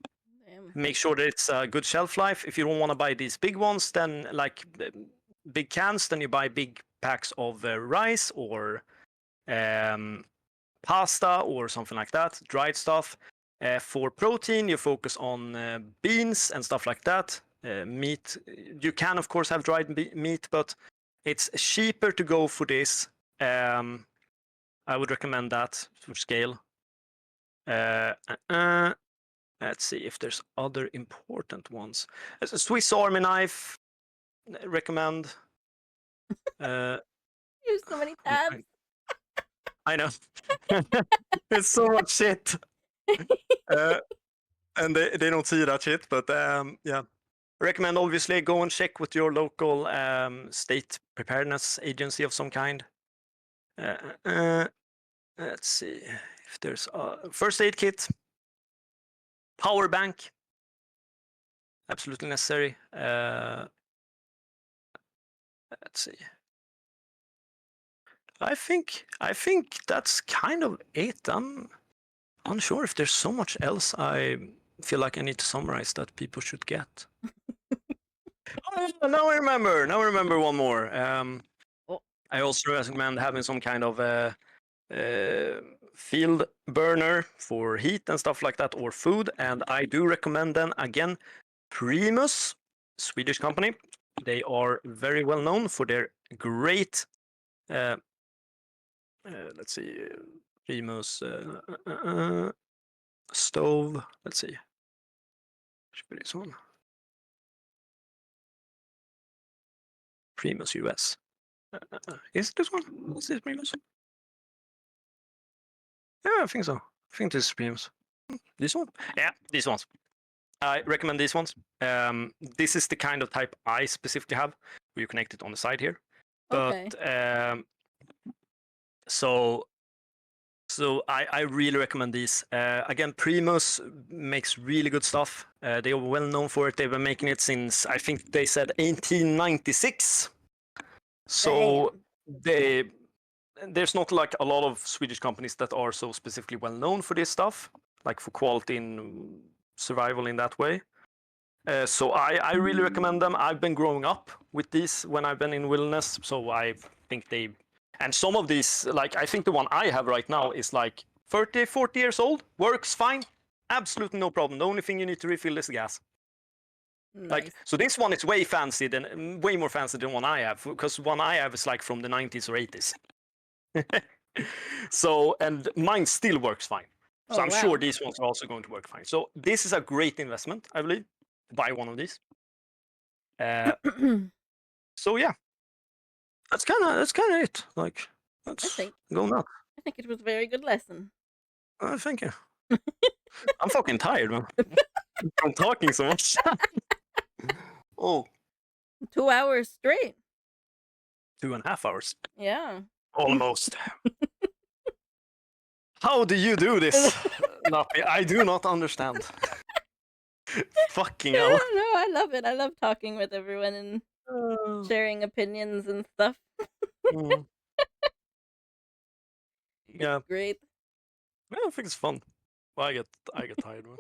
Damn. Make sure that it's a good shelf life. If you don't want to buy these big ones, then like big cans, then you buy big packs of rice or pasta or something like that, dried stuff. For protein, you focus on beans and stuff like that. Meat, you can of course have dried meat, but it's cheaper to go for this. I would recommend that for scale. Let's see if there's other important ones. A Swiss Army knife, recommend. Use so many tabs. I know. It's so much shit. And they don't see that shit, but yeah. Recommend obviously go and check with your local state preparedness agency of some kind. Let's see if there's a first aid kit, power bank, absolutely necessary. Let's see. I think that's kind of it. I'm unsure if there's so much else I feel like I need to summarize that people should get. Oh, now I remember one more. I also recommend having some kind of field burner for heat and stuff like that, or food. And I do recommend then again Primus, Swedish company. They are very well known for their great. Let's see, Primus stove. Let's see. Should be this one. Primus US. Is it this one? Is this Primus? Yeah, I think so. I think this is Primus. This one? Yeah, these ones. I recommend these ones. This is the kind of type I specifically have, where you connect it on the side here. Okay. But so I really recommend these. Again, Primus makes really good stuff. They are well known for it. They've been making it since, I think they said 1896. So there's not like a lot of Swedish companies that are so specifically well known for this stuff, like for quality and survival in that way. So I really recommend them. I've been growing up with these when I've been in wilderness, so I think they. And some of these, like I think the one I have right now is like 30, 40 years old, works fine, absolutely no problem. The only thing you need to refill is gas. Nice. Like, so this one is way fancy than way more fancy than one I have, because one I have is like from the 90s or 80s. So, and mine still works fine. So I'm sure these ones are also going to work fine. So this is a great investment, I believe, to buy one of these. So yeah, that's kind of it. Like, let's go nuts. I think it was a very good lesson. Thank you. I'm fucking tired, man. I'm talking so much. Oh. 2 hours straight. 2.5 hours. Yeah. Almost. How do you do this, Nappy? I do not understand. Fucking hell. No, I love it. I love talking with everyone and sharing opinions and stuff. Yeah. Great. Yeah, I think it's fun. Well, I get tired, man.